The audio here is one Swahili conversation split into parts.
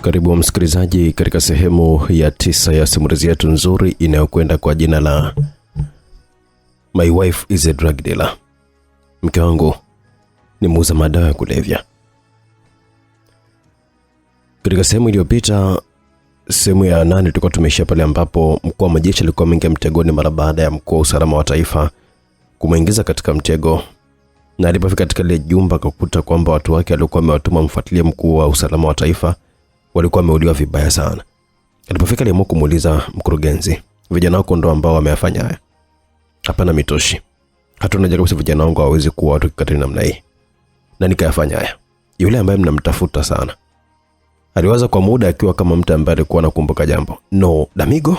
Karibu msikilizaji katika sehemu ya 9 ya simulizi yetu nzuri inayokwenda kwa jina la My Wife is a Drug Dealer. Mke wangu ni muuza madawa ya kulevya. Katika sehemu iliyopita, sehemu ya 8, tulikuwa tumeishia pale ambapo mkuu wa majeshi alikuwa ameingia mtegoni mara baada ya mkuu wa usalama wa taifa kumuingiza katika mtego. Na alipofika katika ile jumba akakuta kwamba watu wake walikuwa wamewatuma mfuatilie mkuu wa usalama wa taifa walikuwa wameuliwa vibaya sana. Alipofika aliamua kumuuliza mkurugenzi, vijana wako ndo ambao wameyafanya haya? Hapana mitoshi. Hatuna jaribu si vijana wangu hawezi kuwa watu kikatili namna hii. Na nikayafanya haya. Yule ambaye mnamtafuta sana aliwaza kwa muda akiwa kama mtu ambaye alikuwa anakumbuka jambo. No, Damigo?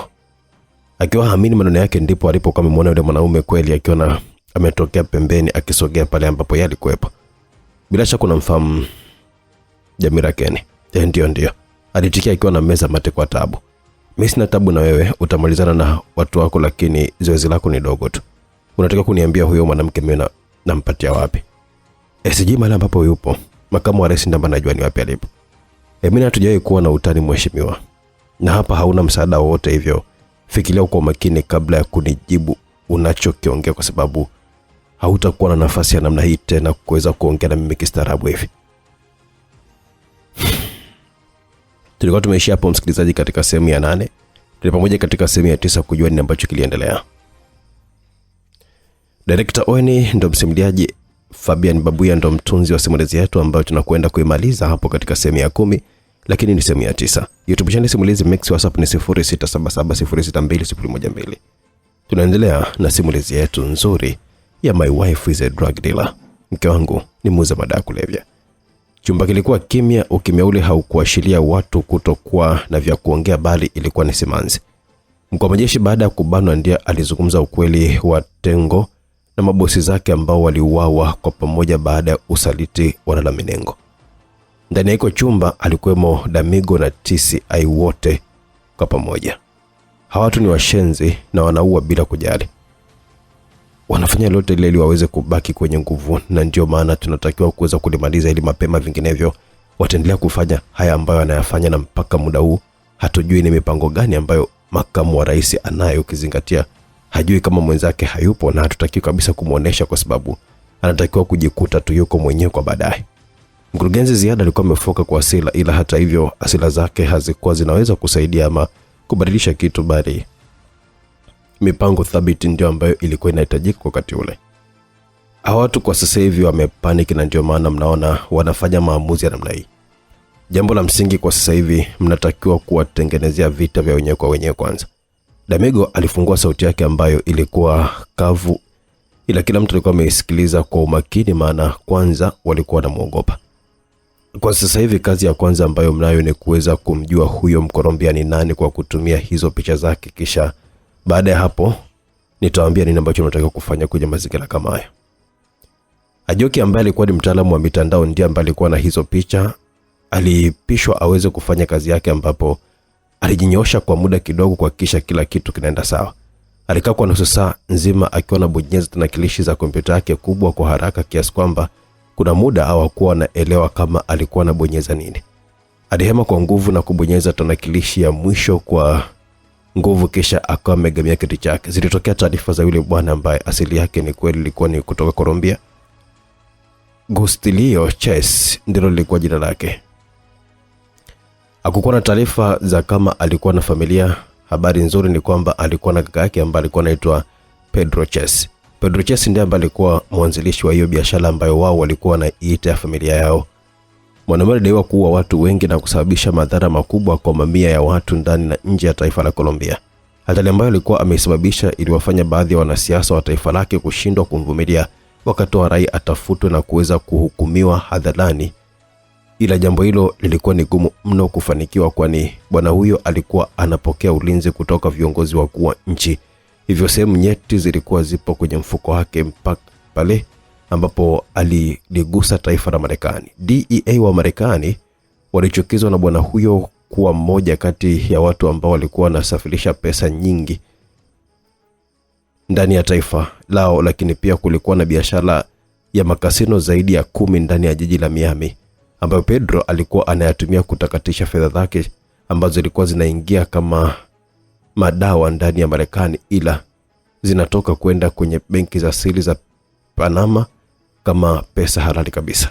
Akiwa haamini maneno yake ndipo alipokuwa amemwona yule mwanaume kweli akiwa ametokea pembeni akisogea pale ambapo yeye alikuwepo. Bila shaka unamfahamu Jamira Keni. Ndio. Alitikia akiwa na meza mate kwa tabu. Mimi sina tabu na wewe, utamalizana na watu wako lakini zoezi lako ni dogo tu. Unataka kuniambia huyo mwanamke mimi nampatia wapi? Sijui mahali ambapo yupo. Makamu wa rais ndamba najua ni wapi alipo. Mimi hatujawahi kuwa na utani mheshimiwa. Na hapa hauna msaada wote hivyo. Fikiria kwa makini kabla ya kunijibu unachokiongea kwa sababu hautakuwa na nafasi ya namna hii tena kuweza kuongea na mimi kistaarabu hivi. Tulikuwa tumeishia hapo msikilizaji katika sehemu ya 8. Tulipamoja katika sehemu ya 9 kujua nini ambacho kiliendelea. Director Owen ndo msimuliaji, Fabian Babuya ndo mtunzi wa simulizi yetu ambayo tunakwenda kuimaliza hapo katika sehemu ya 10, lakini ni sehemu ya 9. YouTube channel simulizi Mix, WhatsApp ni 0677062012. Tunaendelea na simulizi yetu nzuri ya My Wife is a Drug Dealer. Mke wangu ni muuza madawa ya kulevya. Chumba kilikuwa kimya, ukimya ule haukuashiria watu kutokuwa na vya kuongea bali ilikuwa ni simanzi. Mkuu wa majeshi baada ya kubanwa ndiye alizungumza ukweli wa Tengo na mabosi zake ambao waliuawa kwa pamoja baada ya usaliti wa Nalaminengo. Ndani ya chumba alikuwemo Damigo na TCI wote kwa pamoja. Hawa watu ni washenzi na wanaua bila kujali. Wanafanya lote ile ili waweze kubaki kwenye nguvu, na ndio maana tunatakiwa kuweza kulimaliza ili mapema, vinginevyo wataendelea kufanya haya ambayo anayafanya, na mpaka muda huu hatujui ni mipango gani ambayo makamu wa rais anayo, ukizingatia hajui kama mwenzake hayupo, na hatutakiwi kabisa kumuonesha kwa sababu anatakiwa kujikuta tu yuko mwenyewe kwa baadaye. Mkurugenzi Ziada alikuwa amefoka kwa asila, ila hata hivyo asila zake hazikuwa zinaweza kusaidia ama kubadilisha kitu, bali mipango thabiti ndio ambayo ilikuwa inahitajika wakati ule. Hawa watu kwa sasa hivi wamepanic, na ndio maana mnaona wanafanya maamuzi ya namna hii. Jambo la msingi kwa sasa hivi mnatakiwa kuwatengenezea vita vya wenyewe kwa wenyewe kwanza. Damigo alifungua sauti yake ambayo ilikuwa kavu, ila kila mtu alikuwa ameisikiliza kwa umakini, maana kwanza walikuwa wanamuogopa. Kwa sasa hivi kazi ya kwanza ambayo mnayo ni kuweza kumjua huyo Mkolombia ni nani kwa kutumia hizo picha zake, kisha baada ya hapo nitawaambia nini ambacho tunataka kufanya kwenye mazingira kama haya. Ajoki ambaye alikuwa ni mtaalamu wa mitandao ndiye ambaye alikuwa na hizo picha. Alipishwa aweze kufanya kazi yake, ambapo alijinyosha kwa muda kidogo kuhakikisha kila kitu kinaenda sawa. Alikaa kwa nusu saa nzima akiwa anabonyeza tanakilishi za kompyuta yake kubwa kwa haraka kiasi kwamba kuna muda hawakuwa naelewa kama alikuwa anabonyeza nini. Alihema kwa nguvu na kubonyeza tanakilishi ya mwisho kwa nguvu, kisha akawa amegamia kiti chake. Zilitokea taarifa za yule bwana ambaye asili yake ni kweli ilikuwa ni kutoka Colombia. Gustilio Chess ndilo lilikuwa jina lake. Hakukuwa na taarifa za kama alikuwa na familia. Habari nzuri ni kwamba alikuwa na kaka yake ambaye alikuwa anaitwa Pedro Chess. Pedro Chess ndiye ambaye alikuwa mwanzilishi wa hiyo biashara ambayo wao walikuwa wanaiita ya familia yao. Mwanaume alidaiwa kuua watu wengi na kusababisha madhara makubwa kwa mamia ya watu ndani na nje ya taifa la Colombia. Hatari ambayo alikuwa amesababisha iliwafanya baadhi ya wanasiasa wa taifa lake kushindwa kumvumilia, wakatoa rai atafutwe na kuweza kuhukumiwa hadharani. Ila jambo hilo lilikuwa ni gumu mno kufanikiwa, kwani bwana huyo alikuwa anapokea ulinzi kutoka viongozi wakuu wa nchi. Hivyo sehemu nyeti zilikuwa zipo kwenye mfuko wake mpaka pale ambapo aliligusa taifa la Marekani. DEA wa Marekani walichukizwa na bwana huyo kuwa mmoja kati ya watu ambao walikuwa wanasafirisha pesa nyingi ndani ya taifa lao, lakini pia kulikuwa na biashara ya makasino zaidi ya 10 ndani ya jiji la Miami. ambayo Pedro alikuwa anayatumia kutakatisha fedha zake ambazo zilikuwa zinaingia kama madawa ndani ya Marekani, ila zinatoka kwenda kwenye benki za siri za Panama kama pesa halali kabisa.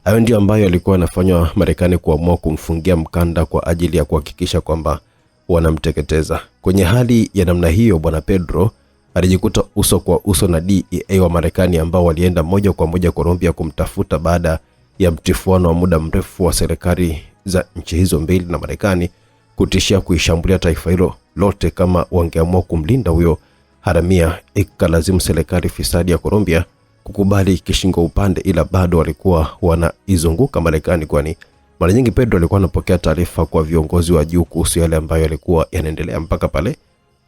Hayo ndio ambayo alikuwa anafanywa Marekani kuamua kumfungia mkanda kwa ajili ya kuhakikisha kwamba wanamteketeza. Kwenye hali ya namna hiyo, bwana Pedro alijikuta uso kwa uso na DEA wa Marekani ambao walienda moja kwa moja Colombia kumtafuta baada ya mtifuano wa muda mrefu wa serikali za nchi hizo mbili na Marekani kutishia kuishambulia taifa hilo lote kama wangeamua kumlinda huyo haramia. Ikalazimu serikali fisadi ya Colombia kukubali kishingo upande, ila bado walikuwa wanaizunguka Marekani, kwani mara nyingi Pedro alikuwa anapokea taarifa kwa viongozi wa juu kuhusu yale ambayo yalikuwa yanaendelea, mpaka pale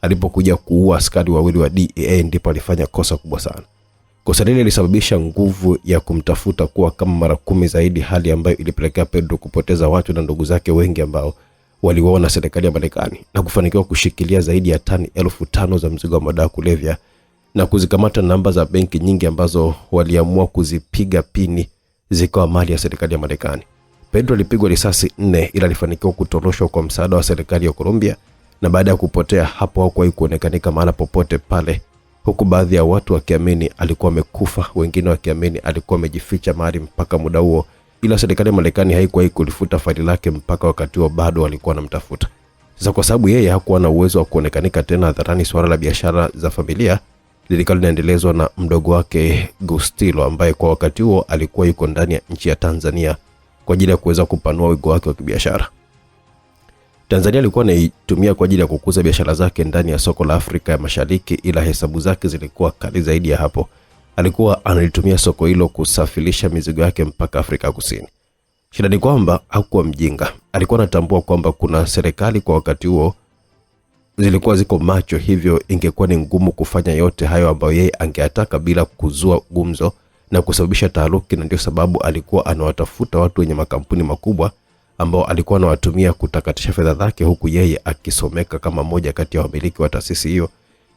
alipokuja kuua askari wawili wa DEA ndipo alifanya kosa kubwa sana. Kosa lile lilisababisha nguvu ya kumtafuta kuwa kama mara 10 zaidi, hali ambayo ilipelekea Pedro kupoteza watu na ndugu zake wengi ambao waliwaona serikali ya Marekani, na kufanikiwa kushikilia zaidi ya tani 5,000 za mzigo wa madawa kulevya na kuzikamata namba za benki nyingi ambazo waliamua kuzipiga pini zikawa mali ya serikali ya Marekani. Pedro alipigwa risasi 4 ila alifanikiwa kutoroshwa kwa msaada wa serikali ya Colombia, na baada ya kupotea hapo hakuwahi kuonekanika mahali popote pale, huku baadhi ya watu wakiamini alikuwa amekufa, wengine wakiamini alikuwa amejificha mahali mpaka muda huo, ila serikali ya Marekani haikuwahi kulifuta faili lake mpaka wakati huo bado walikuwa wanamtafuta. Sasa kwa sababu yeye hakuwa na uwezo wa kuonekanika tena hadharani, swala la biashara za familia lilikuwa linaendelezwa na mdogo wake Gustilo, ambaye kwa wakati huo alikuwa yuko ndani ya nchi ya Tanzania kwa ajili ya kuweza kupanua wigo wake wa kibiashara. Tanzania alikuwa anaitumia kwa ajili ya kukuza biashara zake ndani ya soko la Afrika ya Mashariki, ila hesabu zake zilikuwa kali zaidi ya hapo. Alikuwa analitumia soko hilo kusafirisha mizigo yake mpaka Afrika Kusini. Shida ni kwamba hakuwa mjinga. Alikuwa anatambua kwamba kuna serikali kwa wakati huo zilikuwa ziko macho, hivyo ingekuwa ni ngumu kufanya yote hayo ambayo yeye angeataka bila kuzua gumzo na kusababisha taharuki, na ndio sababu alikuwa anawatafuta watu wenye makampuni makubwa ambao alikuwa anawatumia kutakatisha fedha zake, huku yeye akisomeka kama moja kati ya wamiliki wa taasisi hiyo.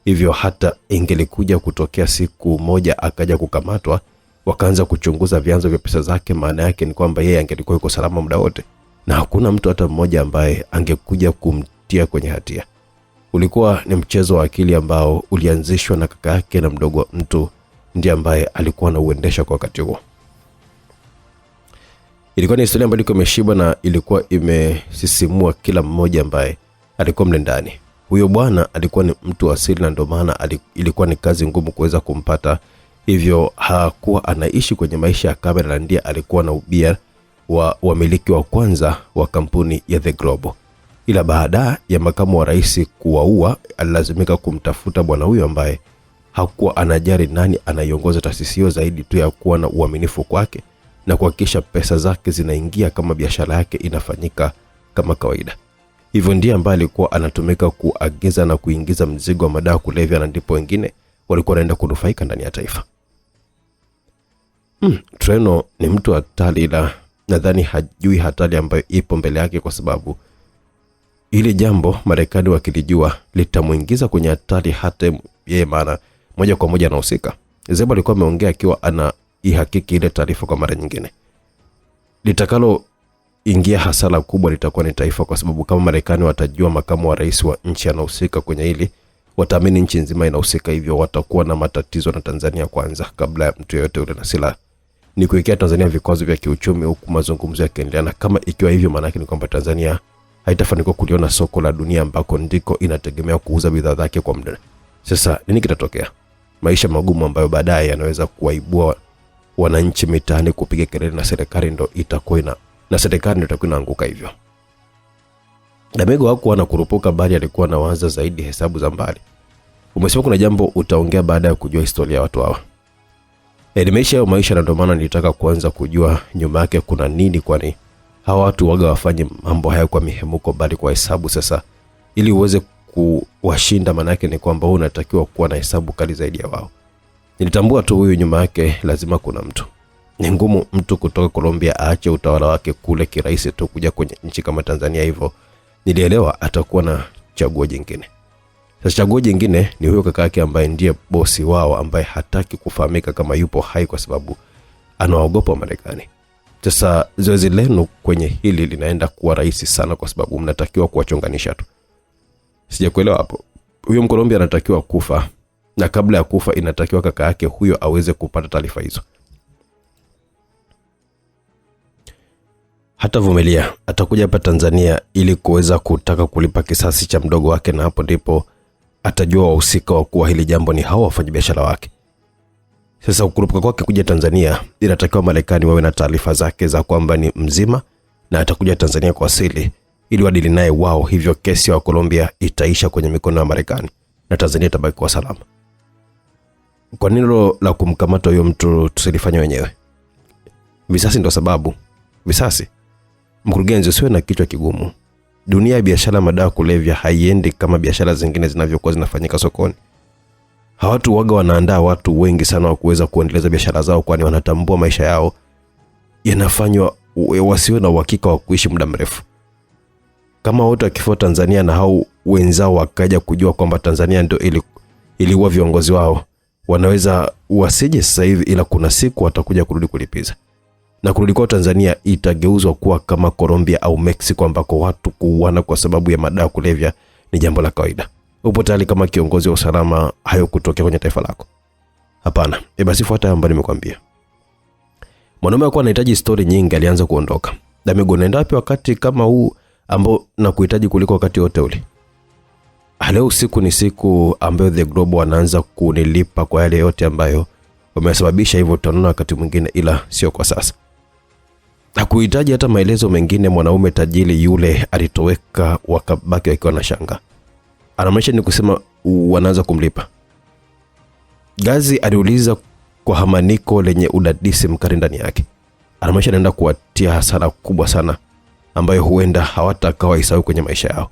Hivyo hata ingelikuja kutokea siku moja akaja kukamatwa, wakaanza kuchunguza vyanzo vya pesa zake, maana yake ni kwamba yeye angelikuwa yuko salama muda wote na hakuna mtu hata mmoja ambaye angekuja kumtia kwenye hatia. Ulikuwa ni mchezo wa akili ambao ulianzishwa na kaka yake na mdogo wa mtu ndiye ambaye alikuwa anauendesha kwa wakati huo. Ilikuwa ni historia ambayo ilikuwa imeshiba na ilikuwa imesisimua kila mmoja ambaye alikuwa mle ndani. Huyo bwana alikuwa ni mtu asili, na ndio maana ilikuwa ni kazi ngumu kuweza kumpata. Hivyo hakuwa anaishi kwenye maisha ya kamera, na ndiye alikuwa na ubia wa wamiliki wa kwanza wa kampuni ya The Global. Ila baada ya makamu wa rais kuwaua, alilazimika kumtafuta bwana huyo ambaye hakuwa anajali nani anaiongoza taasisi hiyo, zaidi tu ya kuwa na uaminifu kwake na kuhakikisha pesa zake zinaingia kama biashara yake inafanyika kama kawaida. Hivyo ndiye ambaye alikuwa anatumika kuagiza na kuingiza mzigo wa madawa kulevya, na ndipo wengine walikuwa wanaenda kunufaika ndani ya taifa. Treno ni mtu hatari, ila nadhani hajui hatari ambayo ipo mbele yake, kwa sababu ile jambo Marekani wakilijua litamuingiza kwenye hatari hata yeye, maana moja kwa moja anahusika. Zebo alikuwa ameongea akiwa ana ihakiki ile taarifa kwa mara nyingine. Litakalo ingia hasara kubwa litakuwa ni taifa, kwa sababu kama Marekani watajua makamu wa rais wa nchi anahusika kwenye hili, wataamini nchi nzima inahusika, hivyo watakuwa na matatizo na Tanzania kwanza kabla ya mtu yeyote yule na silaha. Ni kuwekea Tanzania vikwazo vya kiuchumi, huku mazungumzo yakiendelea, na kama ikiwa hivyo maana yake ni kwamba Tanzania haitafanikiwa kuliona soko la dunia ambako ndiko inategemea kuuza bidhaa zake kwa muda. Sasa nini kitatokea? Maisha magumu ambayo baadaye yanaweza kuwaibua wananchi mitaani kupiga kelele, na serikali ndo itakuwa inaanguka hivyo. Damego hakuwa anakurupuka, bali alikuwa anawaza zaidi hesabu za mbali. Umesema kuna jambo utaongea baada ya kujua historia ya watu hawa. Maisha, na ndio maana nilitaka kuanza kujua nyuma yake kuna nini, kwani hawa watu waga wafanye mambo haya kwa mihemuko bali kwa hesabu. Sasa ili uweze kuwashinda, maana yake ni kwamba unatakiwa kuwa na hesabu kali zaidi ya wao. Nilitambua tu huyu nyuma yake lazima kuna mtu. Ni ngumu mtu kutoka Colombia aache utawala wake kule kirahisi tu kuja kwenye nchi kama Tanzania, hivyo nilielewa atakuwa na chaguo jingine. Sasa chaguo jingine ni huyo kaka yake ambaye ndiye bosi wao, ambaye hataki kufahamika kama yupo hai kwa sababu anaogopa Marekani. Sasa zoezi lenu kwenye hili linaenda kuwa rahisi sana kwa sababu mnatakiwa kuwachonganisha tu. Sijakuelewa hapo. Huyo Mkolombia anatakiwa kufa, na kabla ya kufa inatakiwa kaka yake huyo aweze kupata taarifa hizo. Hata vumilia, atakuja hapa Tanzania ili kuweza kutaka kulipa kisasi cha mdogo wake, na hapo ndipo atajua wahusika wa kuwa hili jambo ni hao wafanyabiashara wake. Sasa ukurupuka kwake kuja Tanzania, inatakiwa Marekani wawe na taarifa zake za kwamba ni mzima na atakuja Tanzania kwa asili ili wadili naye wao, hivyo kesi ya Colombia itaisha kwenye mikono ya Marekani na Tanzania itabaki kwa salama. Kwa nini la kumkamata huyo mtu tusilifanya wenyewe? Visasi ndio sababu. Visasi. Mkurugenzi, usiwe na kichwa kigumu. Dunia ya biashara madawa kulevya haiendi kama biashara zingine zinavyokuwa zinafanyika sokoni. Hawatu waga wanaandaa watu wengi sana wa kuweza kuendeleza biashara zao, kwani wanatambua maisha yao yanafanywa wasiwe na uhakika wa kuishi muda mrefu. Kama wote wakifua Tanzania na hao wenzao wakaja kujua kwamba Tanzania ndio iliua viongozi wao, wanaweza wasije sasa hivi, ila kuna siku watakuja kurudi kulipiza. Na kurudi kwa Tanzania itageuzwa kuwa kama Colombia au Mexico ambako watu kuuana kwa sababu ya madawa kulevya ni jambo la kawaida. Upo tayari kama kiongozi wa usalama hayo kutokea kwenye taifa lako? Hapana. Basi fuata ambayo nimekwambia. Mwanaume alikuwa anahitaji story nyingi, alianza kuondoka. Damigo, naenda wapi wakati kama huu ambao nakuhitaji kuliko wakati wote ule? Leo usiku ni siku ambayo The Globe wanaanza kunilipa kwa yale yote ambayo wamesababisha, hivyo tutaona wakati mwingine, ila sio kwa sasa. Hakuhitaji hata maelezo mengine. Mwanaume tajiri yule alitoweka, wakabaki wakiwa na shanga. Anamaanisha ni kusema wanaanza kumlipa. Gazi aliuliza kwa hamaniko lenye udadisi mkali ndani yake. Anamaanisha anaenda kuwatia hasara kubwa sana ambayo huenda hawatakawa isahau kwenye maisha yao.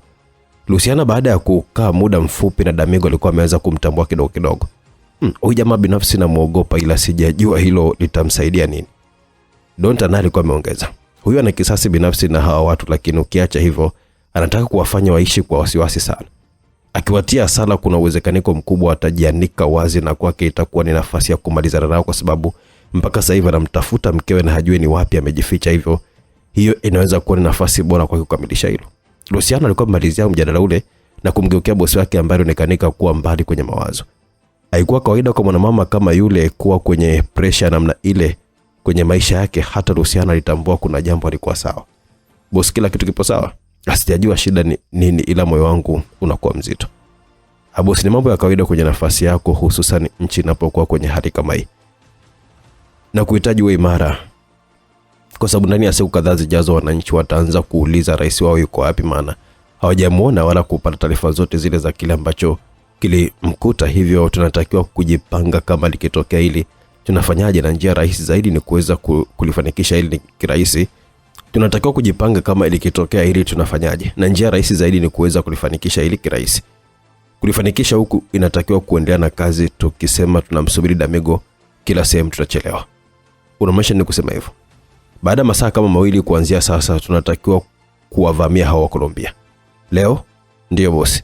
Luciana baada ya kukaa muda mfupi na Damigo alikuwa ameanza kumtambua kidogo kidogo. Huyu jamaa binafsi na muogopa, ila sijajua hilo litamsaidia nini. Donta naye alikuwa ameongeza. Huyu ana kisasi binafsi na hawa watu, lakini ukiacha hivyo anataka kuwafanya waishi kwa wasiwasi sana. Akiwatia sala kuna uwezekaniko mkubwa atajianika wazi, na kwake itakuwa ni nafasi ya kumalizana nao, kwa sababu mpaka sasa hivi anamtafuta mkewe na hajui ni wapi amejificha, hivyo hiyo inaweza kuwa ni nafasi bora kwa kukamilisha hilo. Luciano alikuwa amalizia mjadala ule na kumgeukia bosi wake ambaye alionekanika kuwa mbali kwenye mawazo. Haikuwa kawaida kwa mwanamama kama yule kuwa kwenye pressure namna ile kwenye maisha yake. Hata Luciano alitambua kuna jambo halikuwa sawa. Bosi, kila kitu kipo sawa? Asijajua shida ni nini, ila moyo wangu unakuwa mzito. Bosi, ni mambo ya kawaida kwenye nafasi yako, hususan nchi inapokuwa kwenye hali kama hii. Na kuhitaji wewe imara, kwa sababu ndani ya siku kadhaa zijazo wananchi wataanza kuuliza rais wao yuko wapi, maana hawajamuona wala kupata taarifa zote zile za kile ambacho kilimkuta. Hivyo tunatakiwa kujipanga kama likitokea hili tunafanyaje, na njia rahisi zaidi ni kuweza kulifanikisha hili kirahisi. Tunatakiwa kujipanga kama likitokea hili tunafanyaje, na njia rahisi zaidi ni kuweza kulifanikisha hili kirahisi. Kulifanikisha huku inatakiwa kuendelea na kazi. Tukisema tunamsubiri Damigo kila sehemu tutachelewa. Unamaanisha ni kusema hivyo? Baada masaa kama mawili kuanzia sasa tunatakiwa kuwavamia hawa Colombia. Leo? Ndio bosi.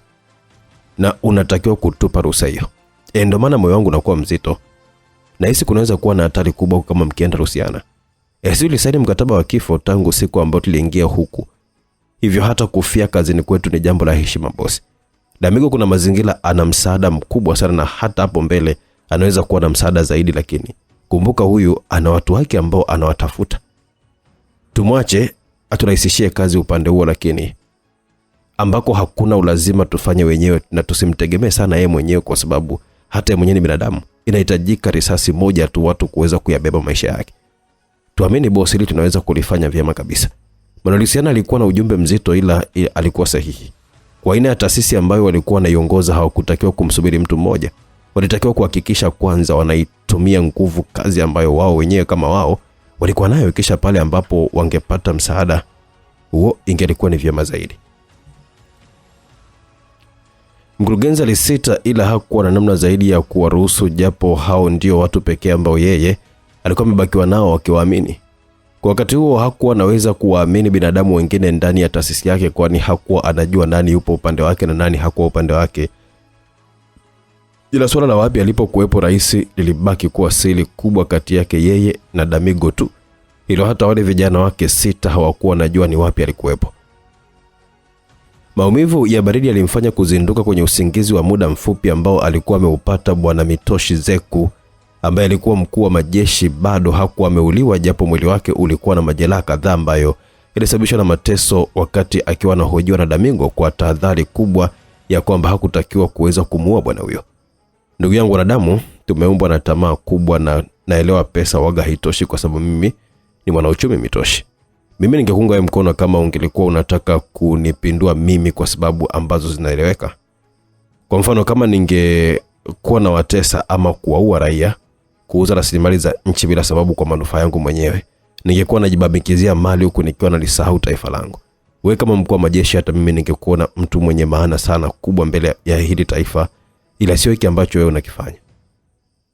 Na unatakiwa kutupa ruhusa hiyo. Ndio maana moyo wangu unakuwa mzito. Na hisi kunaweza kuwa na hatari kubwa kama mkienda Luciana. Tulisaini mkataba wa kifo tangu siku ambayo tuliingia huku. Hivyo hata kufia kazini kwetu ni jambo la heshima bosi. Damigo kuna mazingira ana msaada mkubwa sana, na hata hapo mbele anaweza kuwa na msaada zaidi, lakini kumbuka huyu ana watu wake ambao anawatafuta. Tumwache aturahisishie kazi upande huo, lakini ambako hakuna ulazima tufanye wenyewe, na tusimtegemee sana yeye mwenyewe, kwa sababu hata yeye mwenyewe ni binadamu. Inahitajika risasi moja tu watu kuweza kuyabeba maisha yake. Tuamini bosi, ili tunaweza kulifanya vyema kabisa. Luciana alikuwa na ujumbe mzito, ila alikuwa sahihi. Kwa aina ya taasisi ambayo walikuwa wanaiongoza hawakutakiwa kumsubiri mtu mmoja. Walitakiwa kuhakikisha kwanza wanaitumia nguvu kazi ambayo wao wenyewe kama wao walikuwa nayo, kisha pale ambapo wangepata msaada huo ingelikuwa ni vyema zaidi. Mkurugenzi alisita, ila hakuwa na namna zaidi ya kuwaruhusu, japo hao ndio watu pekee ambao yeye alikuwa amebakiwa nao akiwaamini. Kwa wakati huo hakuwa anaweza kuwaamini binadamu wengine ndani ya taasisi yake, kwani hakuwa anajua nani yupo upande wake na nani hakuwa upande wake. Ila swala la wapi alipokuwepo rais lilibaki kuwa siri kubwa kati yake yeye na Damigo tu. Hilo hata wale vijana wake 6 hawakuwa najua ni wapi alikuwepo. Maumivu ya baridi yalimfanya kuzinduka kwenye usingizi wa muda mfupi ambao alikuwa ameupata Bwana Mitoshi Zeku, ambaye alikuwa mkuu wa majeshi. Bado hakuwa ameuliwa, japo mwili wake ulikuwa na majeraha kadhaa ambayo ilisababishwa na mateso wakati akiwa anahojiwa na Damingo kwa tahadhari kubwa ya kwamba hakutakiwa kuweza kumuua bwana huyo. Ndugu yangu wanadamu, tumeumbwa na tamaa kubwa, na naelewa pesa waga haitoshi kwa sababu mimi ni mwanauchumi Mitoshi. Mimi ningekuunga wewe mkono kama ungelikuwa unataka kunipindua mimi kwa sababu ambazo zinaeleweka. Kwa mfano, kama ningekuwa na watesa ama kuwaua raia, kuuza rasilimali za nchi bila sababu kwa manufaa yangu mwenyewe, ningekuwa najibabikizia mali huku nikiwa nalisahau taifa langu. Wewe kama mkuu wa majeshi, hata mimi ningekuona mtu mwenye maana sana kubwa mbele ya hili taifa, ila sio hiki ambacho wewe unakifanya.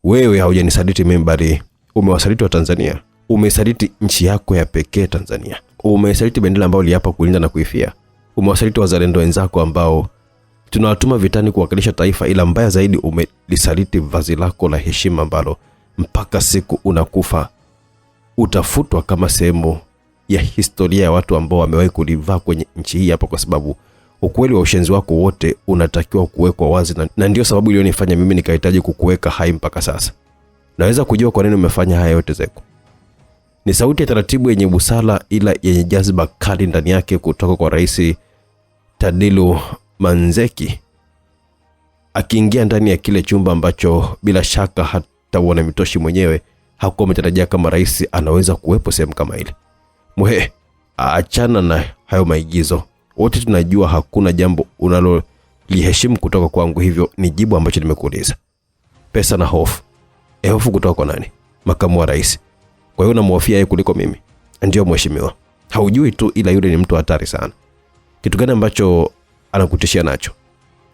Wewe haujanisaliti mimi, bali umewasaliti wa Tanzania. Umesaliti nchi yako ya pekee Tanzania. Umesaliti bendera ambayo uliapa kulinda na kuifia. Umewasaliti wazalendo wenzako ambao tunawatuma vitani kuwakilisha taifa, ila mbaya zaidi umelisaliti vazi lako la heshima ambalo mpaka siku unakufa utafutwa kama sehemu ya historia ya watu ambao wamewahi kulivaa kwenye nchi hii hapa, kwa sababu ukweli wa ushenzi wako wote unatakiwa kuwekwa wazi, na ndio sababu iliyonifanya mimi nikahitaji kukuweka hai mpaka sasa. Naweza kujua kwa nini umefanya haya yote Zeku. Ni sauti ya taratibu yenye busara ila yenye jazba kali ndani yake kutoka kwa Rais Tadilu Manzeki, akiingia ndani ya kile chumba ambacho bila shaka hata Bwana Mitoshi mwenyewe hakuwa ametarajia kama rais anaweza kuwepo sehemu kama ile. Muhe, achana na hayo maigizo. Wote tunajua hakuna jambo unaloliheshimu kutoka kwangu, hivyo ni jibu ambacho nimekuuliza. Pesa na hofu. Hofu kutoka kwa nani? Makamu wa rais. Kwa hiyo unamhofia yeye kuliko mimi? Ndio mheshimiwa. Haujui tu, ila yule ni mtu hatari sana. Kitu gani ambacho anakutishia nacho?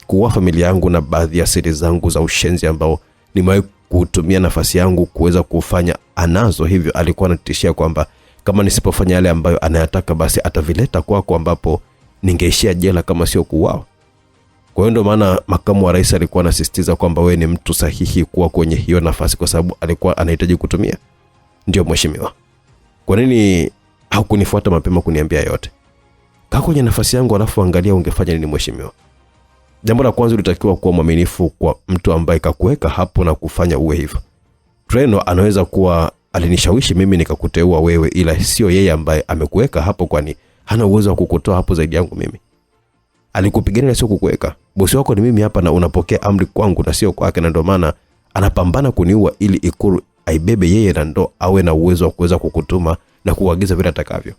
Kuua familia yangu na baadhi ya siri zangu za ushenzi ambao nimewahi kutumia nafasi yangu kuweza kufanya anazo. Hivyo alikuwa anatishia kwamba kama nisipofanya yale ambayo anayataka basi atavileta kwako, ambapo ningeishia jela kama sio kuuawa. Kwa hiyo ndio maana makamu wa rais alikuwa anasisitiza kwamba wewe ni mtu sahihi kuwa kwenye hiyo nafasi, kwa sababu alikuwa anahitaji kutumia. Ndio mheshimiwa. Kwa nini haukunifuata mapema kuniambia yote? Kaa kwenye nafasi yangu alafu angalia ungefanya nini mheshimiwa. Jambo la kwanza ulitakiwa kuwa mwaminifu kwa mtu ambaye kakuweka hapo na kufanya uwe hivyo. Treno anaweza kuwa alinishawishi mimi nikakuteua wewe, ila sio yeye ambaye amekuweka hapo, kwani hana uwezo wa kukutoa hapo zaidi yangu mimi. Alikupigania sio kukuweka. Bosi wako ni mimi hapa na unapokea amri kwangu na sio kwake, na ndio maana anapambana kuniua ili Ikulu aibebe yeye na ndo awe na uwezo wa kuweza kukutuma na kuagiza vile atakavyo.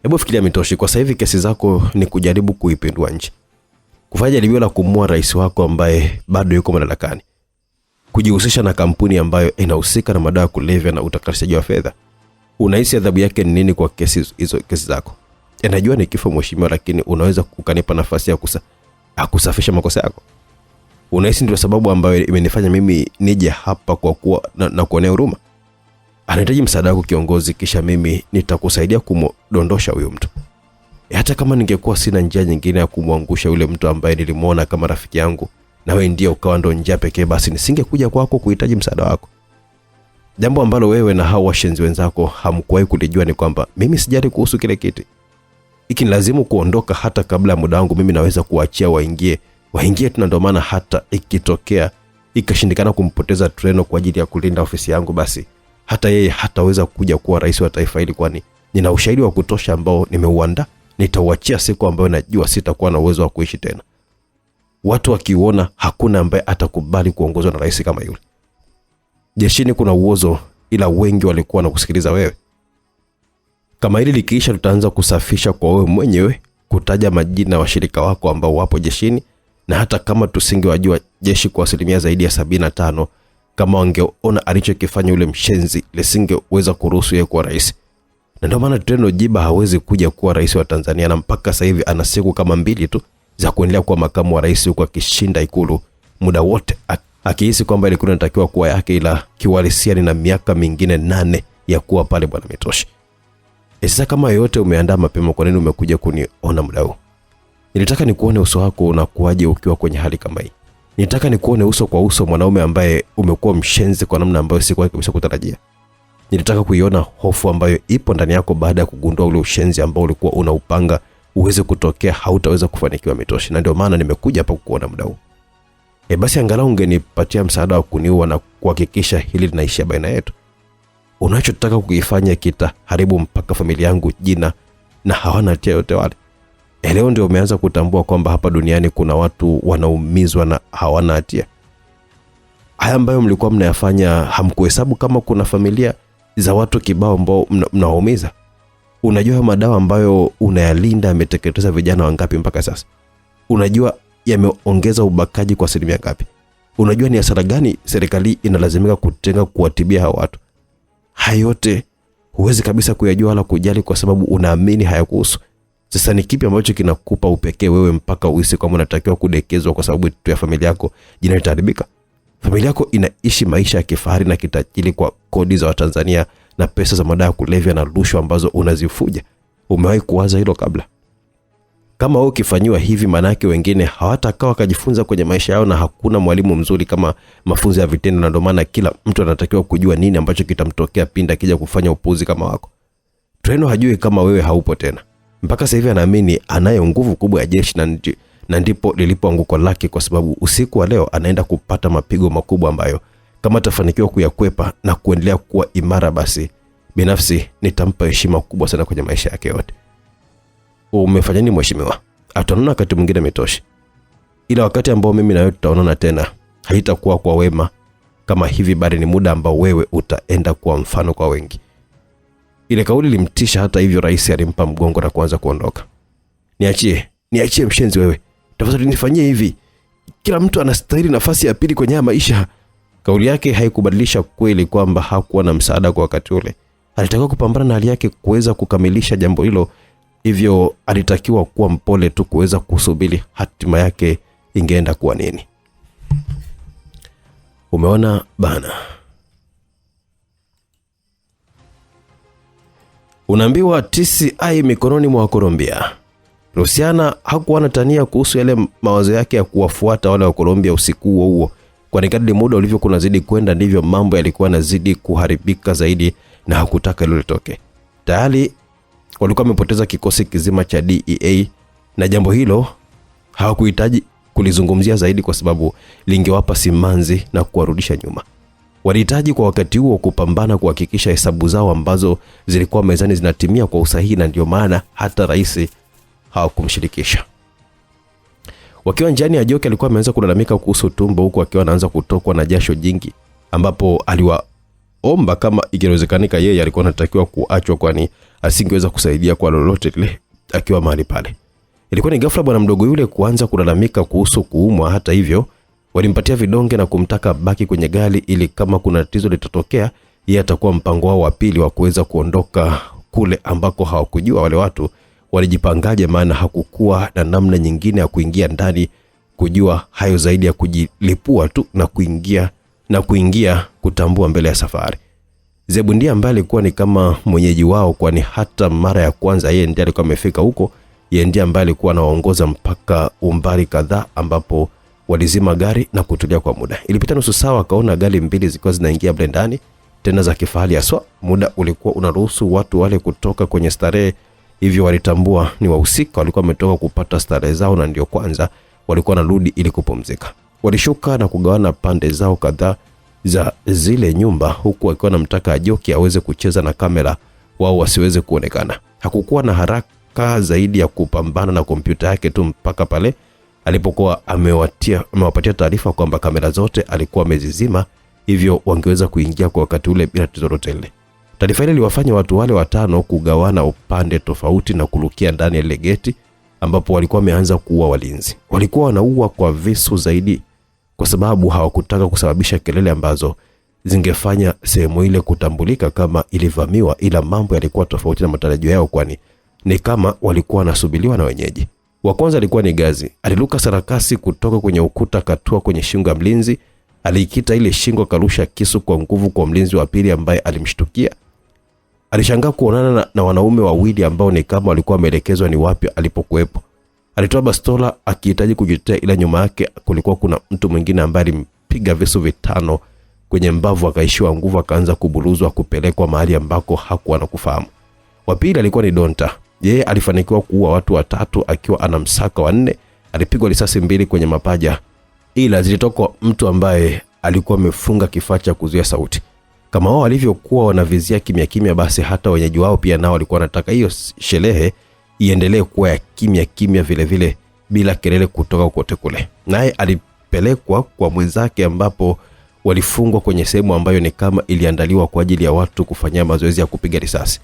Hebu fikiria Mitoshi, kwa sasa hivi kesi zako ni kujaribu kuipindua nchi. Kufanya jaribio la kumua rais wako ambaye bado yuko madarakani. Kujihusisha na kampuni ambayo inahusika na madawa kulevya na utakatishaji wa fedha. Unahisi adhabu yake ni nini kwa kesi zako? Najua ni kifo mheshimiwa, lakini unaweza kukanipa nafasi ya kusafisha makosa yako. Unahisi ndio sababu ambayo imenifanya mimi nije hapa kwa kuwa na kuonea huruma? Anahitaji msaada wako kiongozi, kisha mimi nitakusaidia kumdondosha huyo mtu. Hata kama ningekuwa sina njia nyingine ya kumwangusha yule mtu ambaye nilimuona kama rafiki yangu, na wewe ndio ukawa ndo njia pekee, basi nisingekuja kwako kuhitaji msaada wako. Jambo ambalo wewe na hao washenzi wenzako hamkuwahi kulijua ni kwamba mimi sijali kuhusu kile kiti. Iki lazimu kuondoka hata kabla ya muda wangu, mimi naweza kuachia waingie tena. Ndio maana hata ikitokea ikashindikana kumpoteza Treno kwa ajili ya kulinda ofisi yangu, basi hata yeye hataweza kuja kuwa rais wa taifa hili, kwani nina ushahidi wa kutosha ambao nimeuandaa. Nitauachia siku ambayo najua sitakuwa na uwezo wa kuishi tena. Watu wakiona hakuna ambaye atakubali kuongozwa na rais kama yule. Jeshini kuna uozo, ila wengi walikuwa na kusikiliza wewe. Kama hili likiisha, tutaanza kusafisha kwa wewe mwenyewe, kutaja majina ya washirika wako ambao wapo jeshini, na hata kama tusingewajua jeshi kwa asilimia zaidi ya 75, kama wangeona alichokifanya yule mshenzi, lisingeweza kuruhusu yeye kuwa rais. Na ndio maana Treno Jiba hawezi kuja kuwa rais wa Tanzania, na mpaka sasa hivi ana siku kama 2 tu za kuendelea kuwa makamu wa rais, huko akishinda Ikulu muda wote, akihisi kwamba Ikulu inatakiwa kuwa yake, ila kiuhalisia na miaka mingine 8 ya kuwa pale bwana Mitoshi. Sasa kama yote umeandaa mapema, kwa nini umekuja kuniona muda huu? Nilitaka nikuone uso wako unakuaje ukiwa kwenye hali kama hii. Nilitaka nikuone uso kwa uso mwanaume ambaye umekuwa mshenzi kwa namna ambayo sikuwahi kabisa kutarajia. Nilitaka kuiona hofu ambayo ipo ndani yako baada ya kugundua ule ushenzi ambao ulikuwa unaupanga uweze kutokea hautaweza kufanikiwa Mitoshi, na ndio maana nimekuja hapa kukuona muda huu. Basi angalau ungenipatia msaada wa kuniua na kuhakikisha hili linaishia baina yetu. Unachotaka kukifanya kitaharibu mpaka familia yangu jina na hawana hatia yote wale. Leo ndio umeanza kutambua kwamba hapa duniani kuna watu wanaumizwa na hawana hatia. Haya ambayo mlikuwa mnayafanya hamkuhesabu kama kuna familia za watu kibao ambao mnawaumiza. Unajua madawa ambayo unayalinda yameteketeza vijana wangapi mpaka sasa? Unajua yameongeza ubakaji kwa asilimia ngapi? Unajua ni hasara gani serikali inalazimika kutenga kuwatibia hawa watu? Hayo yote huwezi kabisa kuyajua wala kujali kwa sababu unaamini hayakuhusu. Sasa ni kipi ambacho kinakupa upekee wewe mpaka uhisi kama unatakiwa kudekezwa kwa sababu tu ya familia yako jina litaharibika? Familia yako inaishi maisha ya kifahari na kitajiri kwa kodi za Watanzania na pesa za madawa kulevya na rushwa ambazo unazifuja. Umewahi kuwaza hilo kabla? Kama wewe ukifanywa hivi, maana yake wengine hawatakaa wakajifunza kwenye maisha yao, na hakuna mwalimu mzuri kama mafunzo ya vitendo, na ndio maana kila mtu anatakiwa kujua nini ambacho kitamtokea pinda kija kufanya upuzi kama wako. Treno hajui kama wewe haupo tena. Mpaka sasa hivi anaamini anayo nguvu kubwa ya jeshi, na ndipo lilipo anguko lake, kwa sababu usiku wa leo anaenda kupata mapigo makubwa ambayo kama atafanikiwa kuyakwepa na kuendelea kuwa imara, basi binafsi nitampa heshima kubwa sana kwenye maisha yake yote. Umefanya nini mheshimiwa? Ataonana wakati mwingine Mitoshi. Ila wakati ambao mimi na wewe tutaonana tena haitakuwa kwa wema kama hivi, bali ni muda ambao wewe utaenda kuwa mfano kwa wengi. Ile kauli limtisha, hata hivyo rais alimpa mgongo na kuanza kuondoka. Niachie mshenzi wewe. Tafadhali nifanyie hivi. Kila mtu anastahili nafasi ya pili kwenye maisha. Kauli yake haikubadilisha kweli kwamba hakuwa na msaada kwa wakati ule. Alitaka kupambana na hali yake kuweza kukamilisha jambo hilo, hivyo alitakiwa kuwa mpole tu kuweza kusubiri hatima yake ingeenda kuwa nini. Umeona bana? Unaambiwa TCI mikononi mwa Colombia. Luciana hakuwa anatania kuhusu yale mawazo yake ya kuwafuata wale wa Colombia usiku huo, kwani kadri muda ulivyokuwa unazidi kwenda ndivyo mambo yalikuwa yanazidi kuharibika zaidi, na hakutaka hilo litoke. Tayari walikuwa wamepoteza kikosi kizima cha DEA, na jambo hilo hawakuhitaji kulizungumzia zaidi kwa sababu lingewapa simanzi na kuwarudisha nyuma. Walihitaji kwa wakati huo kupambana kuhakikisha hesabu zao ambazo zilikuwa mezani zinatimia kwa usahihi, na ndio maana hata rais hawakumshirikisha. Wakiwa njiani, Ajoki alikuwa ameanza kulalamika kuhusu tumbo, huku akiwa anaanza kutokwa na jasho jingi, ambapo aliwaomba kama ingewezekanika yeye alikuwa anatakiwa kuachwa, kwani asingeweza kusaidia kwa lolote lile akiwa mahali pale. Ilikuwa ni ghafla bwana mdogo yule kuanza kulalamika kuhusu kuumwa. Hata hivyo walimpatia vidonge na kumtaka baki kwenye gari ili kama kuna tatizo litatokea yeye atakuwa mpango wao wa pili wa kuweza kuondoka kule ambako hawakujua wale watu walijipangaje, maana hakukuwa na namna nyingine ya kuingia ndani kujua hayo zaidi ya kujilipua tu na kuingia kutambua mbele ya safari. Zebu ndiye ambaye alikuwa ni kama mwenyeji wao, kwani hata mara ya kwanza yeye ndiye alikuwa amefika huko. Yeye ndiye ambaye alikuwa anawaongoza mpaka umbali kadhaa ambapo walizima gari na kutulia kwa muda. Ilipita nusu saa akaona gari mbili zikiwa zinaingia ndani, tena za kifahari haswa. Muda ulikuwa unaruhusu watu wale kutoka kwenye starehe, hivyo walitambua ni wahusika walikuwa wametoka kupata starehe zao na ndio kwanza walikuwa wanarudi ili kupumzika. Walishuka na kugawana pande zao kadhaa za zile nyumba, huku akiwa anamtaka Ajoki aweze kucheza na kamera wao wasiweze kuonekana. Hakukuwa na haraka zaidi ya kupambana na kompyuta yake tu mpaka pale alipokuwa amewapatia taarifa kwamba kamera zote alikuwa amezizima, hivyo wangeweza kuingia kwa wakati ule bila tatizo lolote. Taarifa ile iliwafanya watu wale watano kugawana upande tofauti na kurukia ndani ya ile geti ambapo walikuwa wameanza kuua walinzi. Walikuwa wanaua kwa visu zaidi kwa sababu hawakutaka kusababisha kelele ambazo zingefanya sehemu ile kutambulika kama ilivamiwa, ila mambo yalikuwa tofauti na matarajio yao, kwani ni kama walikuwa wanasubiriwa na wenyeji. Wa kwanza alikuwa ni Gazi. Aliruka sarakasi kutoka kwenye ukuta katua kwenye shingo ya mlinzi. Aliikita ile shingo, karusha kisu kwa nguvu kwa mlinzi wa pili ambaye alimshtukia. Alishangaa kuonana na wanaume wawili ambao ni kama walikuwa wameelekezwa ni wapi alipokuepo. Alitoa bastola akihitaji kujitetea, ila nyuma yake kulikuwa kuna mtu mwingine ambaye alimpiga visu vitano kwenye mbavu, akaishiwa nguvu, akaanza kubuluzwa kupelekwa mahali ambako hakuwa anakufahamu. Wa pili alikuwa ni Donta. Yeye alifanikiwa kuua watu 3 akiwa anamsaka wa 4. Alipigwa risasi 2 kwenye mapaja, ila zilitoka mtu ambaye alikuwa amefunga kifaa cha kuzuia sauti. Kama wao walivyokuwa wanavizia kimya kimya, basi hata wenyeji wao pia nao walikuwa wanataka hiyo sherehe iendelee kuwa ya kimya kimya vile vile, bila kelele kutoka kote kule. Naye alipelekwa kwa mwenzake ambapo walifungwa kwenye sehemu ambayo ni kama iliandaliwa kwa ajili ya watu kufanyia mazoezi ya kupiga risasi.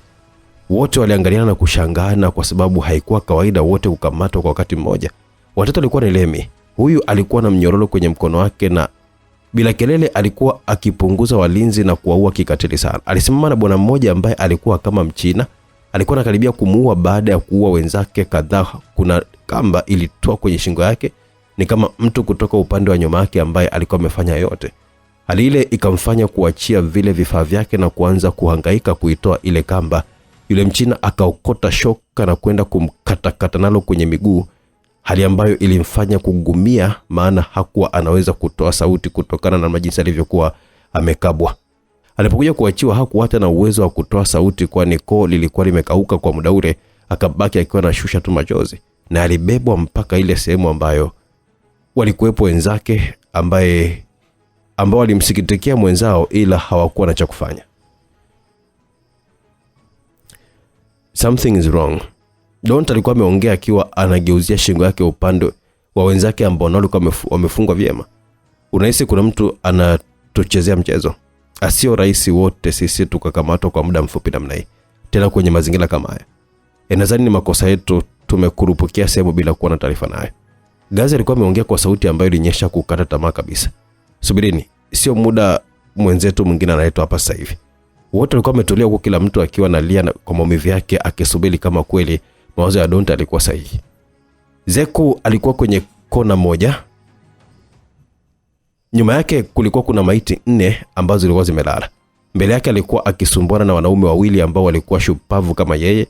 Wote waliangaliana na kushangaana kwa sababu haikuwa kawaida wote kukamatwa kwa wakati mmoja. Watatu alikuwa ni Lemi. Huyu alikuwa na mnyororo kwenye mkono wake na bila kelele alikuwa akipunguza walinzi na kuwaua kikatili sana. Alisimama na bwana mmoja ambaye alikuwa kama Mchina. Alikuwa anakaribia kumuua baada ya kuua wenzake kadhaa. Kuna kamba ilitoa kwenye shingo yake, ni kama mtu kutoka upande wa nyuma yake ambaye alikuwa amefanya yote. Hali ile ikamfanya kuachia vile vifaa vyake na kuanza kuhangaika kuitoa ile kamba. Yule Mchina akaokota shoka na kwenda kumkatakata nalo kwenye miguu, hali ambayo ilimfanya kugumia, maana hakuwa anaweza kutoa sauti kutokana na jinsi alivyokuwa amekabwa. Alipokuja kuachiwa hakuwa hata na uwezo wa kutoa sauti, kwani koo lilikuwa limekauka kwa muda ule. Akabaki akiwa anashusha tu machozi, na alibebwa mpaka ile sehemu ambayo walikuwepo wenzake ambao walimsikitikia mwenzao, ila hawakuwa na cha kufanya. Something is wrong. Donta alikuwa ameongea akiwa anageuzia shingo yake upande wa wenzake ambao nao walikuwa wamefungwa vyema. Unahisi kuna mtu anatochezea mchezo? Asio rahisi wote sisi tukakamatwa kwa muda mfupi namna hii, tena kwenye mazingira kama haya. Nadhani ni makosa yetu, tumekurupukia sehemu bila kuwa na taarifa naye. Gazi alikuwa ameongea kwa sauti ambayo ilinyesha kukata tamaa kabisa. Subirini, sio muda, mwenzetu mwingine anaitwa hapa sasa hivi. Wote walikuwa wametulia huko, kila mtu akiwa analia kwa maumivu yake, akisubiri kama kweli mawazo ya Donta alikuwa sahihi. Zeku alikuwa kwenye kona moja. Nyuma yake kulikuwa kuna maiti 4 ambazo zilikuwa zimelala. Mbele yake alikuwa akisumbuana na wanaume 2 ambao walikuwa shupavu kama yeye.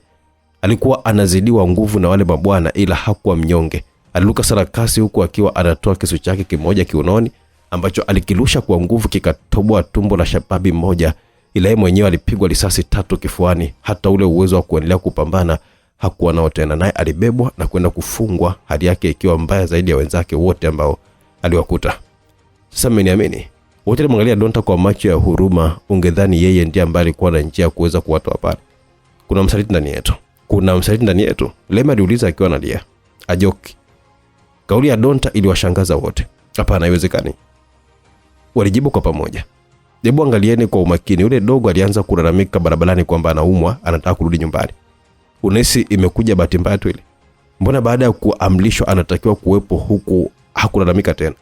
Alikuwa anazidiwa nguvu na wale mabwana, ila hakuwa mnyonge. Aliruka sarakasi huku akiwa anatoa kisu chake kimoja kiunoni ambacho alikirusha kwa nguvu, kikatoboa tumbo la shababi mmoja, ila yeye mwenyewe alipigwa risasi 3 kifuani. Hata ule uwezo wa kuendelea kupambana hakuwa nao tena, naye alibebwa na kwenda kufungwa, hali yake ikiwa mbaya zaidi ya wenzake wote ambao aliwakuta. Sasa mmeniamini? Wote walimwangalia Donta kwa macho ya huruma, ungedhani yeye ndiye ambaye alikuwa na njia ya kuweza kuwatoa pale. Kuna msaliti ndani yetu. Kuna msaliti ndani yetu. Lema aliuliza akiwa analia. Ajoki. Kauli ya Donta iliwashangaza wote. Hapana, haiwezekani. Walijibu kwa pamoja. Hebu angalieni kwa umakini. Yule dogo alianza kulalamika barabarani kwamba anaumwa, anataka kurudi nyumbani. Unahisi imekuja bahati mbaya tu ile? Mbona baada ya kuamrishwa anatakiwa kuwepo huku hakulalamika tena?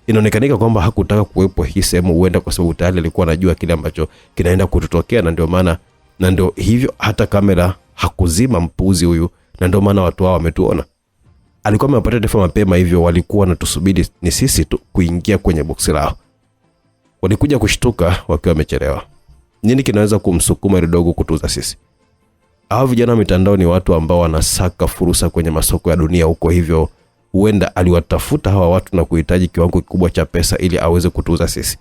Inaonekana kwamba hakutaka kuwepo hii sehemu, huenda kwa sababu tayari alikuwa anajua kile ambacho kinaenda kutotokea, na ndio maana, na ndio hivyo hata kamera hakuzima mpuzi huyu, na ndio maana watu hao wametuona. Alikuwa amepata taarifa mapema, hivyo walikuwa wanatusubiri ni sisi tu kuingia kwenye boksi lao. Walikuja kushtuka wakiwa wamechelewa. Nini kinaweza kumsukuma ile dogo kutuza sisi? Hao vijana wa mitandao ni watu ambao wanasaka fursa kwenye masoko ya dunia huko, hivyo huenda aliwatafuta hawa watu na kuhitaji kiwango kikubwa cha pesa ili aweze kutuza sisi.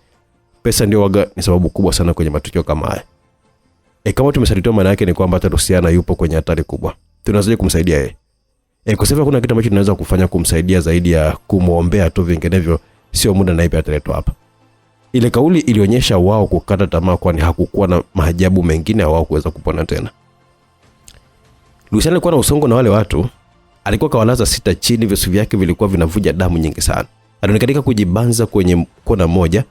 Pesa ndio waga ni sababu kubwa sana kwenye matukio kama haya. Kama tumesalitiwa, maana yake ni kwamba hata Rusiana yupo kwenye hatari kubwa. Tunawezaje kumsaidia yeye? Kwa sababu kuna kitu ambacho tunaweza kufanya kumsaidia zaidi ya kumuombea tu, vinginevyo sio muda na ipi ataletwa hapa. Ile kauli ilionyesha wao kukata tamaa, kwani hakukuwa na maajabu mengine wao kuweza kupona tena. Rusiana alikuwa na usongo na wale watu. Alikuwa kawalaza 6 chini, visu vyake vilikuwa vinavuja damu nyingi sana. Alionekana kujibanza kwenye kona moja.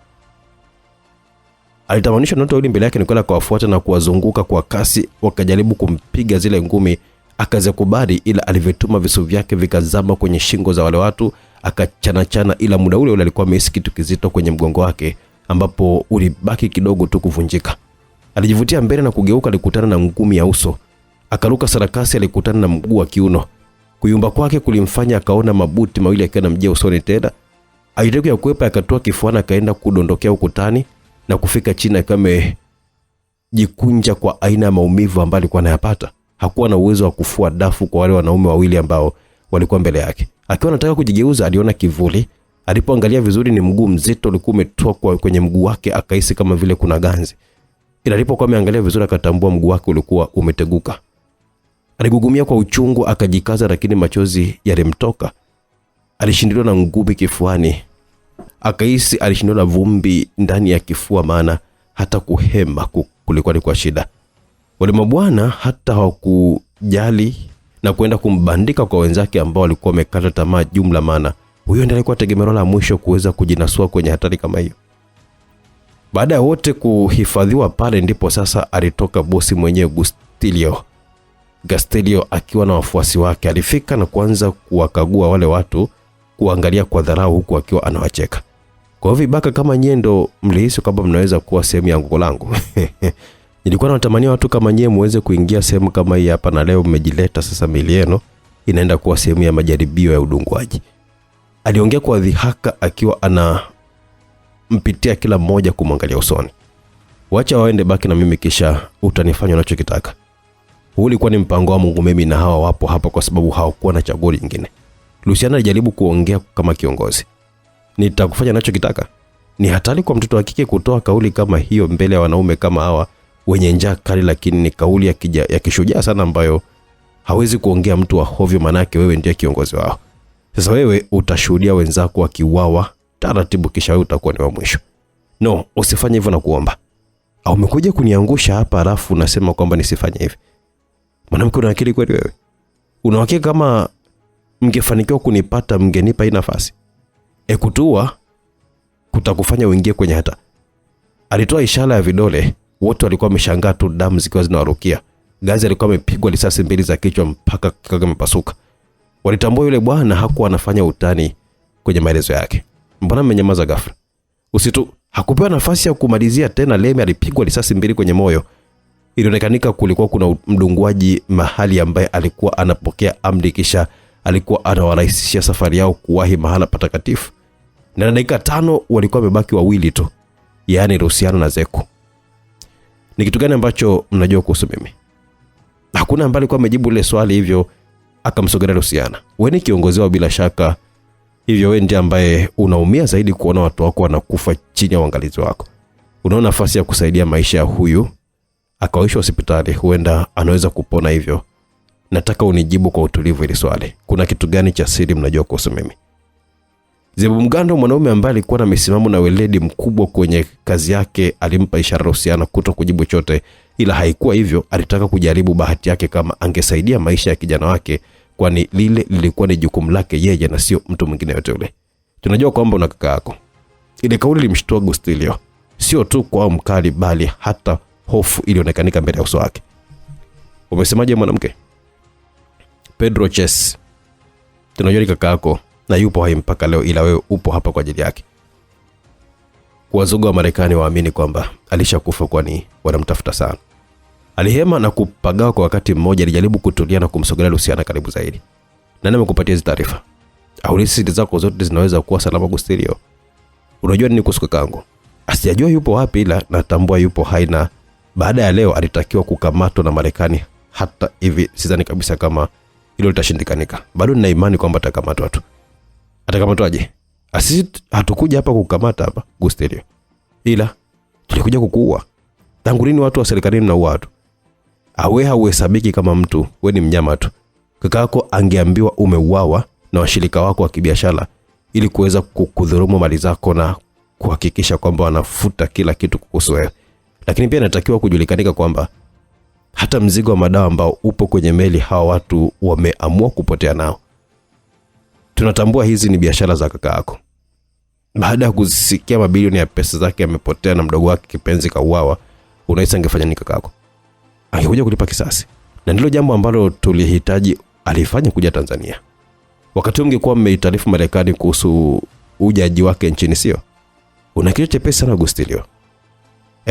Alitamanisha Donta yule mbele yake, Nikola kawafuata na kuwazunguka kwa kasi, wakajaribu kumpiga zile ngumi, akazikubali, ila alivyotuma visu vyake vikazama kwenye shingo za wale watu, akachana, ila muda ule alikuwa amehisi kitu kizito kwenye mgongo wake ambapo ulibaki kidogo tu kuvunjika. Alijivutia mbele na kugeuka, alikutana na ngumi ya uso. Akaruka sarakasi, alikutana na mguu wa kiuno. Kuyumba kwake kulimfanya akaona mabuti mawili yakiwa yanamjia usoni tena. Alitaka ya kuepa, akatoa kifuana, akaenda kudondokea ukutani na kufika chini akiwa amejikunja kwa aina ya maumivu ambayo alikuwa anayapata. Hakuwa na uwezo wa kufua dafu kwa wale wanaume 2 ambao walikuwa mbele yake. Akiwa anataka kujigeuza, aliona kivuli Alipoangalia vizuri ni mguu mzito ulikuwa umetoka kwenye mguu wake, akahisi kama vile kuna ganzi. Ila alipokuwa ameangalia vizuri akatambua mguu wake ulikuwa umeteguka. Aligugumia kwa uchungu, akajikaza lakini machozi yalimtoka. Alishindiliwa na ngumi kifuani. Akahisi alishindiliwa na vumbi ndani ya kifua, maana hata kuhema kulikuwa ni kwa shida. Wale mabwana hata hawakujali na kwenda kumbandika kwa wenzake ambao walikuwa wamekata tamaa jumla, maana huyo ndiye alikuwa tegemeo la mwisho kuweza kujinasua kwenye hatari kama hiyo. Baada ya wote kuhifadhiwa pale, ndipo sasa alitoka bosi mwenyewe Gastilio akiwa na wafuasi wake. Alifika na kuanza kuwakagua wale watu, kuangalia kwa dharau huku akiwa anawacheka. Kwa hivyo vibaka kama nyendo, mlihisi kwamba mnaweza kuwa sehemu ya nguko langu. Nilikuwa natamania watu kama nyie muweze kuingia sehemu kama hii hapa, na leo mmejileta sasa miili yenu inaenda kuwa sehemu ya majaribio ya udungwaji. Aliongea kwa dhihaka akiwa anampitia kila mmoja kumwangalia usoni. Wacha waende, baki na mimi kisha utanifanya unachokitaka. Huu ulikuwa ni mpango wa Mungu. Mimi na hawa wapo hapa kwa sababu hawakuwa na chaguo lingine. Luciana alijaribu kuongea kama kiongozi. Nitakufanya ninachokitaka. Ni hatari kwa mtoto wa kike kutoa kauli kama hiyo mbele ya wanaume kama hawa wenye njaa kali, lakini ni kauli ya kishujaa sana ambayo hawezi kuongea mtu wa hovyo, manake wewe ndiye kiongozi wao. Sasa wewe utashuhudia wenzako wakiuawa taratibu, kisha wewe utakuwa ni wa mwisho. No, usifanye hivyo na kuomba. Au umekuja kuniangusha hapa alafu unasema kwamba nisifanye hivi? Mwanamke una akili kweli wewe? Unahakika kama mngefanikiwa kunipata mngenipa hii nafasi? Kutua kutakufanya uingie kwenye hata. Alitoa ishara ya vidole. Wote walikuwa wameshangaa tu, damu zikiwa zinawarukia. Gazi alikuwa amepigwa risasi 2 za kichwa mpaka kikaga mpasuka. Walitambua yule bwana hakuwa anafanya utani kwenye maelezo yake. Mbona mmenyamaza ghafla? Usitu hakupewa nafasi ya kumalizia tena. Lemi alipigwa risasi 2 kwenye moyo. Ilionekanika kulikuwa kuna mdungwaji mahali ambaye alikuwa anapokea amri, kisha alikuwa anawarahisishia safari yao kuwahi mahala patakatifu. Na dakika 5 walikuwa wamebaki wawili tu, yaani Luciana na Zeku. Ni kitu gani ambacho mnajua kuhusu mimi? Hakuna ambaye alikuwa amejibu ile swali, hivyo akamsogelea Luciana. Wewe ni kiongozi wao bila shaka, hivyo wewe ndiye ambaye unaumia zaidi kuona watu wako wanakufa chini ya uangalizi wako. Unaona nafasi ya kusaidia maisha ya huyu akawaishwa hospitali, huenda anaweza kupona, hivyo nataka unijibu kwa utulivu ile swali. Kuna kitu gani cha siri mnajua kuhusu mimi? Zebu Mgando, mwanaume ambaye alikuwa na misimamo na weledi mkubwa kwenye kazi yake, alimpa ishara Luciana kuto kujibu chote, ila haikuwa hivyo. Alitaka kujaribu bahati yake kama angesaidia maisha ya kijana wake, kwani lile lilikuwa ni jukumu lake yeye na sio mtu mwingine yote yule. Tunajua kwamba una kaka yako. Ile kauli ilimshtua Gastilio, sio tu kwa mkali bali hata hofu ilionekanika mbele ya uso wake. Umesemaje mwanamke? Pedro Ches, tunajua ni kaka yako na yupo hai mpaka leo, ila wewe upo hapa kwa ajili yake. Wazungu wa Marekani waamini kwamba alishakufa, kwani wanamtafuta sana. Alihema na kupagawa kwa wakati mmoja. Alijaribu kutulia na kumsogelea Luciana karibu zaidi. Nani amekupatia hizo taarifa? Au siri zako zote zinaweza kuwa salama Gastilio? Unajua nini kuhusu kakangu? Asijajua yupo wapi, ila natambua yupo hai, na baada ya leo alitakiwa kukamatwa na Marekani. Hata hivi sidhani kabisa kama hilo litashindikanika. Bado nina imani kwamba atakamatwa tu. Atakamatwaje? Asisi hatukuja hapa kukamata hapa Gastilio, ila tulikuja kukuua. Tangu lini watu wa serikalini na watu? Awe hauhesabiki kama mtu, wewe ni mnyama tu. Kakako angeambiwa umeuawa na washirika wako wa kibiashara ili kuweza kukudhulumu mali zako na kuhakikisha kwamba wanafuta kila kitu kukuhusu wewe. Lakini pia inatakiwa kujulikanika kwamba hata mzigo wa madawa ambao upo kwenye meli hawa watu wameamua kupotea nao. Tunatambua hizi ni biashara za kaka yako. Baada ya kusikia mabilioni ya pesa zake yamepotea na mdogo wake kipenzi kauawa, unahisi angefanya nini kaka yako? Angekuja kulipa kisasi. Na ndilo jambo ambalo tulihitaji alifanya kuja Tanzania. Wakati ungekuwa mmeitaarifu Marekani kuhusu ujaji wake nchini, sio? Una kitu chepesi sana Gastilio.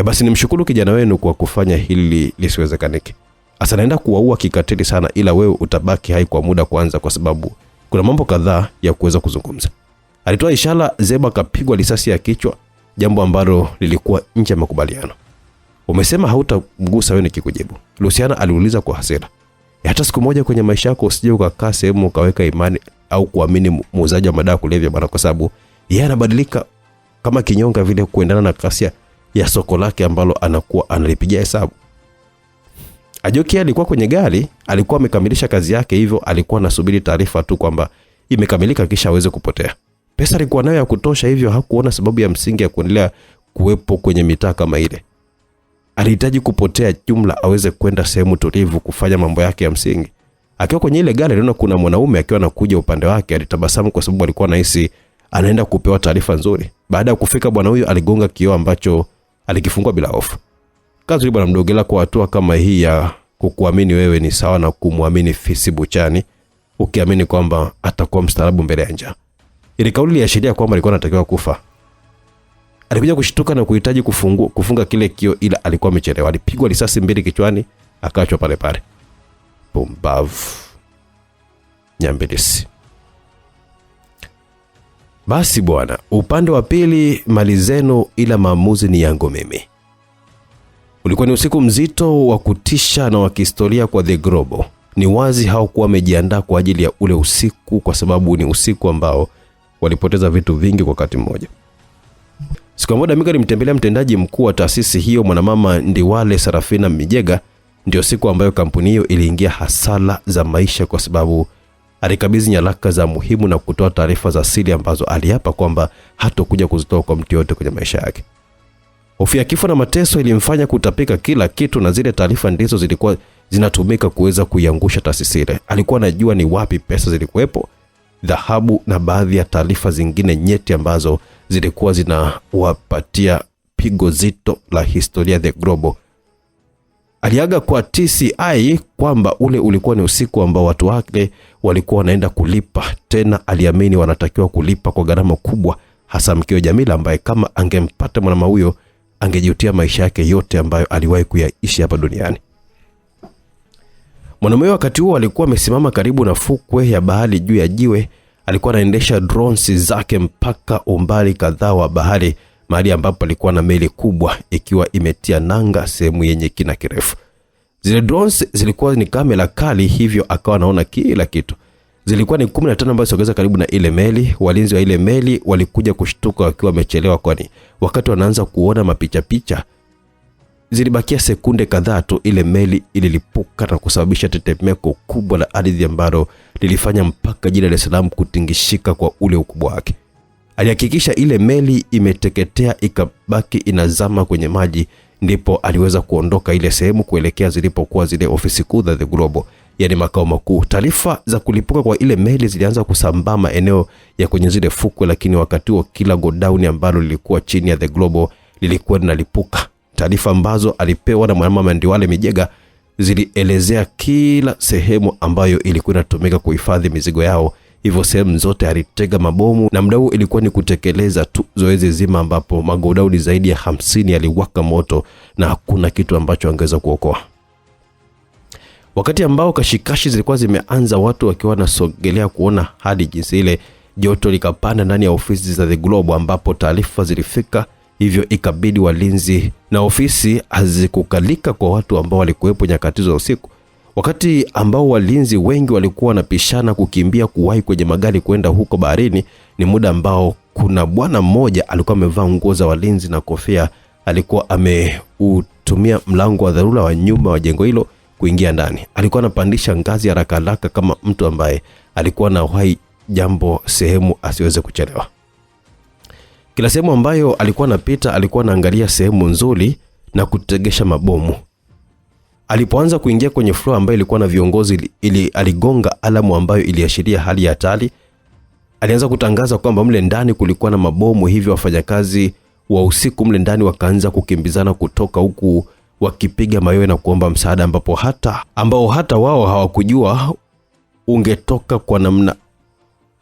Basi nimshukuru kijana wenu kwa kufanya hili lisiwezekanike. Asa naenda kuwaua kikatili sana, ila wewe utabaki hai kwa muda kwanza, kwa sababu kuna mambo kadhaa ya kuweza kuzungumza. Alitoa ishara, Zeba kapigwa risasi ya kichwa, jambo ambalo lilikuwa nje ya makubaliano. Umesema hautamgusa wewe nikikujibu. Luciana aliuliza kwa hasira. Hata siku moja kwenye maisha yako usije ukakaa sehemu ukaweka imani au kuamini muuzaji wa madawa kulevya bwana, kwa sababu Yeye anabadilika kama kinyonga vile kuendana na kasi ya soko lake ambalo anakuwa analipigia hesabu. Ajoki alikuwa kwenye gari, alikuwa amekamilisha kazi yake, hivyo alikuwa anasubiri taarifa tu kwamba imekamilika kisha aweze kupotea. Pesa alikuwa nayo ya kutosha, hivyo hakuona sababu ya msingi ya kuendelea kuwepo kwenye mitaa kama ile. Alihitaji kupotea jumla aweze kwenda sehemu tulivu kufanya mambo yake ya msingi. Akiwa kwenye ile gari aliona kuna mwanaume akiwa anakuja upande wake. Alitabasamu kwa sababu alikuwa anahisi anaenda kupewa taarifa nzuri. Baada ya kufika, bwana huyo aligonga kioo ambacho alikifungua bila hofu. Kazi bwana mdogo, ila kwa hatua kama hii ya kukuamini wewe ni sawa na kumwamini fisi buchani, ukiamini kwamba atakuwa mstaarabu mbele ya njaa. Ile kauli iliashiria kwamba alikuwa anatakiwa kufa. Alikuja kushtuka na kuhitaji kufunga kile kioo, ila alikuwa amechelewa. Alipigwa risasi mbili kichwani, akaachwa pale pale. Pumbavu. Nyambilisi. Basi bwana, upande wa pili mali zenu, ila maamuzi ni yangu mimi. Ulikuwa ni usiku mzito wa kutisha na wa kihistoria kwa The Global. Ni wazi hawakuwa wamejiandaa kwa ajili ya ule usiku, kwa sababu ni usiku ambao walipoteza vitu vingi kwa wakati mmoja. Siku moja Mika alimtembelea mtendaji mkuu wa taasisi hiyo, mwanamama Ndiwale Sarafina Mijega. Ndio siku ambayo kampuni hiyo iliingia hasara za maisha, kwa sababu alikabidhi nyaraka za muhimu na kutoa taarifa za siri ambazo aliapa kwamba hatakuja kuzitoa kwa mtu yote kwenye maisha yake. Hofu ya kifo na mateso ilimfanya kutapika kila kitu, na zile taarifa ndizo zilikuwa zinatumika kuweza kuiangusha taasisi ile. Alikuwa anajua ni wapi pesa zilikuwepo, dhahabu na baadhi ya taarifa zingine nyeti ambazo zilikuwa zinawapatia pigo zito la historia The Global. Aliaga kwa TCI kwamba ule ulikuwa ni usiku ambao watu wake walikuwa wanaenda kulipa. Tena aliamini wanatakiwa kulipa kwa gharama kubwa, hasa mkewe Jamila ambaye kama angempata mwanamama huyo angejutia maisha yake yote ambayo aliwahi kuyaishi hapa duniani. Mwanamume wakati huo alikuwa amesimama karibu na fukwe ya bahari juu ya jiwe. Alikuwa anaendesha drones zake mpaka umbali kadhaa wa bahari, mahali ambapo alikuwa na meli kubwa ikiwa imetia nanga sehemu yenye kina kirefu. Zile drones zilikuwa ni kamera kali, hivyo akawa anaona kila kitu. Zilikuwa ni 15 ambazo sogeza karibu na ile meli. Walinzi wa ile meli walikuja kushtuka wakiwa wamechelewa, kwani wakati wanaanza kuona mapicha zilibakia sekunde kadhaa tu ile meli ililipuka na kusababisha tetemeko kubwa la ardhi ambalo lilifanya mpaka jiji la Dar es Salaam kutingishika kwa ule ukubwa wake. Alihakikisha ile meli imeteketea ikabaki inazama kwenye maji, ndipo aliweza kuondoka ile sehemu kuelekea zilipokuwa zile ofisi kuu za The Global, yani makao makuu. Taarifa za kulipuka kwa ile meli zilianza kusambaa maeneo ya kwenye zile fukwe, lakini wakati huo kila godown ambalo lilikuwa chini ya The Global lilikuwa linalipuka. Taarifa ambazo alipewa na mwanamama Ndiwale Mijega zilielezea kila sehemu ambayo ilikuwa inatumika kuhifadhi mizigo yao. Hivyo sehemu zote alitega mabomu, na muda huo ilikuwa ni kutekeleza tu zoezi zima ambapo magodauni zaidi ya 50 yaliwaka moto na hakuna kitu ambacho angeweza kuokoa. Wakati ambao kashikashi zilikuwa zimeanza, watu wakiwa wanasogelea kuona hadi jinsi ile, joto likapanda ndani ya ofisi za The Global ambapo taarifa zilifika. Hivyo ikabidi walinzi na ofisi hazikukalika kwa watu ambao walikuwepo nyakati za usiku. Wakati ambao walinzi wengi walikuwa wanapishana kukimbia kuwahi kwenye magari kwenda huko baharini, ni muda ambao kuna bwana mmoja alikuwa amevaa nguo za walinzi na kofia. Alikuwa ameutumia mlango wa dharura wa nyumba wa jengo hilo kuingia ndani. Alikuwa anapandisha ngazi haraka kama mtu ambaye alikuwa na uhai jambo sehemu asiweze kuchelewa. Kila sehemu ambayo alikuwa anapita alikuwa anaangalia sehemu nzuri na kutegesha mabomu. Alipoanza kuingia kwenye floor ambayo ilikuwa na viongozi, aligonga alamu ambayo iliashiria hali ya hatari. Alianza kutangaza kwamba mle ndani kulikuwa na mabomu, hivyo wafanyakazi wa usiku mle ndani wakaanza kukimbizana kutoka huku wakipiga mayowe na kuomba msaada, ambao hata wao hawakujua ungetoka kwa namna,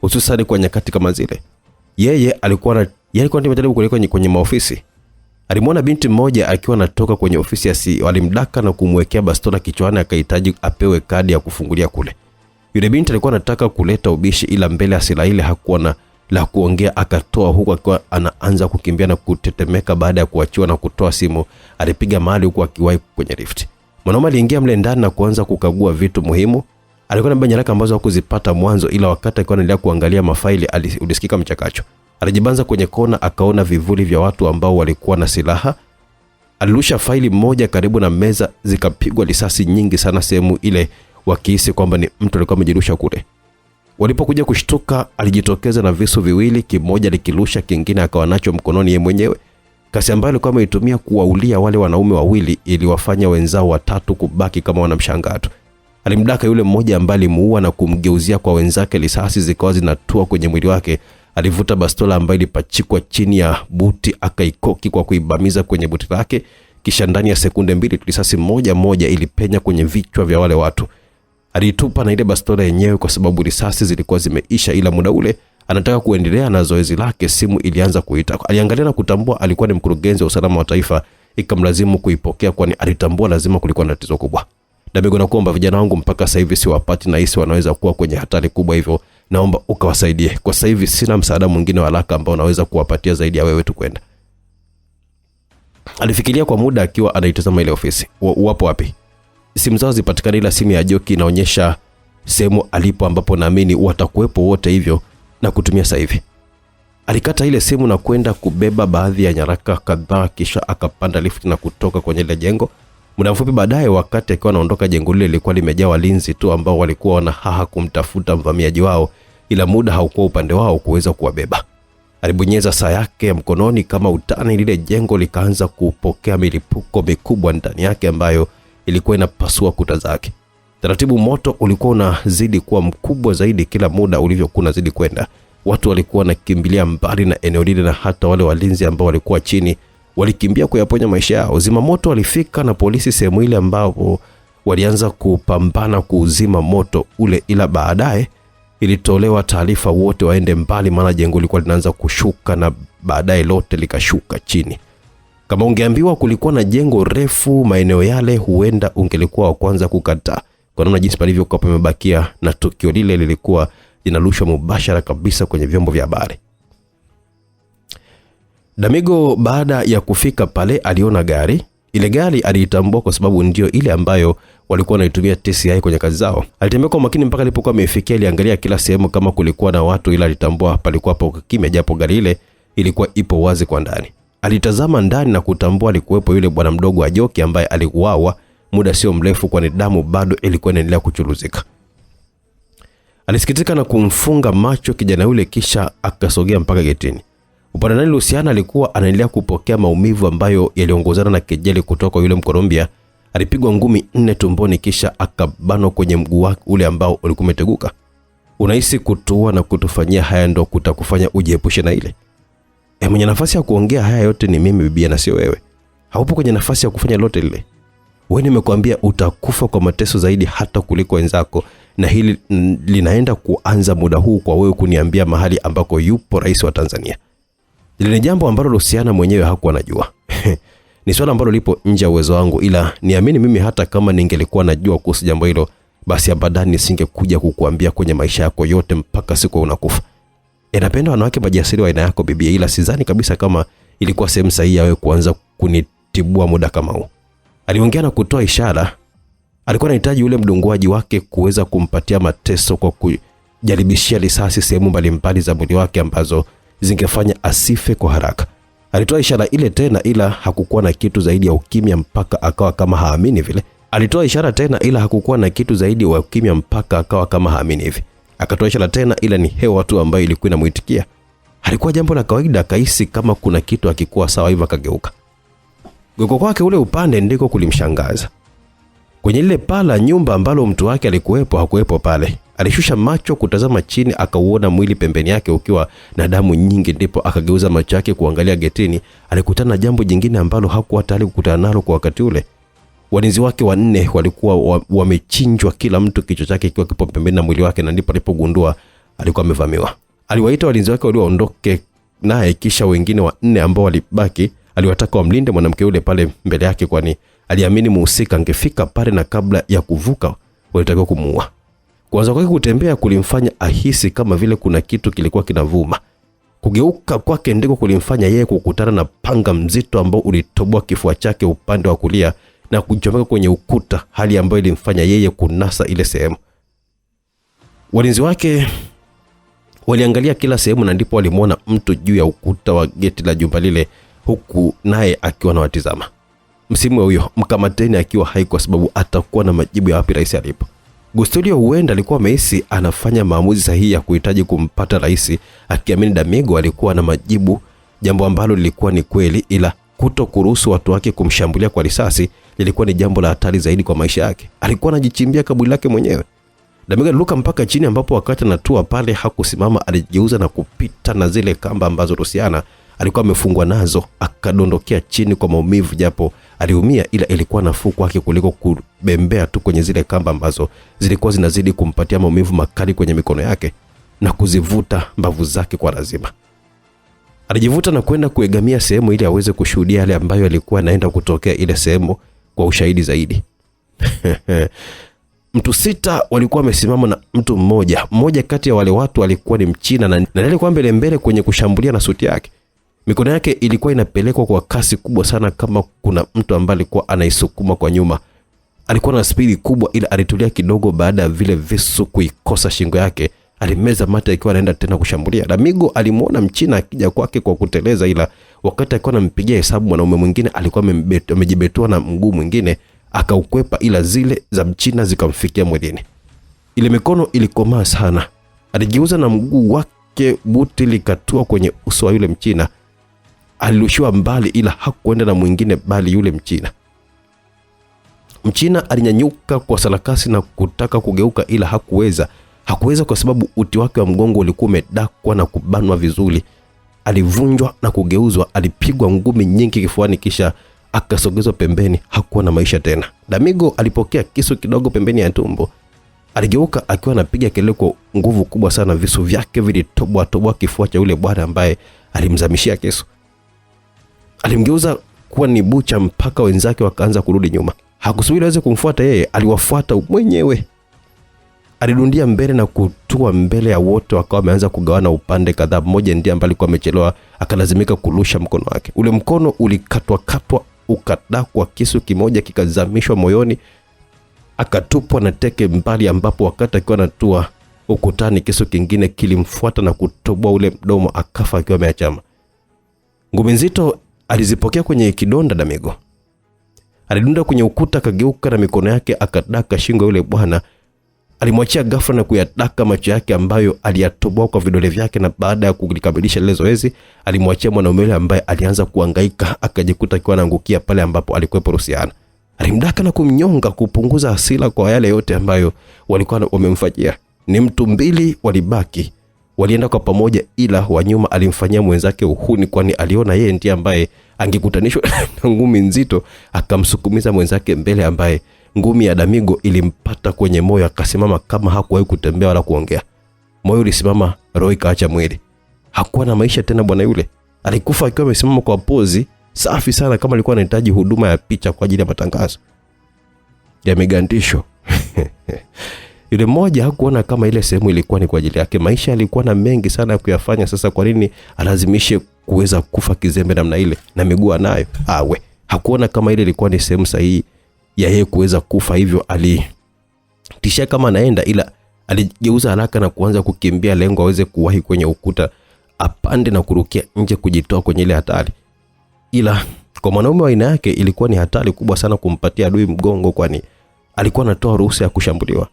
hususan kwa nyakati kama zile. Yeye alikuwa anajaribu kuelekea kwenye maofisi. Alimwona binti mmoja akiwa anatoka kwenye ofisi ya CEO. Alimdaka na kumwekea bastola kichwani, akahitaji apewe kadi ya kufungulia kule. Yule binti alikuwa anataka kuleta ubishi, ila mbele ya silaha ile hakuwa na la kuongea. Akatoa huku akiwa anaanza kukimbia na kutetemeka. Baada ya kuachiwa na kutoa simu, alipiga mahali huku akiwahi kwenye lift. Mwanaume aliingia mle ndani na kuanza kukagua vitu muhimu. Alikuwa na nyaraka ambazo hakuzipata mwanzo, ila wakati alikuwa anaendelea kuangalia mafaili ulisikika mchakacho. Alijibanza kwenye kona, akaona vivuli vya watu ambao walikuwa na silaha. Alirusha faili moja karibu na meza, zikapigwa risasi nyingi sana sehemu ile, wakihisi kwamba ni mtu alikuwa amejirusha kule. Walipokuja kushtuka, alijitokeza na visu viwili, kimoja likirusha, kingine akawa nacho mkononi yeye mwenyewe. Kasi ambayo alikuwa ameitumia kuwaulia wale wanaume wawili iliwafanya wenzao watatu kubaki kama wanamshangaa tu. Alimdaka yule mmoja ambaye alimuua na kumgeuzia kwa wenzake, risasi zikawa zinatua kwenye mwili wake. Alivuta bastola ambayo ilipachikwa chini ya buti, akaikoki kwa kuibamiza kwenye buti lake, kisha ndani ya sekunde mbili risasi moja ilipenya kwenye vichwa vya wale watu. Alitupa na ile bastola yenyewe kwa sababu risasi zilikuwa zimeisha, ila muda ule anataka kuendelea na zoezi lake, simu ilianza kuita. Aliangalia na kutambua alikuwa ni mkurugenzi wa usalama wa taifa, ikamlazimu kuipokea kwani alitambua lazima kulikuwa na tatizo kubwa. Damigo, nakuomba vijana wangu mpaka sasa hivi siwapati na hisi wanaweza kuwa kwenye hatari kubwa, hivyo naomba ukawasaidie. Kwa sasa hivi sina msaada mwingine wa haraka ambao naweza kuwapatia zaidi ya wewe tu kwenda. Alifikiria kwa muda akiwa anaitazama ile ofisi. Wapo wapi? Simu zao zipatikana, ila simu ya Joki inaonyesha sehemu alipo ambapo naamini watakuwepo wote, hivyo na kutumia sasa hivi. Alikata ile simu na kwenda kubeba baadhi ya nyaraka kadhaa, kisha akapanda lift na kutoka kwenye ile jengo. Muda mfupi baadaye, wakati akiwa anaondoka, jengo lile lilikuwa limejaa walinzi tu ambao walikuwa wanahaha kumtafuta mvamiaji wao, ila muda haukuwa upande wao kuweza kuwabeba. Alibonyeza saa yake ya mkononi kama utani, lile jengo likaanza kupokea milipuko mikubwa ndani yake ambayo ilikuwa inapasua kuta zake. Taratibu moto ulikuwa unazidi kuwa mkubwa zaidi kila muda ulivyokuwa unazidi kwenda. Watu walikuwa wanakimbilia mbali na eneo lile, na hata wale walinzi ambao walikuwa chini walikimbia kuyaponya maisha yao. Zimamoto walifika na polisi sehemu ile ambapo walianza kupambana kuuzima moto ule, ila baadaye ilitolewa taarifa wote waende mbali, maana jengo lilikuwa linaanza kushuka na baadaye lote likashuka chini. Kama ungeambiwa kulikuwa na jengo refu maeneo yale, huenda ungelikuwa wa kwanza kukataa, kwa namna jinsi palivyokuwa pamebakia, na tukio lile lilikuwa linarushwa mubashara kabisa kwenye vyombo vya habari. Damigo baada ya kufika pale aliona gari. Ile gari aliitambua kwa sababu ndio ile ambayo walikuwa wanaitumia TCI kwenye kazi zao. Alitembea kwa makini mpaka alipokuwa amefikia, aliangalia kila sehemu kama kulikuwa na watu, ila alitambua palikuwa hapo kimya, japo gari ile ilikuwa ipo wazi kwa ndani. Alitazama ndani na kutambua alikuwepo yule bwana mdogo wa Joki ambaye aliuawa muda sio mrefu, kwani damu bado ilikuwa inaendelea kuchuruzika. Alisikitika na kumfunga macho kijana yule, kisha akasogea mpaka getini. Upande ndani Luciana alikuwa anaendelea kupokea maumivu ambayo yaliongozana na kejeli kutoka yule Mkolombia. Alipigwa ngumi 4 tumboni, kisha akabanwa kwenye mguu wake ule ambao ulikuwa umeteguka. Unahisi kutua na kutufanyia haya ndo kutakufanya ujiepushe na ile? Mwenye nafasi ya kuongea haya yote ni mimi bibi, na sio wewe. Haupo kwenye nafasi ya kufanya lote lile. Wewe nimekuambia utakufa kwa mateso zaidi hata kuliko wenzako, na hili linaenda kuanza muda huu kwa wewe kuniambia mahali ambako yupo rais wa Tanzania. Ile ni jambo ambalo Luciana mwenyewe hakuwa anajua. Ni swala ambalo lipo nje ya uwezo wangu, ila niamini mimi hata kama ningelikuwa najua kuhusu jambo hilo, basi abadani nisingekuja kukuambia kwenye maisha yako yote mpaka siku unakufa. Napenda wanawake majasiri wa aina yako bibi, ila sidhani kabisa kama ilikuwa sehemu sahihi ya wewe kuanza kunitibua muda kama huu. Aliongea na kutoa ishara. Alikuwa anahitaji yule mdunguaji wake kuweza kumpatia mateso kwa kujaribishia risasi sehemu mbalimbali za mwili wake ambazo zingefanya asife kwa haraka. Alitoa ishara ile tena, ila hakukuwa na kitu zaidi ya ukimya mpaka akawa kama haamini vile. Alitoa ishara tena, ila hakukuwa na kitu zaidi ya ukimya mpaka akawa kama haamini hivi. Akatoa ishara tena, ila ni hewa tu ambayo ilikuwa inamuitikia. Halikuwa jambo la kawaida, akahisi kama kuna kitu hakikuwa sawa, hivyo akageuka. Geuko kwake ule upande ndiko kulimshangaza. Kwenye ile pala nyumba ambalo mtu wake alikuwepo hakuwepo pale. Alishusha macho kutazama chini, akauona mwili pembeni yake ukiwa na damu nyingi, ndipo akageuza macho yake kuangalia getini. Alikutana na jambo jingine ambalo hakuwa tayari kukutana nalo kwa wakati ule. Walinzi wake 4 walikuwa wamechinjwa, kila mtu kichwa chake kikiwa kipo pembeni na mwili wake, na ndipo alipogundua alikuwa amevamiwa. Aliwaita walinzi wake walioondoke naye, kisha wengine 4 ambao walibaki aliwataka wamlinde mwanamke yule pale mbele yake, kwani aliamini muhusika angefika pale na kabla ya kuvuka walitakiwa kumuua. Kuanza kwake kutembea kulimfanya ahisi kama vile kuna kitu kilikuwa kinavuma. Kugeuka kwake ndiko kulimfanya yeye kukutana na panga mzito ambao ulitoboa kifua chake upande wa kulia na kuchomeka kwenye ukuta, hali ambayo ilimfanya yeye kunasa ile sehemu. Walinzi wake Waliangalia kila sehemu na ndipo walimuona mtu juu ya ukuta wa geti la jumba lile, huku naye akiwa anawatizama. Msimu huyo mkamateni akiwa hai, kwa sababu atakuwa na majibu ya wapi rais alipo. Gustulio huenda alikuwa amehisi anafanya maamuzi sahihi ya kuhitaji kumpata rais, akiamini D'Amigo alikuwa na majibu, jambo ambalo lilikuwa ni kweli, ila kutokuruhusu watu wake kumshambulia kwa risasi lilikuwa ni jambo la hatari zaidi kwa maisha yake. Alikuwa anajichimbia kaburi lake mwenyewe. D'Amigo aliruka mpaka chini, ambapo wakati anatua pale hakusimama, alijigeuza na kupita na zile kamba ambazo Luciana alikuwa amefungwa nazo, akadondokea chini kwa maumivu, japo aliumia, ila ilikuwa nafuu kwake kuliko kubembea tu kwenye zile kamba ambazo zilikuwa zinazidi kumpatia maumivu makali kwenye mikono yake na kuzivuta mbavu zake kwa lazima. Alijivuta na kwenda kuegamia sehemu ili aweze kushuhudia yale ambayo alikuwa anaenda kutokea ile sehemu kwa ushahidi zaidi. Mtu 6 walikuwa wamesimama na mtu mmoja. Mmoja kati ya wale watu alikuwa ni Mchina na alikuwa mbele kwenye kushambulia na suti yake. Mikono yake ilikuwa inapelekwa kwa kasi kubwa sana, kama kuna mtu ambaye alikuwa anaisukuma kwa nyuma. Alikuwa na spidi kubwa, ila alitulia kidogo baada ya vile visu kuikosa shingo yake. Alimeza mate akiwa anaenda tena kushambulia. D'Amigo alimuona Mchina akija kwake kwa kuteleza, ila wakati alikuwa anampigia hesabu mwanaume mwingine alikuwa amejibetua na mguu mwingine, akaukwepa, ila zile za Mchina zikamfikia mwilini. Ile mikono ilikomaa sana. Alijiuza na mguu wake, buti likatua kwenye uso wa yule Mchina. Alirushiwa mbali, ila hakuenda na mwingine bali yule Mchina. Mchina alinyanyuka kwa sarakasi na kutaka kugeuka, ila hakuweza kwa sababu uti wake wa mgongo ulikuwa umedakwa na kubanwa vizuri. Alivunjwa na kugeuzwa, alipigwa ngumi nyingi kifuani, kisha akasogezwa pembeni. Hakuwa na maisha tena. D'Amigo alipokea kisu kidogo pembeni ya tumbo. Aligeuka akiwa anapiga kelele kwa nguvu kubwa sana. Visu vyake vilitoboa kifua cha yule bwana ambaye alimzamishia kisu. Alimgeuza kuwa ni bucha mpaka wenzake wakaanza kurudi nyuma. Hakusubiri aweze kumfuata yeye, aliwafuata mwenyewe. Alidundia mbele na kutua mbele ya wote, wakawa wameanza kugawana upande kadhaa. Mmoja ndiye ambaye alikuwa amechelewa, akalazimika kurusha mkono wake. Ule mkono ulikatwa, ukadakwa, kisu kimoja kikazamishwa moyoni, akatupwa na teke mbali, ambapo wakati akiwa anatua ukutani, kisu kingine kilimfuata na kutoboa ule mdomo, akafa akiwa ameachama. Ngumi nzito alizipokea kwenye kidonda D'Amigo. Alidunda kwenye ukuta, akageuka na mikono yake akadaka shingo yule bwana. Alimwachia ghafla na kuyadaka macho yake ambayo aliyatoboa kwa vidole vyake, na baada ya kulikamilisha ile zoezi alimwachia mwanaume yule ambaye alianza kuhangaika, akajikuta akiwa anaangukia pale ambapo alikuwepo Luciana. Alimdaka na kumnyonga kupunguza hasira kwa yale yote ambayo walikuwa wamemfanyia. Ni mtu 2 walibaki. Walienda kwa pamoja, ila wa nyuma alimfanyia mwenzake uhuni, kwani aliona yeye ndiye ambaye angekutanishwa na ngumi nzito. Akamsukumiza mwenzake mbele, ambaye ngumi ya D'Amigo ilimpata kwenye moyo. Akasimama kama hakuwahi kutembea wala kuongea. Moyo ulisimama, roho ikaacha mwili. Hakuwa na maisha tena bwana yule. Alikufa akiwa amesimama kwa pozi safi sana, kama alikuwa anahitaji huduma ya picha kwa ajili ya matangazo ya migandisho. Yule mmoja hakuona kama ile sehemu ilikuwa ni kwa ajili yake. Maisha alikuwa na mengi sana ya kuyafanya. Sasa kwa nini alazimishe kuweza kufa kizembe namna ile na miguu anayo? Hakuona kama ile ilikuwa ni sehemu sahihi ya yeye kuweza kufa. Hivyo alitishia kama anaenda, ila aligeuza haraka na kuanza kukimbia, lengo aweze kuwahi kwenye ukuta, apande na kurukia nje kujitoa kwenye ile hatari. Ila kwa mwanaume wa aina yake ilikuwa ni hatari kubwa sana kumpatia adui mgongo, kwani alikuwa anatoa ruhusa ya kushambuliwa.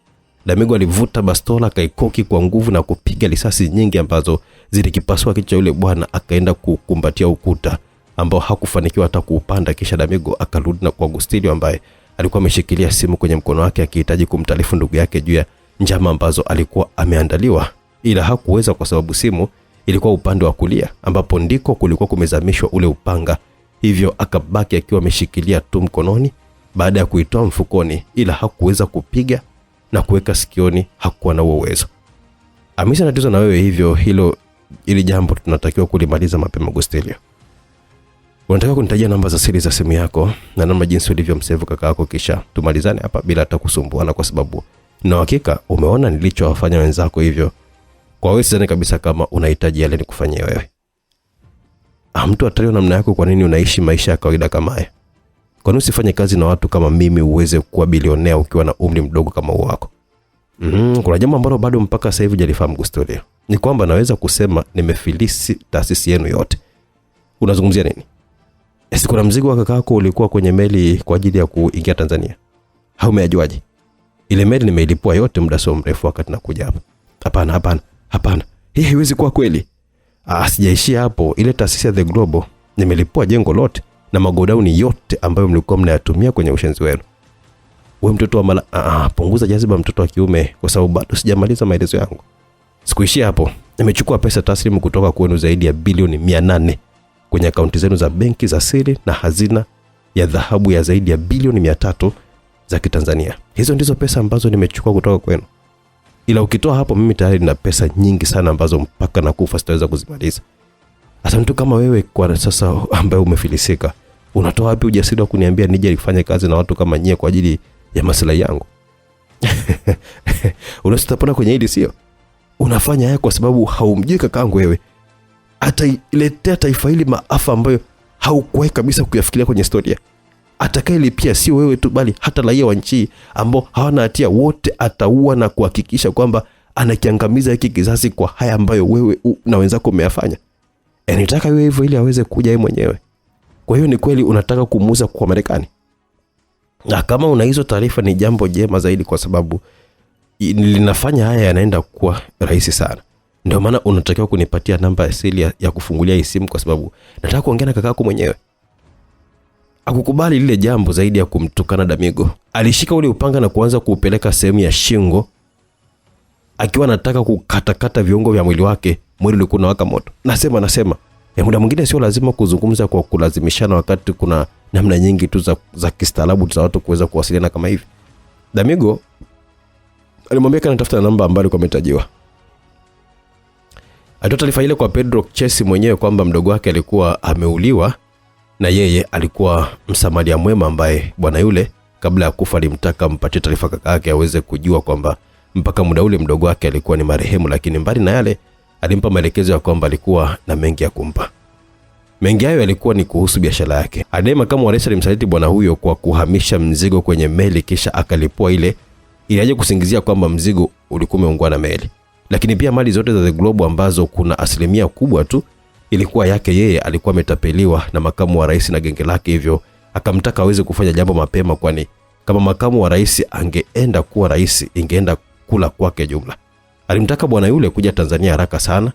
D'Amigo alivuta bastola, kaikoki kwa nguvu na kupiga risasi nyingi ambazo zilikipasua kichwa yule bwana. Akaenda kukumbatia ukuta ambao hakufanikiwa hata kuupanda. Kisha D'Amigo akarudi na kwa Agustilio ambaye alikuwa ameshikilia simu kwenye mkono wake, akihitaji kumtaarifu ndugu yake juu ya njama ambazo alikuwa ameandaliwa, ila hakuweza kwa sababu simu ilikuwa upande wa kulia, ambapo ndiko kulikuwa kumezamishwa ule upanga. Hivyo akabaki akiwa ameshikilia tu mkononi baada ya kuitoa mfukoni, ila hakuweza kupiga na kuweka sikioni. Hakuwa na uwezo. Hamisa natizo na wewe hivyo, ili jambo tunatakiwa kulimaliza mapema. Agustilio, unataka kunitajia namba za siri za simu yako na namba jinsi ulivyomsave kaka yako, kisha tumalizane hapa bila hata kusumbuana, kwa sababu na hakika umeona nilichowafanya wenzako. Hivyo kwa wewe sidhani kabisa kama unahitaji yale nikufanyie wewe. Mtu atalio namna yako, kwa nini unaishi maisha ya kawaida kama haya? Kwa nini usifanye kazi na watu kama mimi uweze kuwa bilionea ukiwa na umri mdogo kama wako? Kuna jambo ambalo bado mpaka sasa hivi hujalifahamu Gustolia. Ni kwamba naweza kusema nimefilisi taasisi yenu yote. Unazungumzia nini? Kuna mzigo wa kakako ulikuwa kwenye meli kwa ajili ya kuingia Tanzania. Umeajuaje? Ile meli nimeilipua yote muda sio mrefu wakati nakuja hapa. Hapana. Hii haiwezi kuwa kweli. Sijaishia hapo. Ile taasisi ya The Global nimelipua jengo lote na magodauni yote ambayo mlikuwa mnayatumia kwenye ushenzi wenu. Wewe mtoto wa punguza jaziba mtoto wa kiume, kwa sababu bado sijamaliza maelezo yangu. Sikuishia hapo. Nimechukua pesa taslimu kutoka kwenu zaidi ya bilioni 800 kwenye akaunti zenu za benki za siri na hazina ya dhahabu ya zaidi ya bilioni 300 za Kitanzania. Hizo ndizo pesa ambazo nimechukua kutoka kwenu. Ila ukitoa hapo mimi tayari nina pesa nyingi sana ambazo mpaka nakufa sitaweza kuzimaliza. Sasa mtu kama wewe kwa sasa ambaye umefilisika, unatoa wapi ujasiri wa kuniambia nije nifanye kazi na watu kama nyie kwa ajili ya maslahi yangu? Unasitapona kwenye hili sio? Unafanya haya kwa sababu haumjui kakaangu wewe. Atailetea taifa hili maafa ambayo haukuwahi kabisa kuyafikiria kwenye historia. Atakayelipia sio wewe tu, bali hata raia wa nchi ambao hawana hatia wote ataua na kuhakikisha kwamba anakiangamiza hiki kizazi kwa haya ambayo wewe na wenzako umeyafanya. Nitaka wewe hivyo ili aweze kuja yeye mwenyewe. Kwa hiyo ni kweli unataka kumuuza kwa Marekani? Na kama una hizo taarifa ni jambo jema zaidi, kwa sababu linafanya haya yanaenda kuwa rahisi sana. Ndio maana unatakiwa kunipatia namba ya siri ya kufungulia hii simu, kwa sababu nataka kuongea na kakako mwenyewe. Akukubali lile jambo zaidi ya kumtukana Damigo. Alishika ule upanga na kuanza kuupeleka sehemu ya shingo, akiwa anataka kukatakata viungo vya mwili wake. Mwili ulikuwa unawaka moto. Nasema muda mwingine sio lazima kuzungumza kwa kulazimishana, wakati kuna namna nyingi tu za kistaarabu za watu kuweza kuwasiliana kama hivi. Damigo alimwambia kana tafuta namba ambayo alikuwa ametajiwa. Alitoa taarifa ile kwa Pedro Chesi mwenyewe kwamba mdogo wake alikuwa ameuliwa, na yeye alikuwa msamaria mwema ambaye bwana yule kabla ya kufa alimtaka mpatie taarifa kaka yake aweze kujua kwamba mpaka muda ule mdogo wake alikuwa ni marehemu, lakini mbali na yale alimpa maelekezo ya kwamba alikuwa na mengi ya kumpa. Mengi hayo yalikuwa ni kuhusu biashara yake. Adema kama Waresha alimsaliti bwana huyo kwa kuhamisha mzigo kwenye meli, kisha akalipua ile ili aje kusingizia kwamba mzigo ulikuwa umeungua na meli. Lakini pia mali zote za The Global ambazo kuna asilimia kubwa tu ilikuwa yake yeye, alikuwa ametapeliwa na makamu wa rais na genge lake, hivyo akamtaka aweze kufanya jambo mapema, kwani kama makamu wa rais angeenda kuwa rais ingeenda kula kwake jumla. Alimtaka bwana yule kuja Tanzania haraka sana,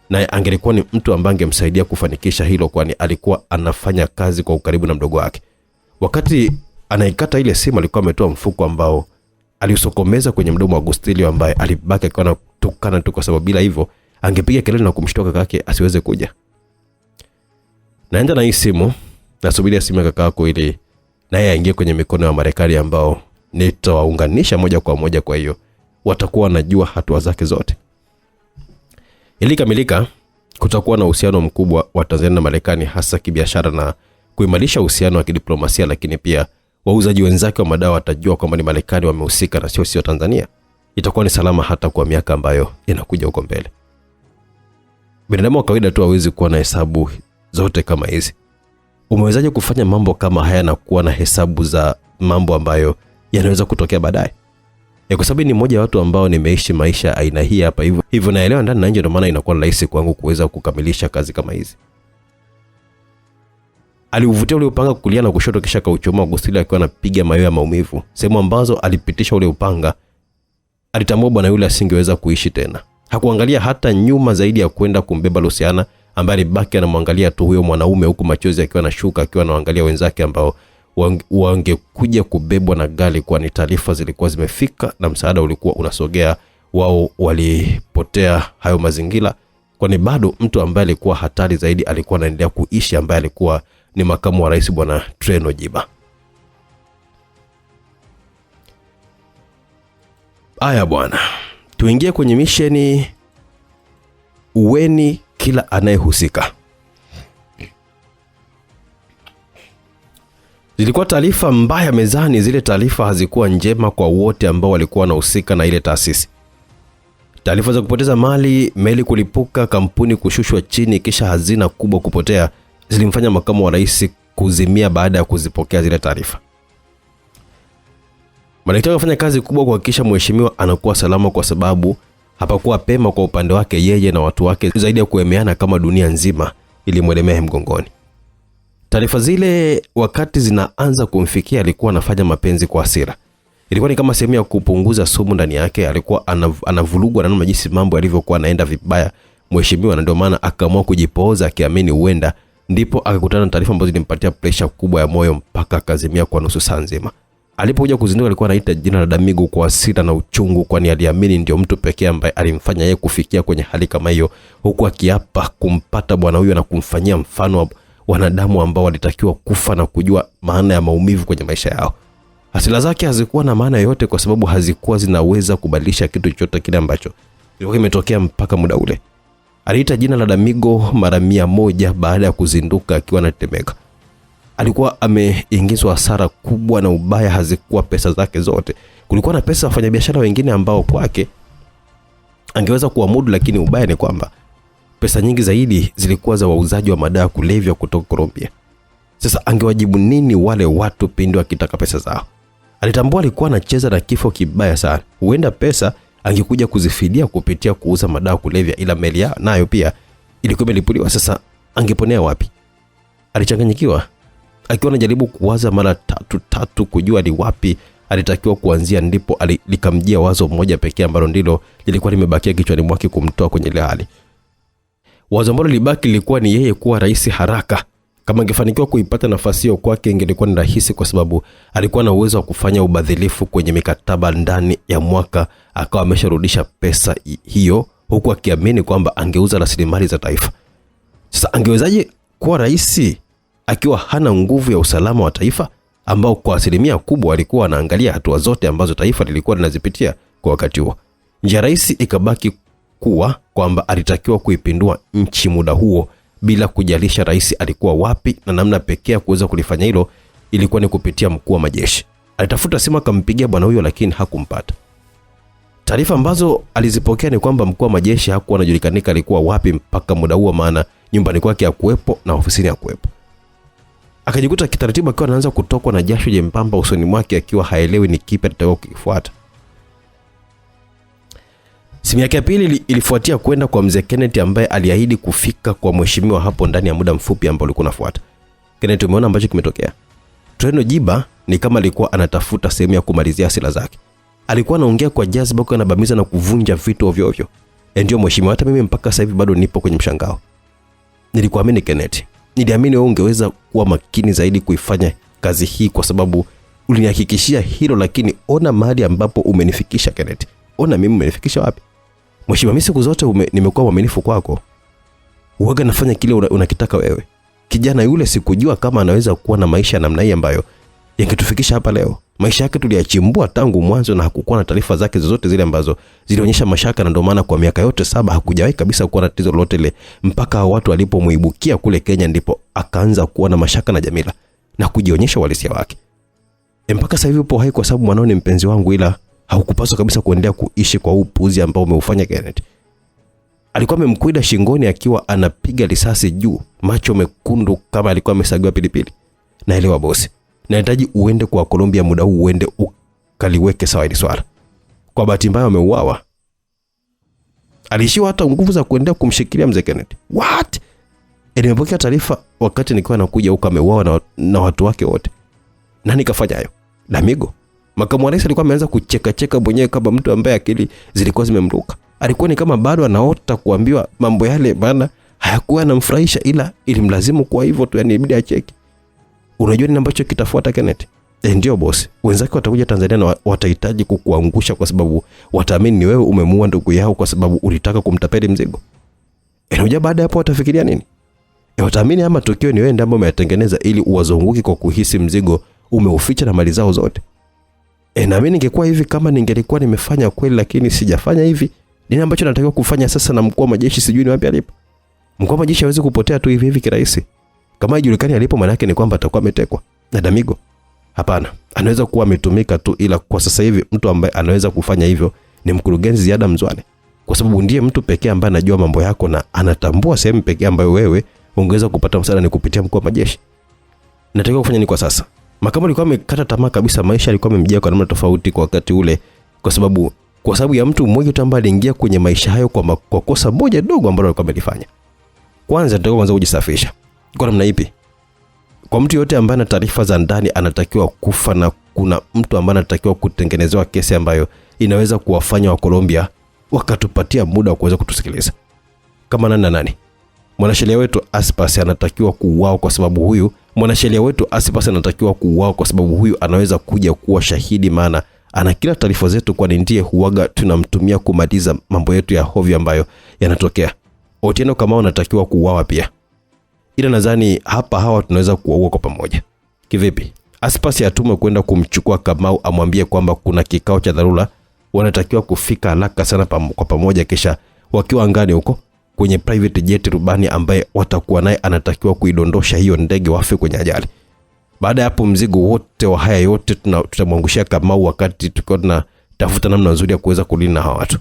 na angelikuwa ni mtu ambaye angemsaidia kufanikisha hilo, kwani alikuwa anafanya kazi kwa ukaribu na mdogo wake. Wakati anaikata ile simu alikuwa ametoa mfuko ambao aliusokomeza kwenye mdomo wa Agustilio, ambaye alibaki akiwa anatukana tu, kwa sababu bila hivyo angepiga kelele na kumshtoka kakake asiweze kuja. Naenda na hii simu, nasubiria simu ya kakako ili naye aingie kwenye mikono ya Marekani ambao nitawaunganisha moja kwa moja, kwa hiyo watakuwa wanajua hatua zake zote. Ili kamilika kutakuwa na uhusiano mkubwa wa Tanzania na Marekani, hasa kibiashara na kuimarisha uhusiano wa kidiplomasia, lakini pia wauzaji wenzake wa madawa watajua kwamba ni Marekani wamehusika na sio Tanzania. Itakuwa ni salama hata kwa miaka ambayo inakuja huko mbele. Binadamu wa kawaida tu hawezi kuwa na hesabu zote kama hizi. Umewezaje kufanya mambo kama haya na kuwa na hesabu za mambo ambayo yanaweza kutokea baadaye? Kwa sababu ni mmoja wa watu ambao nimeishi maisha aina hii hapa hivyo naelewa ndani na nje, ndio maana inakuwa rahisi kwangu kuweza kukamilisha kazi kama hizi. Aliuvutia ule upanga kulia na kushoto, kisha kauchomoa Agustilio akiwa anapiga mayowe ya maumivu. Sehemu ambazo alipitisha ule upanga, alitambua bwana yule asingeweza kuishi tena. Hakuangalia hata nyuma zaidi ya kwenda kumbeba Luciana, ambaye alibaki anamwangalia tu huyo mwanaume, huku machozi akiwa anashuka, akiwa anaangalia wenzake ambao wangekuja kubebwa na gari, kwani taarifa zilikuwa zimefika na msaada ulikuwa unasogea. Wao walipotea hayo mazingira, kwani bado mtu ambaye alikuwa hatari zaidi alikuwa anaendelea kuishi, ambaye alikuwa ni makamu wa rais bwana Treno Jiba. Aya bwana, tuingie kwenye misheni. Uweni kila anayehusika. Zilikuwa taarifa mbaya mezani. Zile taarifa hazikuwa njema kwa wote ambao walikuwa wanahusika na ile taasisi. Taarifa za kupoteza mali, meli kulipuka, kampuni kushushwa chini, kisha hazina kubwa kupotea, zilimfanya makamu wa rais kuzimia baada ya kuzipokea zile taarifa. Madaktari wafanya kazi kubwa kuhakikisha mheshimiwa anakuwa salama, kwa sababu hapakuwa pema kwa upande wake yeye na watu wake zaidi ya kuemeana kama dunia nzima ilimwelemea mgongoni. Taarifa zile wakati zinaanza kumfikia alikuwa anafanya mapenzi kwa hasira. Ilikuwa ni kama sehemu ya kupunguza sumu ndani yake. Alikuwa anavurugwa na namna jinsi mambo yalivyokuwa yanaenda vibaya mheshimiwa, na ndio maana akaamua kujipooza akiamini huenda ndipo akakutana na taarifa ambazo zilimpatia pressure kubwa ya moyo mpaka akazimia kwa nusu saa nzima. Alipokuja kuzinduka alikuwa anaita jina la Damigo kwa hasira na uchungu, kwani aliamini ndio mtu pekee ambaye alimfanya yeye kufikia kwenye hali kama hiyo, huku akiapa kumpata bwana huyo na kumfanyia mfano wa wanadamu ambao walitakiwa kufa na kujua maana ya maumivu kwenye maisha yao. Hasira zake hazikuwa na maana yoyote kwa sababu hazikuwa zinaweza kubadilisha kitu chochote kile ambacho kilikuwa kimetokea mpaka muda ule. Aliita jina la Damigo mara 100 baada ya kuzinduka akiwa anatetemeka. Alikuwa ameingizwa hasara kubwa, na ubaya hazikuwa pesa zake zote. Kulikuwa na pesa wafanyabiashara wengine ambao kwake angeweza kuamudu, lakini ubaya ni kwamba pesa nyingi zaidi zilikuwa za wauzaji wa madawa kulevya kutoka Colombia. Sasa angewajibu nini wale watu pindi wakitaka pesa zao? Alitambua alikuwa anacheza na kifo kibaya sana. Huenda pesa angekuja kuzifidia kupitia kuuza madawa kulevya, ila meli nayo pia ilikuwa imelipuliwa. Sasa angeponea wapi? Alichanganyikiwa akiwa anajaribu kuwaza mara tatu kujua ni wapi alitakiwa kuanzia, ndipo likamjia wazo moja pekee ambalo ndilo lilikuwa limebakia kichwani mwake kumtoa kwenye ile hali. Wazo ambalo libaki lilikuwa ni yeye kuwa rais haraka. Kama angefanikiwa kuipata nafasi hiyo kwake ingelikuwa ni rahisi, kwa sababu alikuwa na uwezo wa kufanya ubadhilifu kwenye mikataba ndani ya mwaka, akawa amesharudisha pesa hiyo, huku akiamini kwamba angeuza rasilimali za taifa. Sasa angewezaje kuwa rais akiwa hana nguvu ya usalama wa taifa, ambao kwa asilimia kubwa alikuwa anaangalia hatua zote ambazo taifa lilikuwa linazipitia kwa wakati huo? Njia rais ikabaki kuwa kwamba alitakiwa kuipindua nchi muda huo bila kujalisha rais alikuwa wapi, na namna pekee ya kuweza kulifanya hilo ilikuwa ni kupitia mkuu wa majeshi. Alitafuta simu akampigia bwana huyo, lakini hakumpata. Taarifa ambazo alizipokea ni kwamba mkuu wa majeshi hakuwa anajulikana alikuwa wapi mpaka muda huo, maana nyumbani kwake hakuepo na ofisini hakuepo. Akajikuta kitaratibu akiwa anaanza kutokwa na jasho jembamba usoni mwake, akiwa haelewi ni kipi atakao kukifuata. Simu yake ya pili ilifuatia kwenda kwa mzee Kenneth, ambaye aliahidi kufika kwa mheshimiwa hapo ndani ya muda mfupi ambao ulikuwa unafuata. Kenneth, umeona ambacho kimetokea? Treno Jiba ni kama alikuwa anatafuta sehemu ya kumalizia hasira zake. Alikuwa anaongea kwa jazba, kwa anabamiza na kuvunja vitu ovyo ovyo. Ndio mheshimiwa, hata mimi mpaka sasa hivi bado nipo kwenye mshangao. Nilikuamini Kenneth. Niliamini wewe ungeweza kuwa makini zaidi kuifanya kazi hii, kwa sababu ulinihakikishia hilo, lakini ona mahali ambapo umenifikisha Kenneth. Ona mimi umenifikisha wapi? Mheshimiwa, mimi siku zote nimekuwa mwaminifu kwako. Uwaga nafanya kile unakitaka wewe. Kijana yule sikujua kama anaweza kuwa na maisha namna hii ambayo yangetufikisha hapa leo. Maisha yake tuliyachimbua tangu mwanzo na hakukuwa na taarifa zake zozote zile ambazo zilionyesha mashaka, na ndio maana kwa miaka yote 7 hakujawahi kabisa kuwa na tatizo lolote ile, mpaka watu walipomuibukia kule Kenya ndipo akaanza kuwa na mashaka na Jamila na kujionyesha uhalisia wake. Mpaka sasa hivi upo hai kwa sababu mwanao ni mpenzi wangu, ila haukupaswa kabisa kuendelea kuishi kwa upuuzi ambao umeufanya Kenneth. Alikuwa amemkwida shingoni akiwa anapiga risasi juu, macho mekundu kama alikuwa amesagiwa pilipili. Naelewa bosi, nahitaji uende kwa Colombia muda huu, uende ukaliweke sawa hili swala. Kwa bahati mbaya ameuawa. Alishiwa hata nguvu za kuendelea kumshikilia mzee Kenneth. What? Nimepokea taarifa wakati nikiwa nakuja huko ameuawa na watu wake wote. Nani kafanya hayo? Damigo. Makamu wa rais alikuwa ameanza kucheka mwenyewe kama mtu ambaye akili zilikuwa zimemruka. Alikuwa ni kama bado anaota kuambiwa mambo yale, maana hayakuwa yanamfurahisha, ila ilimlazimu kwa hivyo tu, yani ibidi acheke. Unajua nini ambacho kitafuata Kenneth? Ndio boss, wenzake watakuja Tanzania na watahitaji kukuangusha kwa sababu wataamini ni wewe umemuua ndugu yao kwa sababu ulitaka kumtapeli mzigo. Unajua baada hapo watafikiria nini? Wataamini ama tukio ni wewe ndiye ambaye umetengeneza ili uwazunguke kwa kuhisi mzigo umeuficha na mali zao zote. Na mimi ningekuwa hivi kama ningelikuwa nimefanya kweli, lakini sijafanya hivi. Nini ambacho natakiwa kufanya sasa? Na mkuu wa majeshi sijui ni wapi alipo. Mkuu wa majeshi hawezi kupotea tu hivi kirahisi. Kama haijulikani alipo, maana yake ni kwamba atakuwa ametekwa na Damigo. Hapana, anaweza kuwa ametumika tu, ila kwa sasa hivi mtu ambaye anaweza kufanya hivyo ni mkurugenzi Ziada Mzwane, kwa sababu ndiye mtu pekee ambaye anajua mambo yako na anatambua sehemu pekee ambayo wewe ungeweza kupata msaada ni kupitia mkuu wa majeshi. Natakiwa kufanya nini kwa sasa? Makamu alikuwa amekata tamaa kabisa, maisha alikuwa amemjia kwa namna tofauti kwa wakati ule, kwa sababu ya mtu mmoja tu ambaye aliingia kwenye maisha hayo kwa kosa moja dogo ambalo alikuwa amelifanya. Kwanza nataka kwanza kujisafisha. Kwa namna ipi? Kwa mtu yote ambaye ana taarifa za ndani anatakiwa kufa, na kuna mtu ambaye anatakiwa kutengenezewa kesi ambayo inaweza kuwafanya wa Colombia wakatupatia muda wa kuweza kutusikiliza. Kama nani na nani? Mwanasheria wetu Aspas anatakiwa kuuawa kwa sababu huyu anaweza kuja kuwa shahidi, maana ana kila taarifa zetu, kwa ndiye huaga tunamtumia kumaliza mambo yetu ya hovyo ambayo yanatokea. Otieno Kamau anatakiwa kuuawa pia. Ila nadhani hapa hawa tunaweza kuwaua kwa pamoja. Kivipi? Aspas atume kwenda kumchukua Kamau, amwambie kwamba kuna kikao cha dharura, wanatakiwa kufika haraka sana kwa pamoja, kisha wakiwa angani huko kwenye private jet, rubani ambaye watakuwa naye anatakiwa kuidondosha hiyo ndege wafe kwenye ajali. Baada ya hapo mzigo wote wa haya yote tutamwangushia Kamau, wakati tukiwa tunatafuta namna nzuri ya kuweza kulinda hawa watu.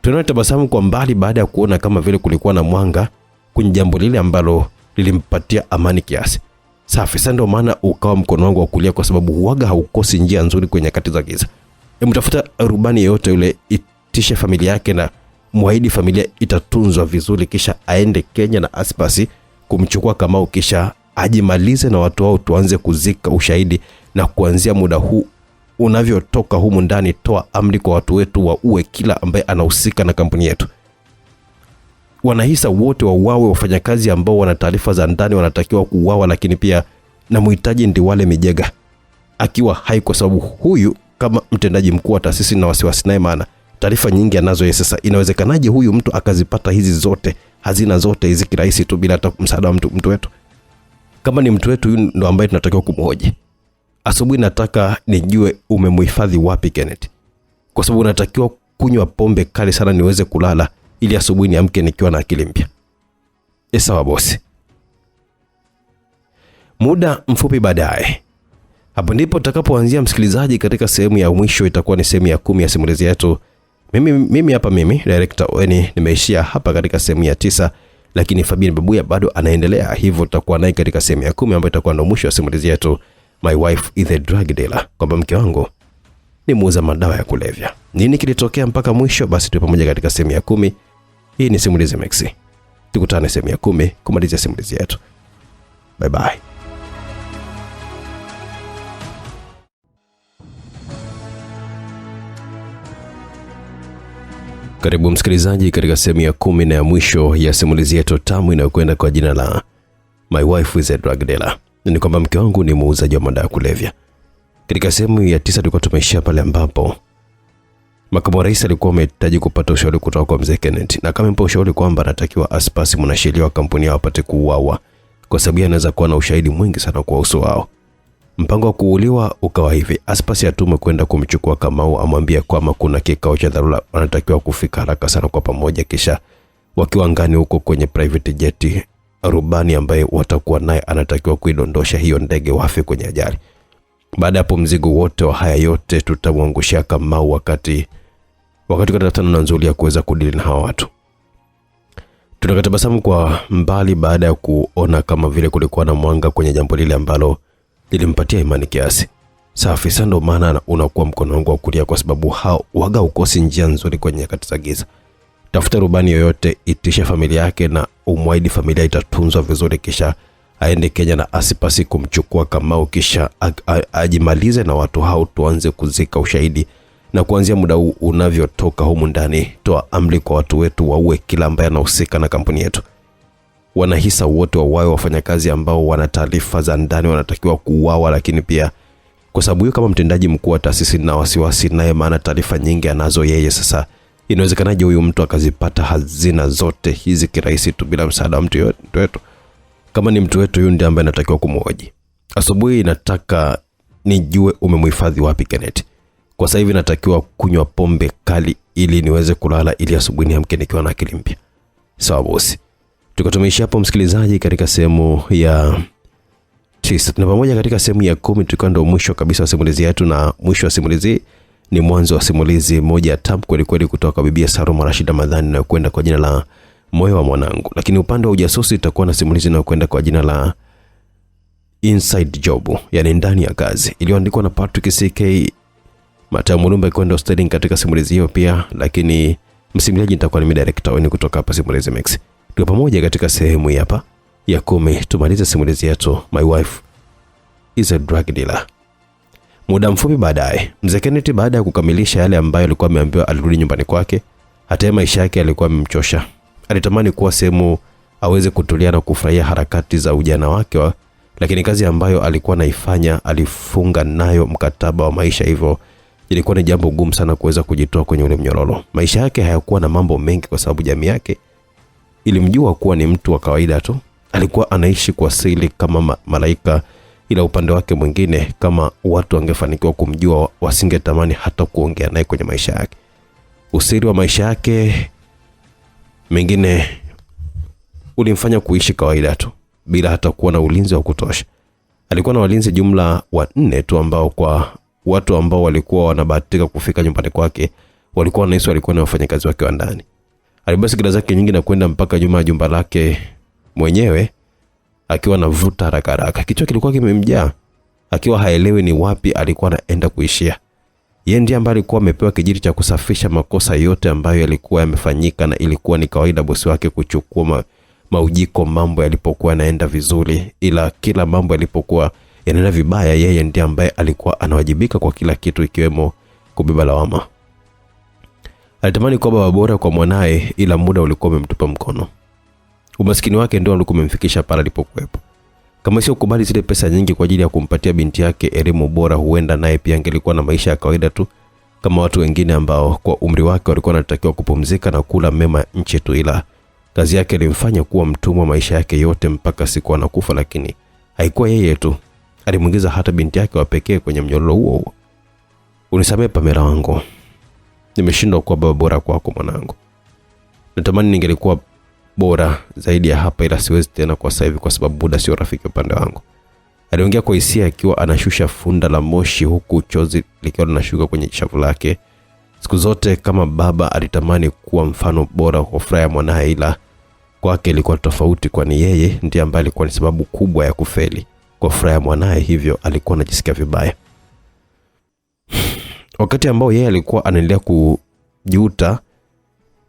Tunaona tabasamu kwa mbali baada ya kuona kama vile kulikuwa na mwanga kwenye jambo lile ambalo lilimpatia amani kiasi. Safi, sasa ndio maana ukawa mkono wangu wa kulia, kwa sababu huaga haukosi njia nzuri kwenye nyakati za giza. Mtafuta rubani yeyote yule, itishe familia yake na muahidi familia itatunzwa vizuri, kisha aende Kenya na Aspasi kumchukua Kamau, kisha ajimalize na watu wao, tuanze kuzika ushahidi. Na kuanzia muda huu unavyotoka humu ndani, toa amri kwa watu wetu waue kila ambaye anahusika na kampuni yetu. Wanahisa wote wauawe, wafanyakazi ambao wana taarifa za ndani wanatakiwa kuuawa, lakini pia na muhitaji Ndiwale Mijega akiwa hai, kwa sababu huyu kama mtendaji mkuu wa taasisi na wasiwasi naye, maana taarifa nyingi anazo yeye. Sasa inawezekanaje huyu mtu akazipata hizi zote, hazina zote hizi kirahisi tu bila hata msaada wa mtu wetu? Kama ni mtu wetu, huyu ndo ambaye tunatakiwa kumhoji. Asubuhi nataka nijue umemhifadhi wapi Kenneth, kwa sababu unatakiwa kunywa pombe kali sana niweze kulala, ili asubuhi niamke nikiwa na akili mpya. Sawa bosi. Muda mfupi baadaye, hapo ndipo tutakapoanzia msikilizaji, katika sehemu ya mwisho. Itakuwa ni sehemu ya 10 ya simulizi yetu. Mimi director Oeni nimeishia hapa katika sehemu ya 9, lakini Fabian Babuya bado anaendelea, hivyo tutakuwa naye katika sehemu ya 10 ambayo itakuwa ndio mwisho wa simulizi yetu, My Wife is a Drug Dealer, kwamba mke wangu ni muuza madawa ya kulevya. Nini kilitokea mpaka mwisho? Basi tuwe pamoja katika sehemu ya 10. Hii ni Simulizi Max. Tukutane sehemu ya 10 kumalizia simulizi yetu. Bye bye. Karibu msikilizaji katika sehemu ya 10 na ya mwisho ya simulizi yetu tamu inayokwenda kwa jina la My Wife is a Drug Dealer. Ni kwamba mke wangu ni muuzaji wa madawa ya kulevya. Katika sehemu ya 9 tulikuwa tumeishia pale ambapo makamu wa rais alikuwa amehitaji kupata ushauri kutoka kwa mzee Kenneth, na kama mpa ushauri kwamba anatakiwa Aspasi mwanasheria wa kampuni yao apate kuuawa, kwa sababu anaweza kuwa na ushahidi mwingi sana kwa uso wao. Mpango wa kuuliwa ukawa hivi: Aspasi atume kwenda kumchukua Kamau, amwambia kwamba kuna kikao cha dharura, wanatakiwa kufika haraka sana kwa pamoja, kisha wakiwa angani huko kwenye private jet, rubani ambaye watakuwa naye anatakiwa kuidondosha hiyo ndege wafe kwenye ajali. Baada hapo mzigo wote wa haya yote tutamwangushia Kamau, wakati tunatafuta na nzuri ya kuweza kudili na hawa watu. Tunakatabasamu kwa mbali baada ya kuona kama vile kulikuwa na mwanga kwenye jambo lile ambalo lilimpatia imani kiasi. Safi, sasa ndo maana unakuwa mkono wangu wa kulia, kwa sababu hao waga ukosi njia nzuri kwenye nyakati za giza. Tafuta rubani yoyote, itisha familia yake na umwaidi familia itatunzwa vizuri, kisha aende Kenya na Aspasi kumchukua Kamau, kisha ajimalize na watu hao, tuanze kuzika ushahidi. Na kuanzia muda unavyotoka humu ndani, toa amri kwa watu wetu waue kila ambaye anahusika na kampuni yetu. Wanahisa wote wauawe, wafanyakazi ambao wana taarifa za ndani wanatakiwa kuuawa, lakini pia kwa sababu huyo kama mtendaji mkuu wa taasisi na wasiwasi naye, maana taarifa nyingi anazo yeye. Sasa inawezekanaje huyu mtu akazipata hazina zote hizi kirahisi tu bila msaada wa mtu wetu? Kama ni mtu wetu, huyu ndiye ambaye anatakiwa kumhoji. Asubuhi nataka nijue umemhifadhi wapi Kenneth. Kwa sasa hivi natakiwa kunywa pombe kali ili niweze kulala, ili asubuhi niamke nikiwa na akili mpya. Sawa bosi. Tukatumishia hapo msikilizaji katika sehemu ya 9. Tuna pamoja katika sehemu ya 10, tulikuwa ndio mwisho kabisa wa simulizi yetu, na mwisho wa simulizi ni mwanzo wa simulizi moja tamu kweli kweli kutoka kwa Bibi Salma Rashid Ramadhani na kwenda kwa jina la Moyo wa Mwanangu. Lakini upande wa ujasusi itakuwa na simulizi na kwenda kwa jina la Inside Job, yani ndani ya kazi, iliyoandikwa na Patrick CK Mateo Mulumba kwenda studying katika simulizi hiyo pia, lakini msimuliaji nitakuwa ni director wenu kutoka hapa Simulizi Max. Tuko pamoja katika sehemu hii hapa ya 10 tumalize simulizi yetu My Wife is a Drug Dealer. Muda mfupi baadaye, Mzee Kenneth baada ya kukamilisha yale ambayo alikuwa ameambiwa, alirudi nyumbani kwake. Hata maisha yake alikuwa yamemchosha. Alitamani kuwa sehemu aweze kutulia na kufurahia harakati za ujana wake, lakini kazi ambayo alikuwa naifanya alifunga nayo mkataba wa maisha, hivyo ilikuwa ni jambo gumu sana kuweza kujitoa kwenye ule mnyororo. Maisha yake hayakuwa na mambo mengi kwa sababu jamii yake ilimjua kuwa ni mtu wa kawaida tu. Alikuwa anaishi kwa siri kama malaika, ila upande wake mwingine, kama watu wangefanikiwa kumjua, wasingetamani hata kuongea naye kwenye maisha yake. Usiri wa maisha yake mengine ulimfanya kuishi kawaida tu bila hata kuwa na ulinzi wa kutosha. Alikuwa na walinzi jumla wa 4 tu, ambao kwa watu ambao walikuwa wanabahatika kufika nyumbani kwake walikuwa wanahisi walikuwa ni wafanyakazi wake wa ndani. Alibasi gila zake nyingi na kwenda mpaka nyuma ya jumba lake mwenyewe akiwa anavuta haraka. Kichwa kilikuwa kimemjaa, akiwa haelewi ni wapi alikuwa anaenda kuishia. Yeye ndiye ambaye alikuwa amepewa kijiti cha kusafisha makosa yote ambayo yalikuwa yamefanyika, na ilikuwa ni kawaida bosi wake kuchukua maujiko mambo yalipokuwa yanaenda vizuri, ila kila mambo yalipokuwa yanaenda vibaya, yeye ndiye ambaye alikuwa anawajibika kwa kila kitu, ikiwemo kubeba lawama. Alitamani kuwa baba bora kwa mwanae, ila muda ulikuwa umemtupa mkono. Umaskini wake ndio ulikuwa umemfikisha pale alipokuwepo. Kama sio kubali zile pesa nyingi kwa ajili ya kumpatia binti yake elimu bora, huenda naye pia angelikuwa na maisha ya kawaida tu kama watu wengine ambao kwa umri wake walikuwa wanatakiwa kupumzika na kula mema nchi tu, ila kazi yake ilimfanya kuwa mtumwa maisha yake yote mpaka siku anakufa. Lakini haikuwa yeye tu, alimuingiza hata binti yake wa pekee kwenye mnyororo huo. Unisamehe Pamela wangu, nimeshindwa kuwa baba bora kwako mwanangu. Natamani ningelikuwa bora zaidi ya hapa, ila siwezi tena kwa sasa hivi kwa sababu muda sio rafiki upande wangu. Aliongea kwa hisia akiwa anashusha funda la moshi, huku chozi likiwa linashuka kwenye shavu lake. Siku zote kama baba alitamani kuwa mfano bora kwa furaha ya mwanae, ila kwake ilikuwa tofauti, kwani yeye ndiye ambaye alikuwa ni sababu kubwa ya kufeli kwa furaha ya mwanae, hivyo alikuwa anajisikia vibaya. Wakati ambao yeye alikuwa anaendelea kujuta,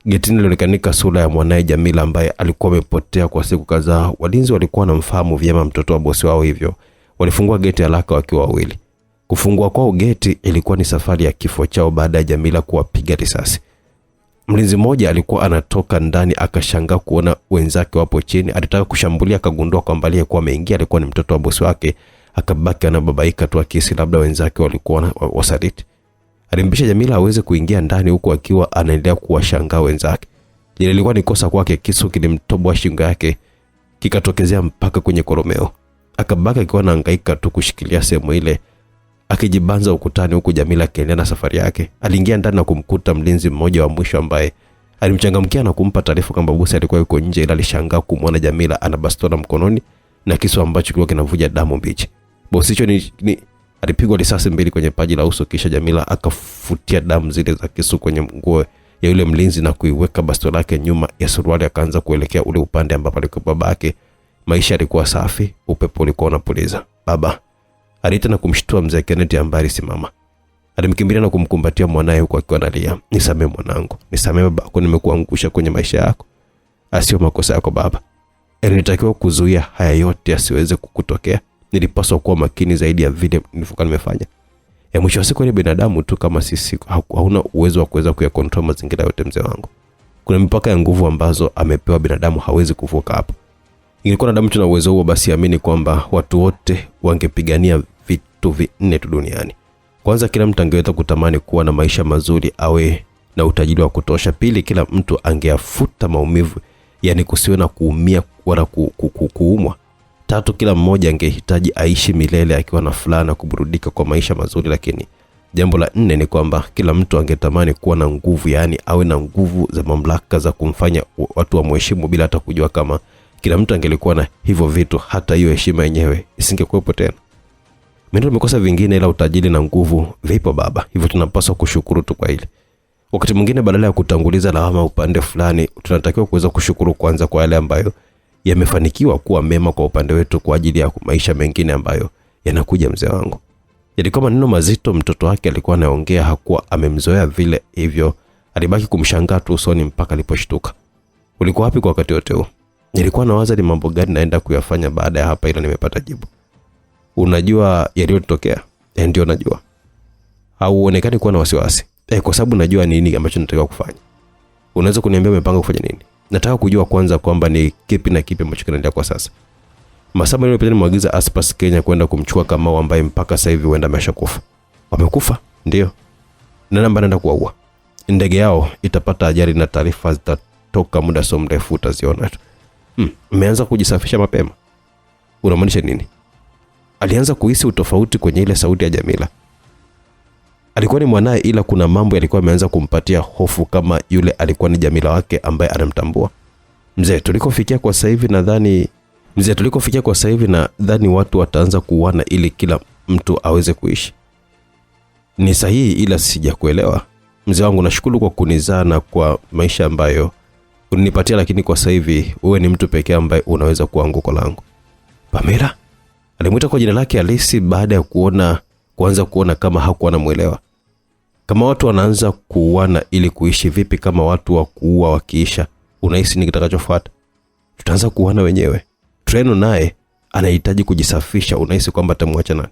getini ilionekanika sura ya mwanae Jamila ambaye alikuwa amepotea kwa siku kadhaa. Walinzi walikuwa wanamfahamu vyema mtoto wa bosi wao, hivyo walifungua geti haraka wakiwa wawili. Kufungua kwao geti ilikuwa ni safari ya kifo chao baada ya Jamila kuwapiga risasi. Mlinzi mmoja alikuwa anatoka ndani, akashangaa kuona wenzake wapo chini. Alitaka kushambulia, akagundua kwamba aliyekuwa ameingia alikuwa ni mtoto wa bosi wake. Akabaki anababaika tu akihisi labda wenzake walikuwa wasaliti. Alimbisha Jamila aweze kuingia ndani, huku akiwa anaendelea kuwashangaa wenzake. Ile ilikuwa ni kosa kwake. Kisu kilimtoboa shingo yake kikatokezea mpaka kwenye koromeo. Akabaki akiwa anahangaika tu kushikilia sehemu ile, akijibanza ukutani, huku Jamila akiendelea na safari yake. Aliingia ndani na kumkuta mlinzi mmoja wa mwisho ambaye alimchangamkia na kumpa taarifa kwamba bosi alikuwa yuko nje, ila alishangaa kumwona Jamila ana bastola mkononi na kisu ambacho kilikuwa kinavuja damu mbichi. Bosi hicho alipigwa risasi 2 kwenye paji la uso, kisha Jamila akafutia damu zile za kisu kwenye nguo ya yule mlinzi na kuiweka bastola yake nyuma ya suruali. Akaanza kuelekea ule upande ambapo alikuwa babake. Maisha yalikuwa safi, upepo ulikuwa unapuliza. Baba aliita na kumshtua Mzee Kenneth ambaye alisimama. Alimkimbilia na kumkumbatia mwanae huko akiwa analia. Nisamehe mwanangu, nisamehe baba, kwa nimekuangusha kwenye maisha yako. Asio makosa yako baba. Nilitakiwa kuzuia haya yote asiweze kukutokea. Nilipaswa kuwa makini zaidi ya vile nilivyokuwa nimefanya. Mwisho wa siku ni binadamu tu kama sisi, hauna uwezo wa kuweza kuyakontrol mazingira yote mzee wangu. Kuna mipaka ya nguvu ambazo amepewa binadamu, hawezi kuvuka hapo. Ingekuwa na damu tuna uwezo huo, basi amini kwamba watu wote wangepigania vitu 4 tu duniani. Kwanza, kila mtu angeweza kutamani kuwa na maisha mazuri, awe na utajiri wa kutosha. Pili, kila mtu angeafuta maumivu, yani kusiwe na kuumia wala kuumwa. Tatu, kila mmoja angehitaji aishi milele akiwa na furaha na kuburudika kwa maisha mazuri. Lakini jambo la 4 ni kwamba kila mtu angetamani kuwa na nguvu, yani awe na nguvu za mamlaka za kumfanya watu wamheshimu bila hata kujua. Kama kila mtu angelikuwa na hivyo vitu, hata hiyo heshima yenyewe isingekuwepo tena. Mimi nimekosa vingine, ila utajiri na nguvu vipo baba, hivyo tunapaswa kushukuru tu kwa hili. Wakati mwingine badala ya kutanguliza lawama upande fulani, tunatakiwa kuweza kushukuru kwanza kwa yale ambayo yamefanikiwa kuwa mema kwa upande wetu kwa ajili ya maisha mengine ambayo yanakuja mzee wangu. Yalikuwa maneno mazito mtoto wake alikuwa anaongea, hakuwa amemzoea vile, hivyo alibaki kumshangaa tu usoni mpaka aliposhtuka. Ulikuwa wapi kwa wakati wote huo? Nilikuwa nawaza ni mambo gani naenda kuyafanya baada ya hapa, ila nimepata jibu. Unajua yaliyotokea? Ndio najua. Au uonekane kuwa na wasiwasi? Kwa sababu najua nini ambacho nataka kufanya. Unaweza kuniambia umepanga kufanya nini? Nataka kujua kwanza kwamba ni kipi na kipi ambacho kinaendelea kwa sasa. Masaa yaliyopita nimwagiza Aspas Kenya kwenda kumchukua Kamau ambaye mpaka sasa hivi huenda ameshakufa. Wamekufa? Ndio. Na namba naenda kuwaua. Ndege yao itapata ajali na taarifa zitatoka muda so mrefu, utaziona tu. Umeanza kujisafisha mapema. Unamaanisha nini? Alianza kuhisi utofauti kwenye ile sauti ya Jamila. Alikuwa ni mwanae, ila kuna mambo yalikuwa yameanza kumpatia hofu kama yule alikuwa ni Jamila wake ambaye anamtambua. Mzee, tulikofikia kwa sasa hivi nadhani watu wataanza kuuana ili kila mtu aweze kuishi. Ni sahihi, ila sijakuelewa. Mzee wangu, nashukuru kwa kunizaa na kwa maisha ambayo unipatia, lakini kwa sasa hivi wewe ni mtu pekee ambaye unaweza kuwa anguko langu. Pamela? Alimuita kwa jina lake halisi baada ya kuanza kuona kama hakuwa anamuelewa. Kama watu wanaanza kuuana ili kuishi, vipi kama watu wa kuua wakiisha? Unahisi ni kitakachofuata? Tutaanza kuuana wenyewe. Treno naye anahitaji kujisafisha, unahisi kwamba atamwacha nani?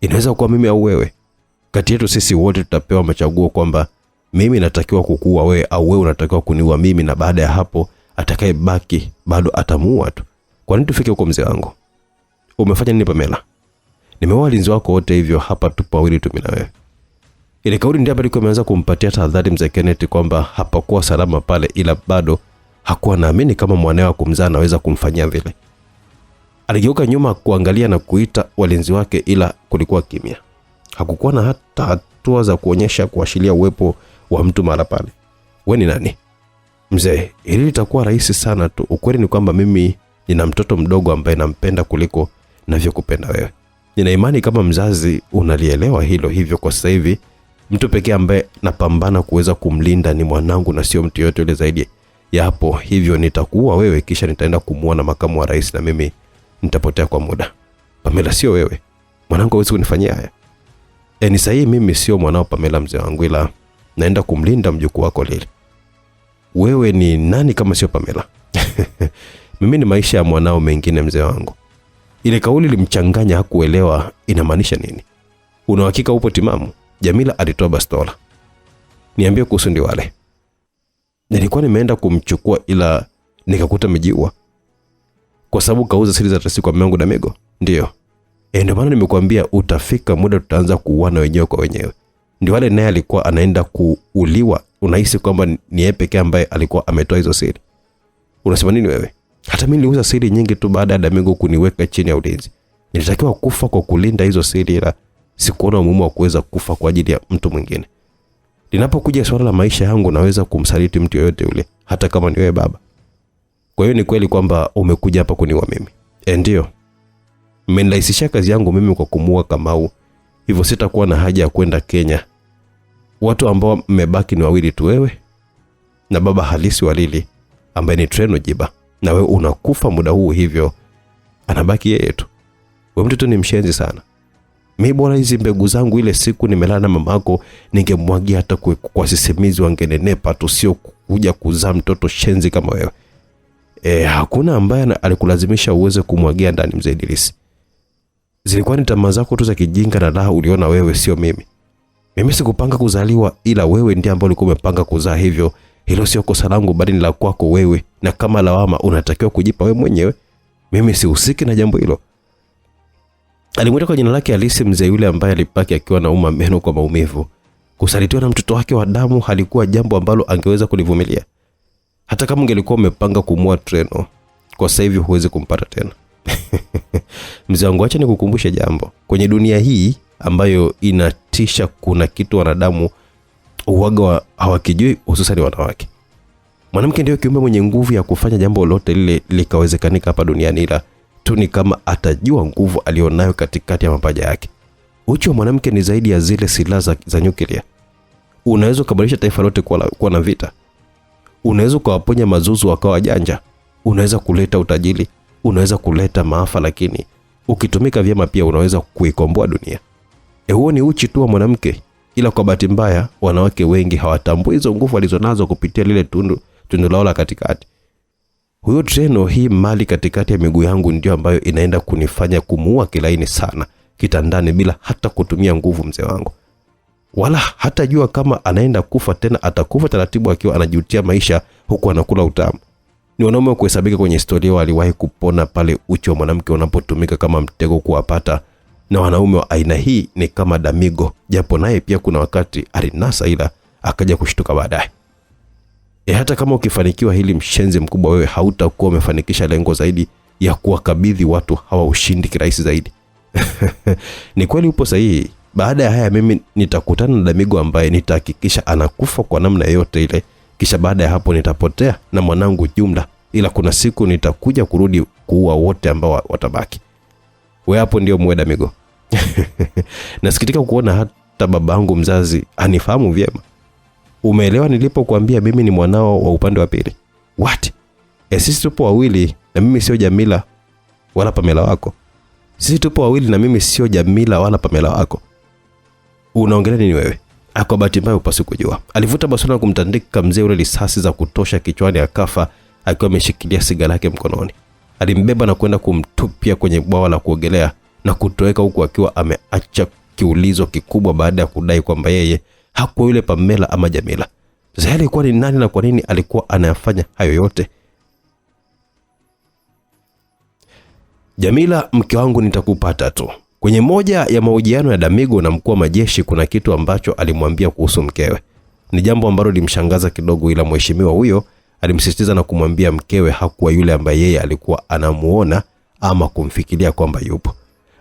Inaweza kuwa mimi au wewe. Kati yetu sisi wote tutapewa machaguo kwamba mimi natakiwa kukuua wewe au wewe unatakiwa kuniua mimi, na baada ya hapo atakayebaki bado atamuua tu. Kwa nini tufike huko mzee wangu? Umefanya nini Pamela? Nimeoa walinzi wako wote, hivyo hapa tupo wawili tu mimi na wewe. Ile kauli ndio bado imeanza kumpatia tahadhari mzee Kenneth kwamba hapakuwa salama pale, ila bado hakuwa naamini kama mwanae kumzaa anaweza kumfanyia vile. Aligeuka nyuma kuangalia na kuita walinzi wake, ila kulikuwa kimya. Hakukuwa na hata hatua za kuashiria uwepo wa mtu mara pale. Wewe ni nani? Mzee, hili litakuwa rahisi sana tu. Ukweli ni kwamba mimi nina mtoto mdogo ambaye nampenda kuliko ninavyokupenda wewe. Nina imani kama mzazi unalielewa hilo, hivyo kwa sasa hivi mtu pekee ambaye napambana kuweza kumlinda ni mwanangu na sio mtu yote yule zaidi ya hapo. Hivyo nitakuua wewe, kisha nitaenda kumuona makamu wa rais na mimi nitapotea kwa muda. Pamela, sio wewe. Mwanangu hawezi kunifanyia haya. Ni sahihi, mimi sio mwanao Pamela mzee wangu, ila naenda kumlinda mjukuu wako Lili. Wewe ni nani kama sio Pamela? Mimi ni maisha ya mwanao mengine mzee wangu. Ile kauli ilimchanganya, hakuelewa inamaanisha nini. Una hakika upo timamu? Jamila alitoa bastola. Niambie kuhusu Ndiwale. Nilikuwa nimeenda kumchukua ila nikakuta amejiua. Kwa sababu kauza siri za Tresi kwa mwangu Damego? Ndio. Ndio maana nimekuambia utafika muda tutaanza kuuana wenyewe kwa wenyewe. Ndiwale naye alikuwa anaenda kuuliwa. Unahisi kwamba ni yeye pekee ambaye alikuwa ametoa hizo siri? Unasema nini wewe? Hata mimi niliuza siri nyingi tu baada ya Damego kuniweka chini ya ulinzi. Nilitakiwa kufa kwa kulinda hizo siri, ila sikuona umuhimu wa kuweza kufa kwa ajili ya mtu mwingine. Linapokuja swala la maisha yangu, naweza kumsaliti mtu yoyote yule, hata kama ni wewe baba. Kwa hiyo ni kweli kwamba umekuja hapa kuniua mimi? Ndio. Mmenilaisisha kazi yangu mimi kwa kumuua Kamau, hivyo sitakuwa na haja ya kwenda Kenya. Watu ambao mmebaki ni wawili tu, wewe na baba halisi wa Lili ambaye ni Treno Jiba, na wewe unakufa muda huu, hivyo anabaki yeye tu. Wewe mtoto ni mshenzi sana. Mimi bora hizi mbegu zangu ile siku nimelala na mamako ningemwagia hata kwa sisimizi wangenenepa tu, sio kuja kuzaa mtoto shenzi kama wewe. Hakuna ambaye alikulazimisha uweze kumwagia ndani mzee Idris. Zilikuwa ni tamaa zako tu za kijinga na raha uliona wewe, sio mimi. Mimi sikupanga kuzaliwa, ila wewe ndiye ambaye ulikuwa umepanga kuzaa, hivyo hilo sio kosa langu bali ni la kwako wewe, na kama lawama unatakiwa kujipa wewe mwenyewe. Mimi sihusiki na jambo hilo. Alimuita kwa jina lake halisi mzee yule ambaye alipaki akiwa na meno kwa maumivu. Kusalitiwa na mtoto wake wa damu halikuwa jambo ambalo angeweza kulivumilia. Hata kama ungelikuwa umepanga kumua Treno, kwa sasa hivi huwezi kumpata tena. Mzee wangu, acha nikukumbushe jambo. Kwenye dunia hii ambayo inatisha, kuna kitu wanadamu uwaga hawakijui, hususan wanawake. Mwanamke ndio kiumbe mwenye nguvu ya kufanya jambo lolote lile likawezekanika hapa duniani, ila tu ni kama atajua nguvu alionayo katikati ya mapaja yake. Uchi wa mwanamke ni zaidi ya zile silaha za nyuklia. Unaweza kubadilisha taifa lote kuwa na vita. Unaweza kuwaponya mazuzu wakawa janja. unaweza kuleta utajiri, unaweza kuleta maafa, lakini ukitumika vyema pia unaweza kuikomboa dunia. Huo ni uchi tu wa mwanamke, ila kwa bahati mbaya wanawake wengi hawatambui hizo nguvu alizonazo kupitia lile tundu lao la katikati. Huyo treno, hii mali katikati ya miguu yangu, ndio ambayo inaenda kunifanya kumuua kilaini sana kitandani bila hata kutumia nguvu mzee wangu. Wala hata jua kama anaenda kufa, tena atakufa taratibu akiwa anajutia maisha huku anakula utamu. Ni wanaume kuhesabika kwenye historia waliwahi kupona pale uchi wa mwanamke unapotumika kama mtego kuwapata, na wanaume wa aina hii ni kama Damigo, japo naye pia kuna wakati alinasa ila akaja kushtuka baadaye. Hata kama ukifanikiwa hili, mshenzi mkubwa, wewe hautakuwa umefanikisha lengo zaidi ya kuwakabidhi watu hawa ushindi kirahisi zaidi. Ni kweli upo sahihi. Baada ya haya mimi nitakutana na Damigo ambaye nitahakikisha anakufa kwa namna yote ile. Kisha baada ya hapo nitapotea na mwanangu jumla, ila kuna siku nitakuja kurudi kuua wote ambao watabaki. Wewe hapo ndio muwe Damigo. Nasikitika kuona hata babangu mzazi anifahamu vyema. Umeelewa nilipokuambia mimi ni mwanao wa upande wa pili? What? Sisi tupo wawili na mimi sio Jamila wala Pamela wako. Sisi tupo wawili na mimi sio Jamila wala Pamela wako. Unaongelea nini wewe? Kwa bahati mbaya upasi kujua. Alivuta bastola na kumtandika mzee ule risasi za kutosha kichwani, akafa akiwa ameshikilia siga lake mkononi. Alimbeba na kwenda kumtupia kwenye bwawa la kuogelea na kutoweka huku akiwa ameacha kiulizo kikubwa baada ya kudai kwamba yeye hakuwa yule Pamela ama Jamila. Sasa alikuwa ni nani na kwa nini alikuwa anayafanya hayo yote? Jamila, mke wangu, nitakupata tu. Kwenye moja ya mahojiano ya Damigo na mkuu wa majeshi, kuna kitu ambacho alimwambia kuhusu mkewe. Ni jambo ambalo limshangaza kidogo, ila mheshimiwa huyo alimsisitiza na kumwambia mkewe hakuwa yule ambaye yeye alikuwa anamuona ama kumfikiria kwamba yupo.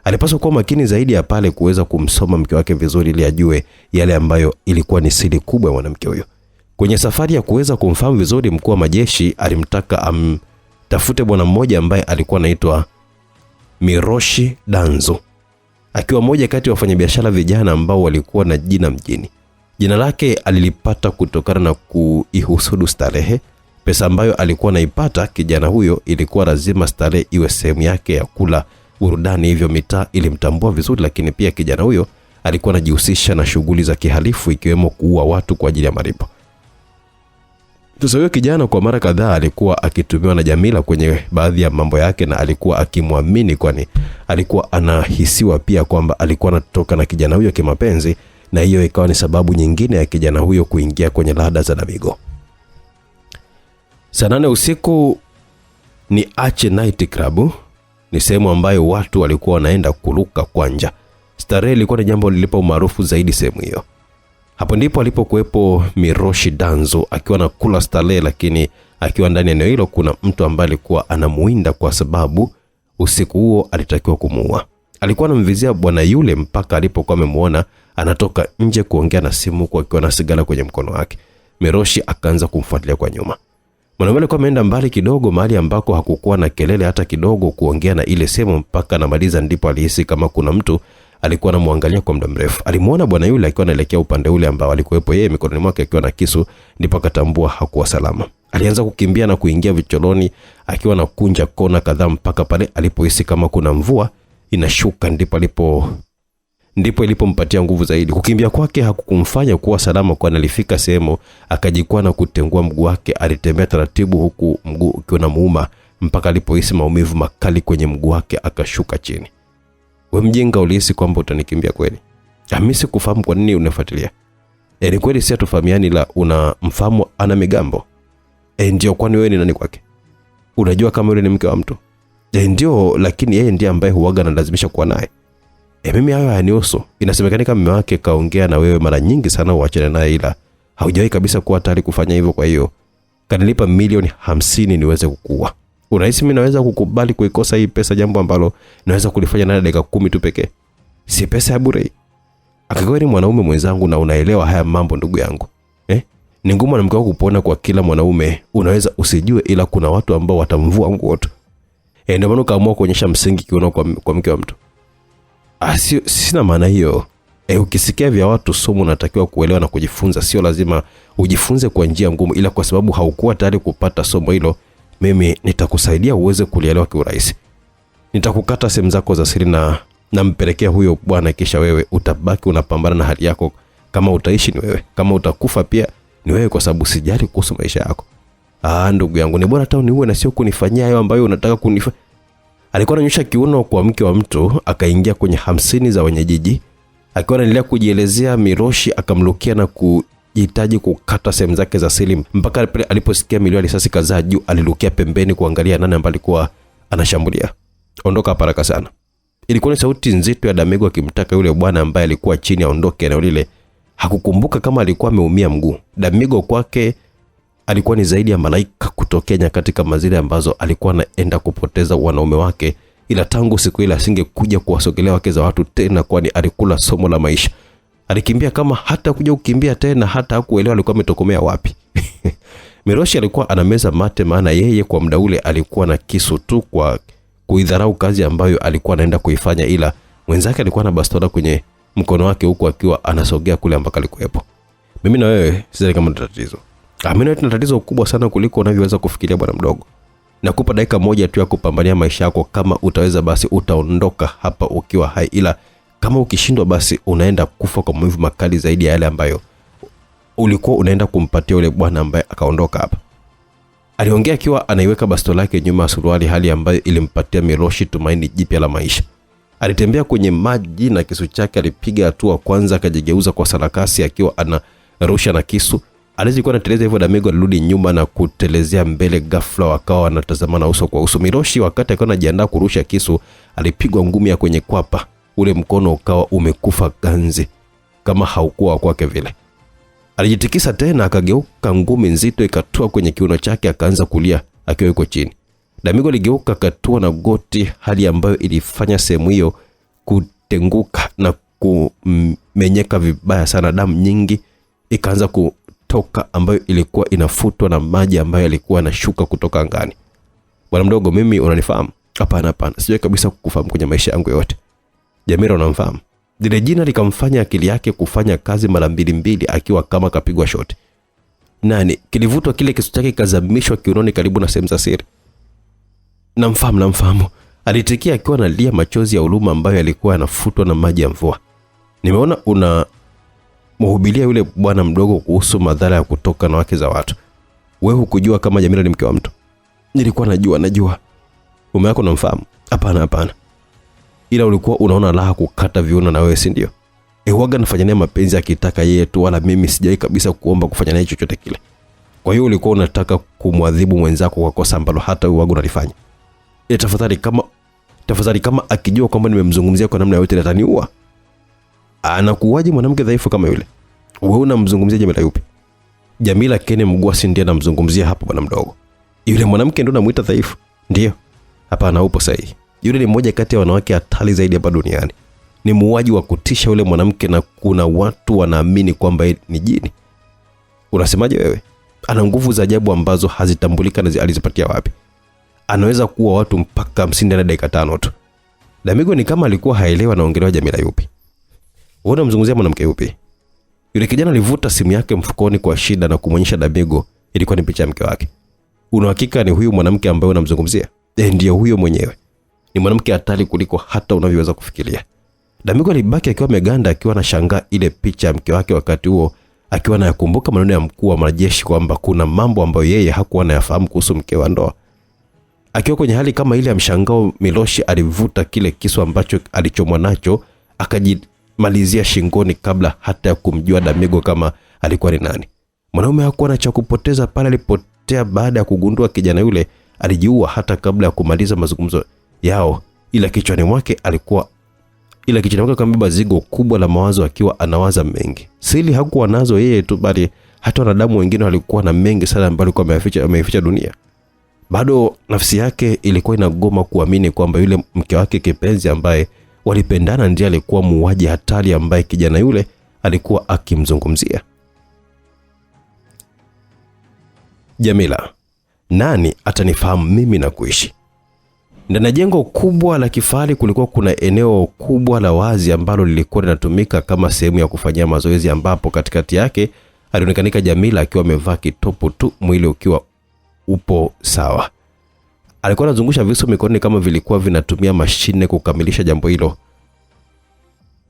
Alipaswa kuwa makini zaidi ya pale kuweza kumsoma mke wake vizuri ili ajue yale ambayo ilikuwa ni siri kubwa ya mwanamke huyo. Kwenye safari ya kuweza kumfahamu vizuri, mkuu wa majeshi alimtaka amtafute bwana mmoja ambaye alikuwa anaitwa Miroshi Danzo, akiwa mmoja kati ya wafanyabiashara vijana ambao walikuwa na jina mjini. Jina lake alilipata kutokana na kuihusudu starehe. Pesa ambayo alikuwa anaipata kijana huyo ilikuwa lazima starehe iwe sehemu yake ya kula burudani, hivyo mitaa ilimtambua vizuri. Lakini pia kijana huyo alikuwa anajihusisha na shughuli za kihalifu, ikiwemo kuua watu kwa ajili ya malipo. Sasa huyo kijana kwa mara kadhaa alikuwa akitumiwa na Jamila kwenye baadhi ya mambo yake, na alikuwa akimwamini, kwani alikuwa anahisiwa pia kwamba alikuwa anatoka na kijana huyo kimapenzi, na hiyo ikawa ni sababu nyingine ya kijana huyo kuingia kwenye lada za Damigo. Saa 8 usiku ni Ache Night Club. Ni sehemu ambayo watu walikuwa wanaenda kuruka kwanja. Starehe ilikuwa ni jambo lilipo maarufu zaidi sehemu hiyo. Hapo ndipo alipokuepo Miroshi Danzo akiwa anakula starehe, lakini akiwa ndani ya eneo hilo kuna mtu ambaye alikuwa anamuinda kwa sababu usiku huo alitakiwa kumuua. Alikuwa anamvizia bwana yule mpaka alipokuwa amemuona anatoka nje kuongea na simu kwa akiwa na sigara kwenye mkono wake. Miroshi akaanza kumfuatilia kwa nyuma. Mwanaume alikuwa ameenda mbali kidogo, mahali ambako hakukuwa na kelele hata kidogo, kuongea na ile simu mpaka anamaliza. Ndipo alihisi kama kuna mtu alikuwa anamwangalia kwa muda mrefu. Alimuona bwana yule akiwa anaelekea upande ule ambao alikuwepo yeye, mikononi mwake akiwa na kisu. Ndipo akatambua hakuwa salama. Alianza kukimbia na kuingia vicholoni akiwa anakunja kona kadhaa mpaka pale alipohisi kama kuna mvua inashuka. Ndipo ilipompatia nguvu zaidi. Kukimbia kwake hakukumfanya kuwa salama, kwa alifika sehemu akajikwaa na kutengua mguu wake. Alitembea taratibu huku mguu ukiwa na muuma mpaka alipohisi maumivu makali kwenye mguu wake, akashuka chini. Wewe mjinga, ulihisi kwamba utanikimbia kweli? Mimi sikufahamu kwa nini unafuatilia. Ni kweli si atufahamiani, la unamfahamu Ana Migambo? Ndio. Kwani wewe ni nani kwake? Unajua kama yule ni mke wa mtu? Ndio, lakini yeye ndiye ambaye huaga na lazimisha kuwa naye. Mimi hayo hayanihusu. Inasemekana kama mume wake kaongea na wewe mara nyingi sana uachane naye, ila haujawahi kabisa kuwa tayari kufanya hivyo. Kwa hiyo kanilipa milioni 50 niweze kukuua. Unahisi mimi naweza kukubali kuikosa hii pesa, jambo ambalo naweza kulifanya na dakika 10 tu pekee? Si pesa ya bure. Akawa ni mwanaume mwenzangu na unaelewa haya mambo ndugu yangu. Ni ngumu na mkao kupona kwa kila mwanaume, unaweza usijue, ila kuna watu ambao watamvua nguo tu. Ndio maana kaamua kuonyesha msingi kiuno kwa mke wa mtu. Sina maana hiyo. Ukisikia vya watu somo unatakiwa kuelewa na kujifunza. Sio lazima ujifunze kwa njia ngumu, ila kwa sababu haukuwa tayari kupata somo hilo mimi nitakusaidia uweze kulielewa kiurahisi. Nitakukata sehemu zako za siri na nampelekea huyo bwana, kisha wewe utabaki unapambana na hali yako. Kama utaishi ni wewe, kama utakufa pia ni wewe, kwa sababu sijali kuhusu maisha yako. Ndugu yangu, ni bora hata uniue na sio kunifanyia hayo ambayo unataka kunifanya. Alikuwa ananyosha kiuno kwa mke wa mtu, akaingia kwenye 50 za wenyeji. Akiwa anaendelea kujielezea, Miloshi akamlukia na kujihitaji kukata sehemu zake za siri, mpaka aliposikia milio ya risasi kadhaa juu, alilukia pembeni kuangalia nani ambaye alikuwa anashambulia. Ondoka haraka sana. Ilikuwa ni sauti nzito ya Damigo akimtaka yule bwana ambaye alikuwa chini aondoke eneo lile. Hakukumbuka kama alikuwa ameumia mguu. Damigo kwake alikuwa ni zaidi ya malaika kutokea nyakati kama zile ambazo alikuwa anaenda kupoteza wanaume wake, ila tangu siku ile asingekuja kuwasogelea wake za watu tena, kwani alikula somo la maisha. Alikimbia kama hata kuja kukimbia tena, hata hakuelewa alikuwa ametokomea wapi. Miloshi alikuwa anameza mate, maana yeye kwa muda ule alikuwa na kisu tu kwa kuidharau kazi ambayo alikuwa anaenda kuifanya, ila mwenzake alikuwa na bastola kwenye mkono wake huku akiwa anasogea kule ambako alikuwepo. Mimi na wewe sisi kama tatizo. Mimi tuna tatizo kubwa sana kuliko unavyoweza kufikiria bwana mdogo. Nakupa dakika moja tu ya kupambania maisha yako. Kama utaweza basi utaondoka hapa ukiwa hai, ila kama ukishindwa basi unaenda kufa kwa maumivu makali zaidi ya yale ambayo ulikuwa unaenda kumpatia yule bwana ambaye akaondoka hapa. Aliongea akiwa anaiweka bastola yake nyuma ya suruali, hali ambayo ilimpatia Miloshi tumaini jipya la maisha. Alitembea kwenye maji na kisu chake, alipiga hatua kwanza, akajigeuza kwa sarakasi akiwa anarusha na kisu. Alikuwa anateleza hivyo, Damigo alirudi nyuma na kutelezea mbele. Ghafla wakawa wanatazamana uso kwa uso. Miloshi wakati akiwa anajiandaa kurusha kisu, alipigwa ngumi ya kwenye kwapa. Ule mkono ukawa umekufa ganzi kama haukuwa kwake vile. Alijitikisa tena, akageuka, ngumi nzito ikatua kwenye kiuno chake, akaanza kulia akiwa yuko chini. Damigo aligeuka, akatua na goti, hali ambayo ilifanya sehemu hiyo kutenguka na kumenyeka vibaya sana. Damu nyingi ikaanza kutoka ambayo ilikuwa inafutwa na maji ambayo yalikuwa yanashuka kutoka angani. Bwana mdogo, mimi unanifahamu? Hapana. Sijui kabisa kukufahamu kwenye maisha yangu yote. Jamila, unamfahamu? Lile jina likamfanya akili yake kufanya kazi mara mbili, akiwa kama kapigwa shoti. Nani? Kilivutwa kile kisu chake kazamishwa kiunoni karibu na sehemu za siri. Namfahamu. Alitikia akiwa analia, machozi ya huruma ambayo yalikuwa yanafutwa na maji ya mvua. Nimeona una mhubiria yule bwana mdogo kuhusu madhara ya kutoka na wake za watu. Wewe hukujua kama Jamila ni mke wa mtu? Nilikuwa najua. Mume wako namfahamu? Hapana. Ila ulikuwa unaona raha kukata viuno na wewe, si ndio? Huaga nafanyania mapenzi akitaka yeye tu, wala mimi sijai kabisa kuomba kufanya naye chochote kile. Kwa hiyo ulikuwa unataka kumwadhibu mwenzako kwa kosa ambalo hata wewe unalifanya. Tafadhali kama akijua kwamba nimemzungumzia kwa namna yote ataniua. Anakuwaje mwanamke dhaifu kama yule? Wewe unamzungumzia Jamila yupi? Jamila Kene Mgwasi ndiye anamzungumzia hapo bwana mdogo. Yule mwanamke ndo namuita dhaifu? Ndio. Hapana, upo sahihi. Yule ni mmoja kati ya wanawake hatari zaidi hapa duniani. Ni muuaji wa kutisha yule mwanamke, na kuna watu wanaamini kwamba ni jini. Unasemaje wewe? Ana nguvu za ajabu ambazo hazitambulika na alizipatia wapi. Anaweza kuua watu mpaka 50 na dakika 5 tu. Damigo ni kama alikuwa haelewa anaongelewa Jamila yupi. Wewe unamzungumzia mwanamke yupi? Yule kijana alivuta simu yake mfukoni kwa shida na kumonyesha Damigo. Ilikuwa ni picha ya mke wake. Una hakika ni huyu mwanamke ambaye unamzungumzia? Ndiyo huyo mwenyewe. Ni mwanamke hatari kuliko hata unavyoweza kufikiria. Damigo alibaki akiwa meganda, akiwa anashangaa ile picha ya mke wake, wakati huo akiwa anayakumbuka maneno ya mkuu wa majeshi kwamba kuna mambo ambayo yeye hakuwa anayafahamu kuhusu mke wa ndoa. Akiwa kwenye hali kama ile ya mshangao, Miloshi alivuta kile kisu ambacho alichomwa nacho, akajimalizia shingoni kabla hata ya kumjua Damigo kama alikuwa ni nani. Mwanaume hakuwa na cha kupoteza pale, alipotea baada ya kugundua kijana yule alijiua hata kabla ya kumaliza mazungumzo yao, ila kichwani mwake kambeba zigo kubwa la mawazo, akiwa anawaza mengi. Siri hakuwa nazo yeye tu, bali hata wanadamu wengine walikuwa na mengi sana ambayo alikuwa ameficha dunia. Bado nafsi yake ilikuwa inagoma kuamini kwamba yule mke wake kipenzi ambaye walipendana ndiye alikuwa muuaji hatari ambaye kijana yule alikuwa akimzungumzia. Jamila, nani atanifahamu mimi na kuishi? Ndani ya jengo kubwa la kifahari kulikuwa kuna eneo kubwa la wazi ambalo lilikuwa linatumika kama sehemu ya kufanyia mazoezi, ambapo katikati yake alionekanika Jamila akiwa amevaa kitopu tu, mwili ukiwa upo sawa. Alikuwa anazungusha visu mikononi kama vilikuwa vinatumia mashine kukamilisha jambo hilo.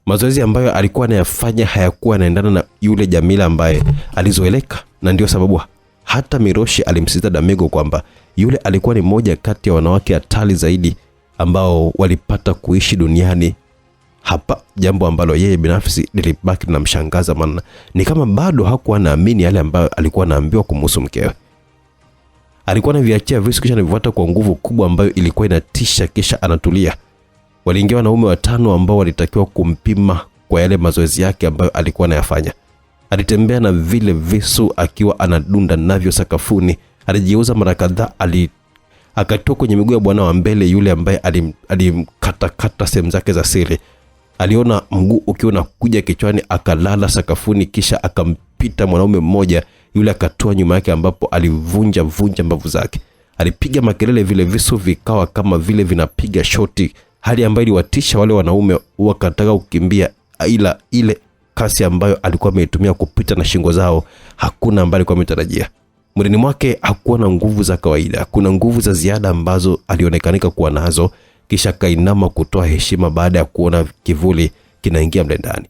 Mazoezi ambayo alikuwa anayafanya hayakuwa yanaendana na yule Jamila ambaye alizoeleka, na ndio sababu hata Miroshi alimsisitiza Damigo kwamba yule alikuwa ni moja kati ya wanawake hatari zaidi ambao walipata kuishi duniani hapa, jambo ambalo yeye binafsi lilibaki na mshangaza, maana ni kama bado hakuwa anaamini yale ambayo alikuwa anaambiwa kumhusu mkewe. Alikuwa anaviachia visu kisha anavifuata kwa nguvu kubwa ambayo ilikuwa inatisha, kisha anatulia. Waliingia wanaume 5 ambao walitakiwa kumpima kwa yale mazoezi yake ambayo alikuwa anayafanya. Alitembea na vile visu akiwa anadunda navyo sakafuni. Alijiuza mara kadhaa, akatoka kwenye miguu ya bwana wa mbele yule ambaye alimkata sehemu zake za siri. Aliona mguu ukiwa unakuja kichwani, akalala sakafuni, kisha akampita mwanaume mmoja yule, akatoa nyuma yake ambapo alivunja mbavu zake. Alipiga makelele, vile visu vikawa kama vile vinapiga shoti, hali ambayo iliwatisha wale wanaume, wakataka kukimbia, ila ile kasi ambayo alikuwa ameitumia kupita na shingo zao hakuna ambaye alikuwa ametarajia. Mwilini mwake hakuwa na nguvu za kawaida, kuna nguvu za ziada ambazo alionekanika kuwa nazo. Kisha kainama kutoa heshima baada ya kuona kivuli kinaingia mle ndani.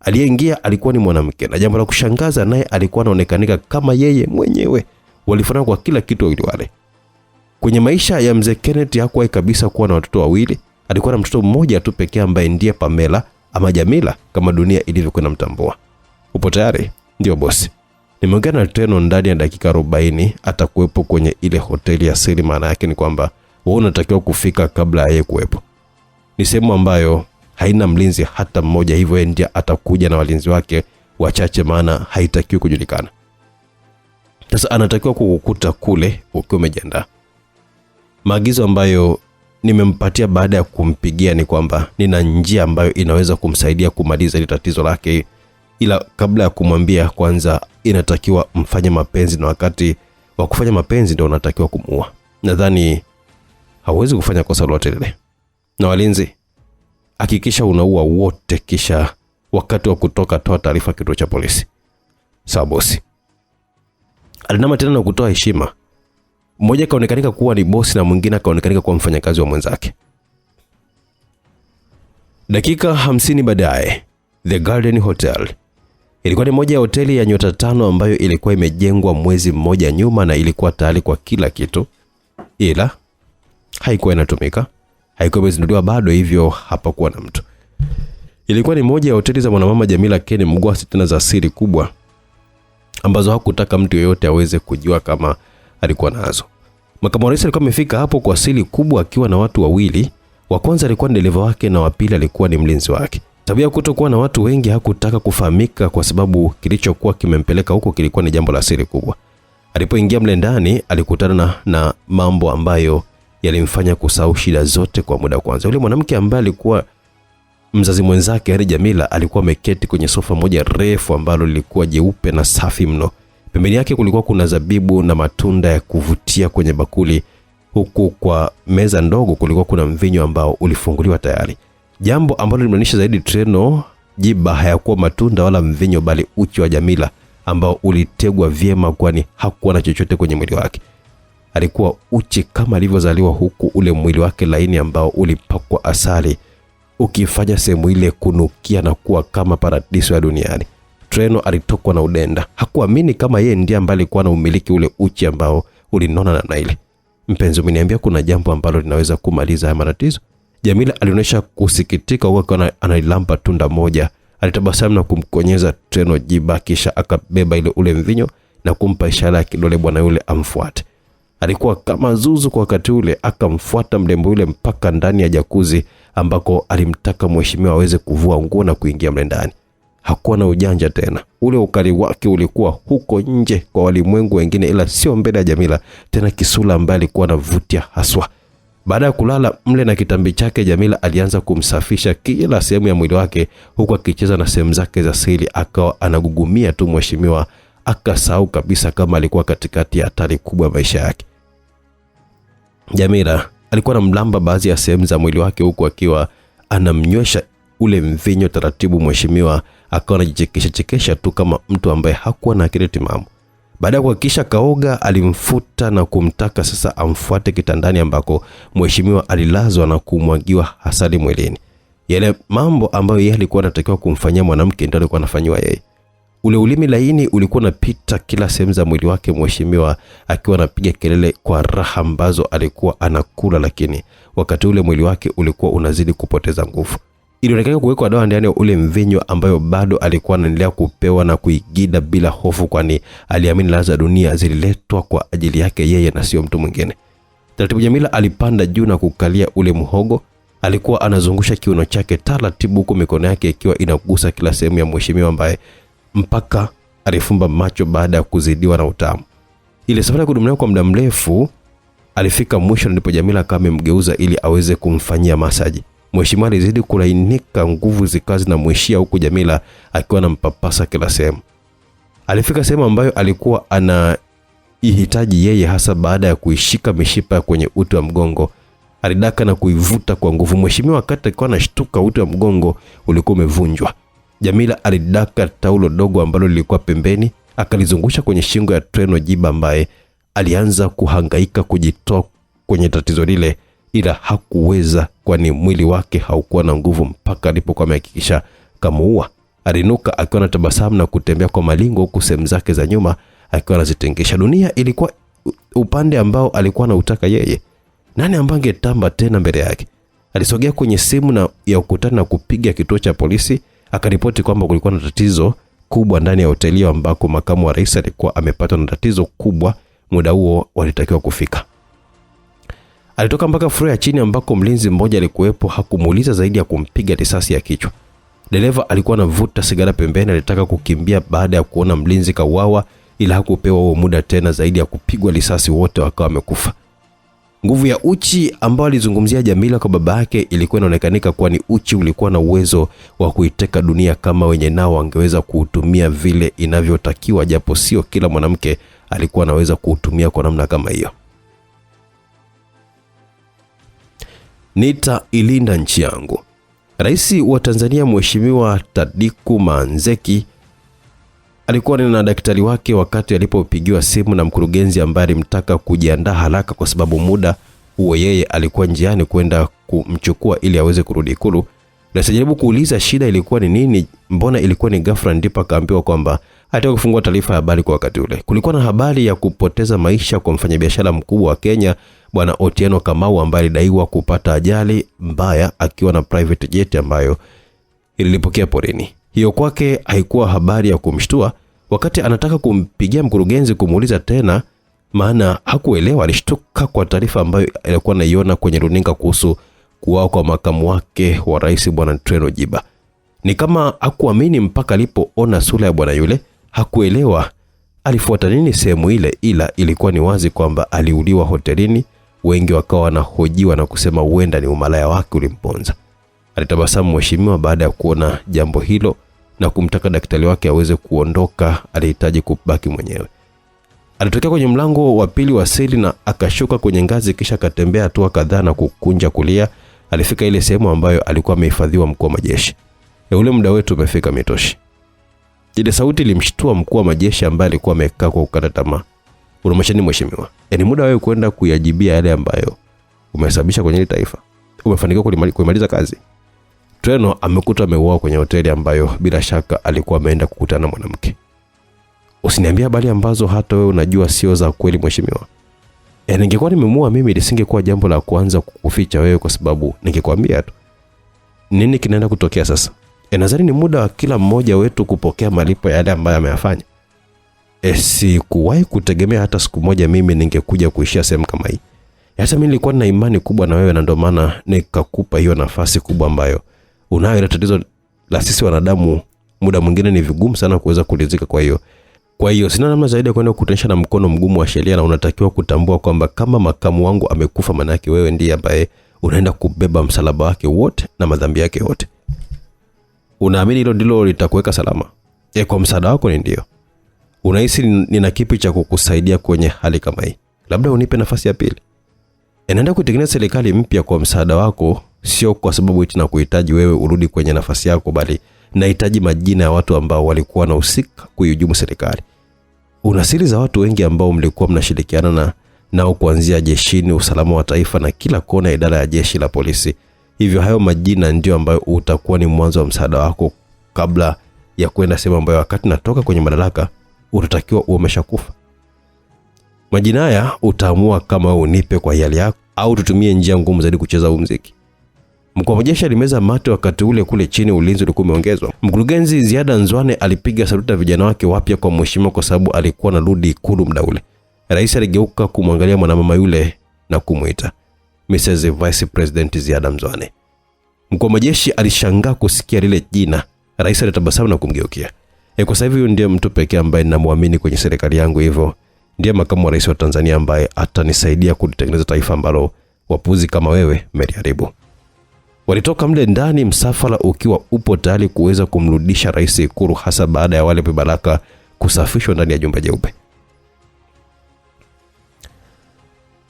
Aliyeingia alikuwa ni mwanamke, na jambo la kushangaza, naye alikuwa anaonekanika kama yeye mwenyewe. Walifanana kwa kila kitu wawili wale. Kwenye maisha ya mzee Kenneth hakuwahi kabisa kuwa na watoto wawili. Alikuwa na mtoto mmoja tu pekee ambaye ndiye Pamela ama Jamila kama dunia ilivyokuwa mtambua. Upo tayari? Ndio bosi. Nimeongea na Treno ndani ya dakika 40 atakuwepo kwenye ile hoteli ya siri. Maana yake ni kwamba wewe unatakiwa kufika kabla yeye kuwepo. Ni sehemu ambayo haina mlinzi hata mmoja, hivyo yeye ndiye atakuja na walinzi wake wachache, maana haitakiwi kujulikana. Sasa anatakiwa kukukuta kule ukiwa umejiandaa. Maagizo ambayo nimempatia baada ya kumpigia ni kwamba nina njia ambayo inaweza kumsaidia kumaliza ile tatizo lake, ila kabla ya kumwambia kwanza inatakiwa mfanye mapenzi, na wakati wa kufanya mapenzi ndio unatakiwa kumuua. Nadhani hauwezi kufanya kosa lolote lile. Na walinzi, hakikisha unaua wote, kisha wakati wa kutoka toa taarifa kituo cha polisi. Sawa bosi. Alinama tena na kutoa heshima. Mmoja kaonekanika kuwa ni bosi na mwingine kaonekanika kuwa mfanyakazi wa mwenzake. Dakika 50 baadaye, The Garden Hotel. Ilikuwa ni moja ya hoteli ya nyota 5 ambayo ilikuwa imejengwa mwezi mmoja nyuma na ilikuwa tayari kwa kila kitu, ila haikuwa inatumika. Haikuwa imezinduliwa bado, hivyo hapakuwa na mtu. Ilikuwa ni moja ya hoteli za mwanamama Jamila Ken Mgwasi, tena za siri kubwa ambazo hakutaka mtu yeyote aweze kujua kama alikuwa nazo. Makamu wa rais alikuwa amefika hapo kwa siri kubwa akiwa na watu wawili. Wa kwanza alikuwa ni dereva wake na wa pili alikuwa ni mlinzi wake. Tabia kutokuwa na watu wengi hakutaka kufahamika kwa sababu kilichokuwa kimempeleka huko kilikuwa ni jambo la siri kubwa. Alipoingia mle ndani alikutana na mambo ambayo yalimfanya kusahau shida zote kwa muda kwanza. Yule mwanamke ambaye alikuwa mzazi mwenzake hadi Jamila alikuwa ameketi kwenye sofa moja refu ambalo lilikuwa jeupe na safi mno. Pembeni yake kulikuwa kuna zabibu na matunda ya kuvutia kwenye bakuli, huku kwa meza ndogo kulikuwa kuna mvinyo ambao ulifunguliwa tayari. Jambo ambalo lilimaanisha zaidi Treno jiba hayakuwa matunda wala mvinyo, bali uchi wa Jamila ambao ulitegwa vyema, kwani hakuwa na chochote kwenye mwili wake. Alikuwa uchi kama alivyozaliwa, huku ule mwili wake laini ambao ulipakwa asali ukifanya sehemu ile kunukia na kuwa kama paradiso ya duniani. Treno alitokwa na udenda. Hakuamini kama yeye ndiye ambaye alikuwa na umiliki ule uchi ambao ulinona na ile. Mpenzi, umeniambia kuna jambo ambalo linaweza kumaliza haya matatizo? Jamila alionyesha kusikitika huku analilamba tunda moja. Alitabasamu na kumkonyeza Treno jiba, kisha akabeba ule mvinyo na kumpa ishara ya kidole bwana yule amfuate. Alikuwa kama zuzu kwa wakati ule, akamfuata mlembo yule mpaka ndani ya jakuzi ambako alimtaka mheshimiwa aweze kuvua nguo na kuingia mle ndani. Hakuwa na ujanja tena. Ule ukali wake ulikuwa huko nje kwa walimwengu wengine, ila sio mbele ya Jamila, tena kisula ambaye alikuwa anavutia haswa. Baada ya kulala mle na kitambi chake, Jamila alianza kumsafisha kila sehemu ya mwili wake huku akicheza na sehemu zake za siri. Akawa anagugumia tu mheshimiwa, akasahau kabisa kama alikuwa katikati ya hatari kubwa maisha yake. Jamila alikuwa anamlamba baadhi ya sehemu za mwili wake huku akiwa anamnywesha ule mvinyo taratibu. Mheshimiwa akawa anajichekesha tu kama mtu ambaye hakuwa na akili timamu. Baada ya kuhakikisha kaoga, alimfuta na kumtaka sasa amfuate kitandani ambako mheshimiwa alilazwa na kumwagiwa asali mwilini. Yale mambo ambayo yeye alikuwa anatakiwa kumfanyia mwanamke ndio alikuwa anafanywa yeye. Ule ulimi laini ulikuwa unapita kila sehemu za mwili wake mheshimiwa, akiwa anapiga kelele kwa raha ambazo alikuwa anakula, lakini wakati ule mwili wake ulikuwa unazidi kupoteza nguvu. Ilionekana kuwekwa dawa ndani ya ule mvinyo ambayo bado alikuwa anaendelea kupewa na kuigida bila hofu, kwani aliamini laza za dunia zililetwa kwa ajili yake yeye na sio mtu mwingine. Taratibu Jamila alipanda juu na kukalia ule muhogo. Alikuwa anazungusha kiuno chake taratibu, huko mikono yake ikiwa inagusa kila sehemu ya mheshimiwa ambaye mpaka alifumba macho baada ya kuzidiwa na utamu. Ile safari ya kudumu kwa muda mrefu alifika mwisho, ndipo Jamila kama amemgeuza ili aweze kumfanyia masaji. Mheshimiwa alizidi kulainika, nguvu zikazi na mwishia, huku Jamila akiwa anampapasa kila sehemu. Alifika sehemu ambayo alikuwa anahitaji yeye, hasa baada ya kuishika mishipa kwenye uti wa mgongo. Alidaka na kuivuta kwa nguvu. Mheshimiwa wakati alikuwa anashtuka, uti wa mgongo ulikuwa umevunjwa. Jamila alidaka taulo dogo ambalo lilikuwa pembeni, akalizungusha kwenye shingo ya Treno Jiba ambaye alianza kuhangaika kujitoa kwenye tatizo lile, ila hakuweza, kwani mwili wake haukuwa na nguvu mpaka alipokuwa amehakikisha kamuua. Alinuka akiwa na tabasamu na kutembea kwa malingo, huku sehemu zake za nyuma akiwa anazitengesha. Dunia ilikuwa upande ambao alikuwa anautaka yeye. Nani ambaye angetamba tena mbele yake? Alisogea kwenye simu na ya ukutani na kupiga kituo cha polisi, akaripoti kwamba kulikuwa na tatizo kubwa ndani ya hoteli ambako makamu wa rais alikuwa amepata na tatizo kubwa. Muda huo walitakiwa kufika. Alitoka mpaka floor ya chini ambako mlinzi mmoja alikuwepo. Hakumuuliza zaidi ya kumpiga risasi ya kichwa. Dereva alikuwa anavuta sigara pembeni, alitaka kukimbia baada ya kuona mlinzi kauawa, ila hakupewa huo muda tena zaidi ya kupigwa risasi, wote wakawa wamekufa. Nguvu ya uchi ambao alizungumzia Jamila kwa baba yake ilikuwa inaonekanika kuwa ni uchi ulikuwa na uwezo wa kuiteka dunia kama wenye nao wangeweza kuutumia vile inavyotakiwa, japo sio kila mwanamke alikuwa anaweza kuutumia kwa namna kama hiyo. Nitailinda nchi yangu. Rais wa Tanzania Mheshimiwa Tadiku Manzeki alikuwa na daktari wake wakati alipopigiwa simu na mkurugenzi ambaye alimtaka kujiandaa haraka kwa sababu muda huo yeye alikuwa njiani kwenda kumchukua ili aweze kurudi Ikulu. Na sijaribu kuuliza shida ilikuwa ni nini, mbona ilikuwa ni ghafla, ndipo akaambiwa kwamba ataka kufungua taarifa ya habari kwa wakati ule. Kulikuwa na habari ya kupoteza maisha kwa mfanyabiashara mkubwa wa Kenya Bwana Otieno Kamau ambaye alidaiwa kupata ajali mbaya akiwa na private jet ambayo ililipokea porini. Hiyo kwake haikuwa habari ya kumshtua. Wakati anataka kumpigia mkurugenzi kumuuliza tena, maana hakuelewa, alishtuka kwa taarifa ambayo alikuwa anaiona kwenye runinga kuhusu kuuawa kwa makamu wake wa rais Bwana Treno Jiba. Ni kama hakuamini mpaka alipoona sura ya bwana yule. Hakuelewa alifuata nini sehemu ile, ila ilikuwa ni wazi kwamba aliuliwa hotelini. Wengi wakawa wanahojiwa na kusema huenda ni umalaya wake ulimponza. Alitabasamu mheshimiwa baada ya kuona jambo hilo na kumtaka daktari wake aweze kuondoka, alihitaji kubaki mwenyewe. Alitokea kwenye mlango wa pili wa seli na akashuka kwenye ngazi, kisha akatembea hatua kadhaa na kukunja kulia. Alifika ile sehemu ambayo alikuwa amehifadhiwa mkuu wa majeshi. Ule muda wetu umefika Mitoshi. Ile sauti ilimshtua mkuu wa majeshi ambaye alikuwa amekaa kwa kukata tamaa. Unamashani mheshimiwa, ni muda wewe kwenda kuyajibia yale ambayo umesababisha kwenye ile taifa. Umefanikiwa kuimaliza kazi. Treno amekuta ameuawa kwenye hoteli ambayo bila shaka alikuwa ameenda kukutana na mwanamke. Usiniambia habari ambazo hata wewe unajua sio za kweli mheshimiwa. Ningekuwa nimemuua mimi lisingekuwa jambo la kwanza kukuficha wewe, kwa sababu ningekwambia tu. Nini kinaenda kutokea sasa? Nadhani ni muda wa kila mmoja wetu kupokea malipo ya yale ambayo ameyafanya. Sikuwahi kutegemea hata siku moja mimi ningekuja kuishia sehemu kama hii. Hata mimi nilikuwa na imani kubwa na wewe, na ndio maana nikakupa hiyo nafasi kubwa ambayo unayo. Ile tatizo la sisi wanadamu muda mwingine ni vigumu sana kuweza kulizika. Kwa hiyo sina namna zaidi ya kwenda kukutanisha na mkono mgumu wa sheria, na unatakiwa kutambua kwamba kama makamu wangu amekufa, maana yake wewe ndiye ambaye unaenda kubeba msalaba wake wote na madhambi yake yote. Unaamini hilo ndilo litakuweka salama? Kwa msaada wako ni ndio. Unahisi nina kipi cha kukusaidia kwenye hali kama hii? Labda unipe nafasi ya pili. Naenda kutengeneza serikali mpya kwa msaada wako, sio kwa sababu eti nakuhitaji wewe urudi kwenye nafasi yako, bali nahitaji majina ya watu ambao walikuwa na usika kuihujumu serikali. una siri za watu wengi ambao mlikuwa mnashirikiana nao kuanzia jeshini, usalama wa taifa na kila kona ya idara ya jeshi la polisi. Hivyo hayo majina ndio ambayo utakuwa ni mwanzo wa msaada wako kabla ya kwenda sehemu ambayo wakati natoka kwenye madaraka utatakiwa umeshakufa. Majina haya utaamua kama unipe kwa hiari yako au tutumie njia ngumu zaidi kucheza muziki. Mkuu wa majeshi alimeza mate wakati ule kule chini ulinzi ulikuwa umeongezwa. Mkurugenzi Ziada Nzwane alipiga saluta vijana wake wapya kwa mheshimiwa kwa sababu alikuwa anarudi Ikulu muda ule. Rais aligeuka kumwangalia mwanamama yule na kumuita Mrs. Vice President Ziada Nzwane. Mkuu wa majeshi alishangaa kusikia lile jina. Rais alitabasamu na kumgeukia. Kwa sababu huyu ndiye mtu pekee ambaye ninamwamini kwenye serikali yangu, hivyo ndiye makamu wa rais wa Tanzania ambaye atanisaidia kulitengeneza taifa ambalo wapuzi kama wewe mmeliharibu. Walitoka mle ndani, msafara ukiwa upo tayari kuweza kumrudisha rais Ikulu, hasa baada ya wale vibaraka kusafishwa ndani ya jumba jeupe.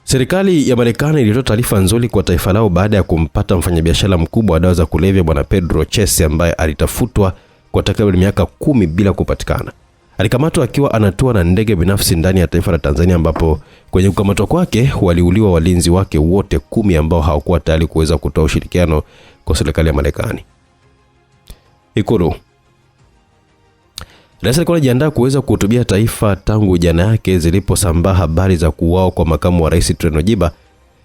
Serikali ya Marekani ilitoa taarifa nzuri kwa taifa lao baada ya kumpata mfanyabiashara mkubwa wa dawa za kulevya bwana Pedro Chese ambaye alitafutwa kwa takriban miaka 10 bila kupatikana. Alikamatwa akiwa anatua na ndege binafsi ndani ya taifa la Tanzania, ambapo kwenye kukamatwa kwake waliuliwa walinzi wake wote 10 ambao hawakuwa tayari kuweza kutoa ushirikiano kwa serikali ya Marekani. Ikulu. Rais alikuwa anajiandaa kuweza kuhutubia taifa tangu jana yake ziliposambaa habari za kuuawa kwa makamu wa rais Trenojiba.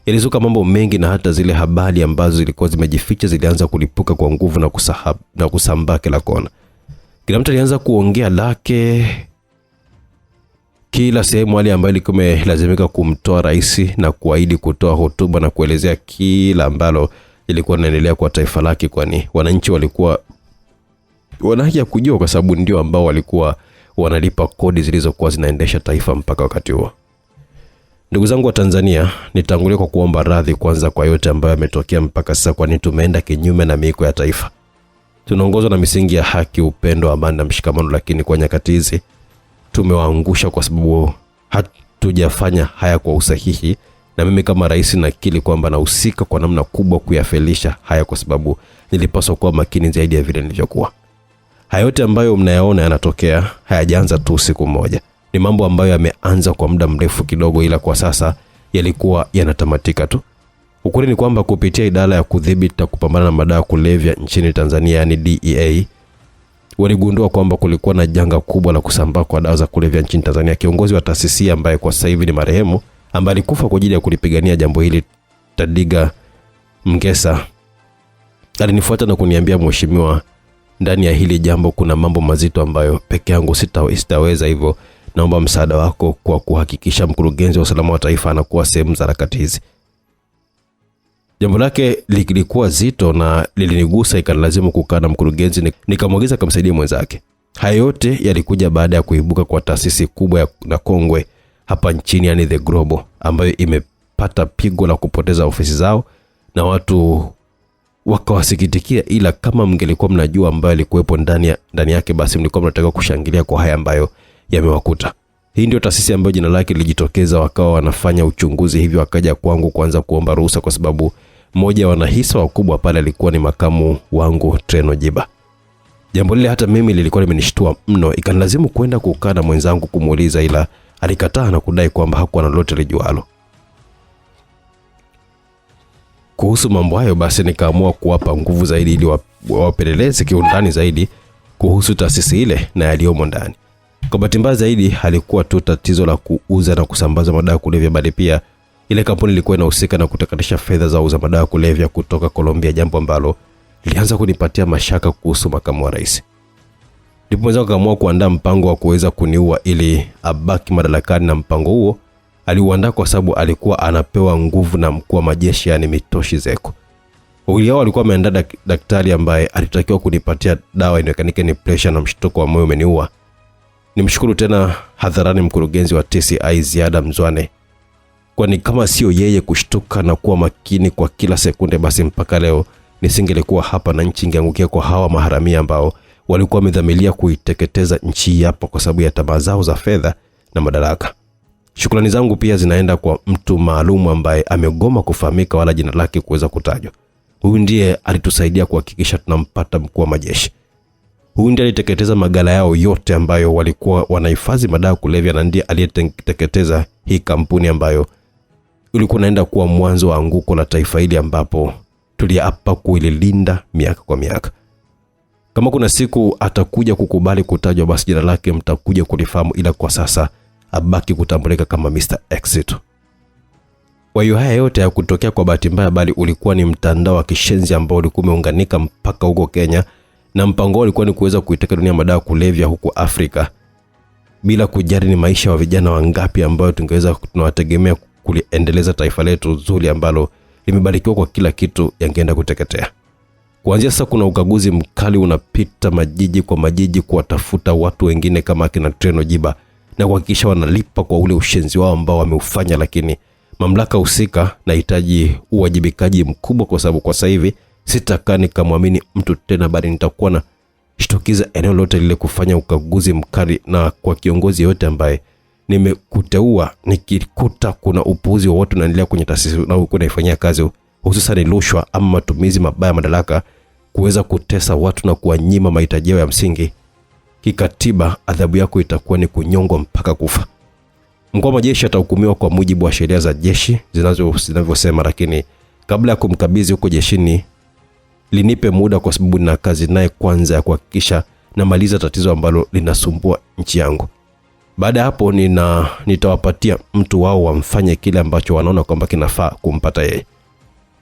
Ilizuka mambo mengi na hata zile habari ambazo zilikuwa zimejificha zilianza kulipuka kwa nguvu na kusambaa kila kona. Kila mtu alianza kuongea lake, kila sehemu wale ambao ilikuwa imelazimika kumtoa rais na kuahidi kutoa hotuba na kuelezea kila ambalo ilikuwa inaendelea kwa taifa lake, kwani wananchi walikuwa wana haki ya kujua kwa sababu ndio ambao walikuwa wanalipa kodi zilizokuwa zinaendesha taifa mpaka wakati huo. Ndugu zangu wa Tanzania, nitangulia kwa kuomba radhi kwanza kwa yote ambayo yametokea mpaka sasa, kwani tumeenda kinyume na miiko ya taifa. Tunaongozwa na misingi ya haki, upendo, amani na mshikamano, lakini kwa nyakati hizi tumewaangusha kwa sababu hatujafanya haya kwa usahihi, na mimi kama rais nakiri kwamba nahusika kwa namna kubwa kuyafelisha haya kwa sababu nilipaswa kuwa makini zaidi ya vile nilivyokuwa. Haya yote ambayo mnayaona yanatokea hayajaanza tu siku moja. Ni mambo ambayo yameanza kwa muda mrefu kidogo, ila kwa sasa yalikuwa yanatamatika tu. Ukweli ni kwamba kupitia idara ya kudhibiti na kupambana na madawa kulevya nchini Tanzania, yani DEA, waligundua kwamba kulikuwa na janga kubwa la kusambaa kwa dawa za kulevya nchini Tanzania. Kiongozi wa taasisi ambaye kwa sasa hivi ni marehemu, ambaye alikufa kwa ajili ya kulipigania jambo hili, Tadiga Mgesa, alinifuata na kuniambia, mheshimiwa, ndani ya hili jambo kuna mambo mazito ambayo peke yangu sitaweza, hivyo naomba msaada wako kwa kuhakikisha mkurugenzi wa usalama wa taifa anakuwa sehemu za harakati hizi. Jambo lake lilikuwa zito na lilinigusa, ikanilazimu kukaa na mkurugenzi, nikamwagiza kumsaidia mwenzake. Haya yote yalikuja baada ya kuibuka kwa taasisi kubwa na kongwe hapa nchini, yani The Global, ambayo imepata pigo la kupoteza ofisi zao na watu wakawasikitikia. Ila kama mngelikuwa mnajua ambayo alikuwepo ndani yake, basi mlikuwa mnataka kushangilia kwa haya ambayo yamewakuta. Hii ndio taasisi ambayo jina lake lilijitokeza, wakawa wanafanya uchunguzi, hivyo wakaja kwangu kwanza kuomba ruhusa kwa sababu mmoja wanahisa wakubwa pale alikuwa ni makamu wangu Trenojiba. Jambo lile hata mimi lilikuwa limenishtua mno, ikanilazimu kwenda kukaa na mwenzangu kumuuliza, ila alikataa na kudai kwamba hakuwa na lolote lijualo kuhusu mambo hayo. Basi nikaamua kuwapa nguvu zaidi ili wapeleleze kiundani zaidi kuhusu taasisi ile na yaliyomo ndani. Kwa bahati mbaya zaidi, halikuwa tu tatizo la kuuza na kusambaza madawa kulevya, bali pia ile kampuni ilikuwa inahusika na kutakatisha fedha za uza madawa kulevya kutoka Colombia, jambo ambalo lilianza kunipatia mashaka kuhusu makamu wa rais. Ndipo mwenzangu akaamua kuandaa mpango wa kuweza kuniua ili abaki madarakani, na mpango huo aliuandaa kwa sababu alikuwa anapewa nguvu na mkuu wa majeshi, yani Mitoshi Zeko. Wawili hao walikuwa wameandaa daktari ambaye alitakiwa kunipatia dawa inayokanike ni pressure na mshtuko wa moyo umeniua. Nimshukuru tena hadharani mkurugenzi wa TCI Ziada Nzwane, kwani kama sio yeye kushtuka na kuwa makini kwa kila sekunde, basi mpaka leo nisingelikuwa hapa na nchi ingeangukia kwa hawa maharamia ambao walikuwa wamedhamiria kuiteketeza nchi hapa kwa sababu ya tamaa zao za fedha na madaraka. Shukrani zangu pia zinaenda kwa mtu maalum ambaye amegoma kufahamika wala jina lake kuweza kutajwa. Huyu ndiye alitusaidia kuhakikisha tunampata mkuu wa majeshi. Huyu ndiye aliteketeza magala yao yote ambayo walikuwa wanahifadhi madawa kulevya, na ndiye aliyeteketeza hii kampuni ambayo ulikuwa naenda kuwa mwanzo wa anguko la taifa hili ambapo tuliapa kuilinda miaka kwa miaka. Kama kuna siku atakuja kukubali kutajwa, basi jina lake mtakuja kulifahamu, ila kwa sasa abaki kutambulika kama Mr. Exit. Kwa hiyo haya yote hayakutokea kwa bahati mbaya, bali ulikuwa ni mtandao wa kishenzi ambao ulikuwa umeunganika mpaka huko Kenya, na mpango wao ulikuwa ni kuweza kuiteka dunia madawa kulevya huko Afrika, bila kujali ni maisha wa vijana wangapi ambao tungeweza tunawategemea kuliendeleza taifa letu zuri ambalo limebarikiwa kwa kila kitu, yangeenda kuteketea. Kuanzia sasa kuna ukaguzi mkali unapita majiji kwa majiji kuwatafuta watu wengine kama akina Treno Jiba na kuhakikisha wanalipa kwa ule ushenzi wao ambao wameufanya, lakini mamlaka husika nahitaji uwajibikaji mkubwa, kwa sababu kwa sasa hivi sitakaa nikamwamini mtu tena, bali nitakuwa na shtukiza eneo lote lile kufanya ukaguzi mkali, na kwa kiongozi yote ambaye nimekuteua nikikuta kuna upuuzi wa watu naendelea kwenye taasisi na kunaifanyia kazi, hususan rushwa ama matumizi mabaya madaraka kuweza kutesa watu na kuwanyima mahitaji yao ya msingi, kikatiba adhabu yako itakuwa ni kunyongwa mpaka kufa. Mkuu wa majeshi atahukumiwa kwa mujibu wa sheria za jeshi zinavyosema, lakini kabla ya kumkabidhi huko jeshini linipe muda, kwa sababu na kazi naye kwanza ya kuhakikisha namaliza tatizo ambalo linasumbua nchi yangu. Baada hapo nitawapatia mtu wao wamfanye kile ambacho wanaona kwamba kinafaa kumpata yeye.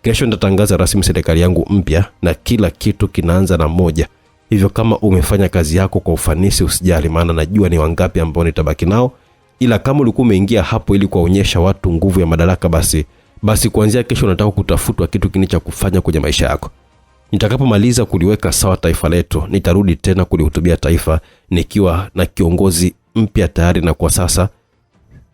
Kesho nitatangaza rasmi serikali yangu mpya, na kila kitu kinaanza na moja. Hivyo kama umefanya kazi yako kwa ufanisi usijali, maana najua ni wangapi ambao nitabaki nao, ila kama ulikuwa umeingia hapo ili kuonyesha watu nguvu ya madaraka, basi kuanzia kesho nataka kutafutwa kitu kinicha kufanya kwenye maisha yako. Nitakapomaliza kuliweka sawa taifa letu, nitarudi tena kulihutubia taifa nikiwa na kiongozi mpya tayari, na kwa sasa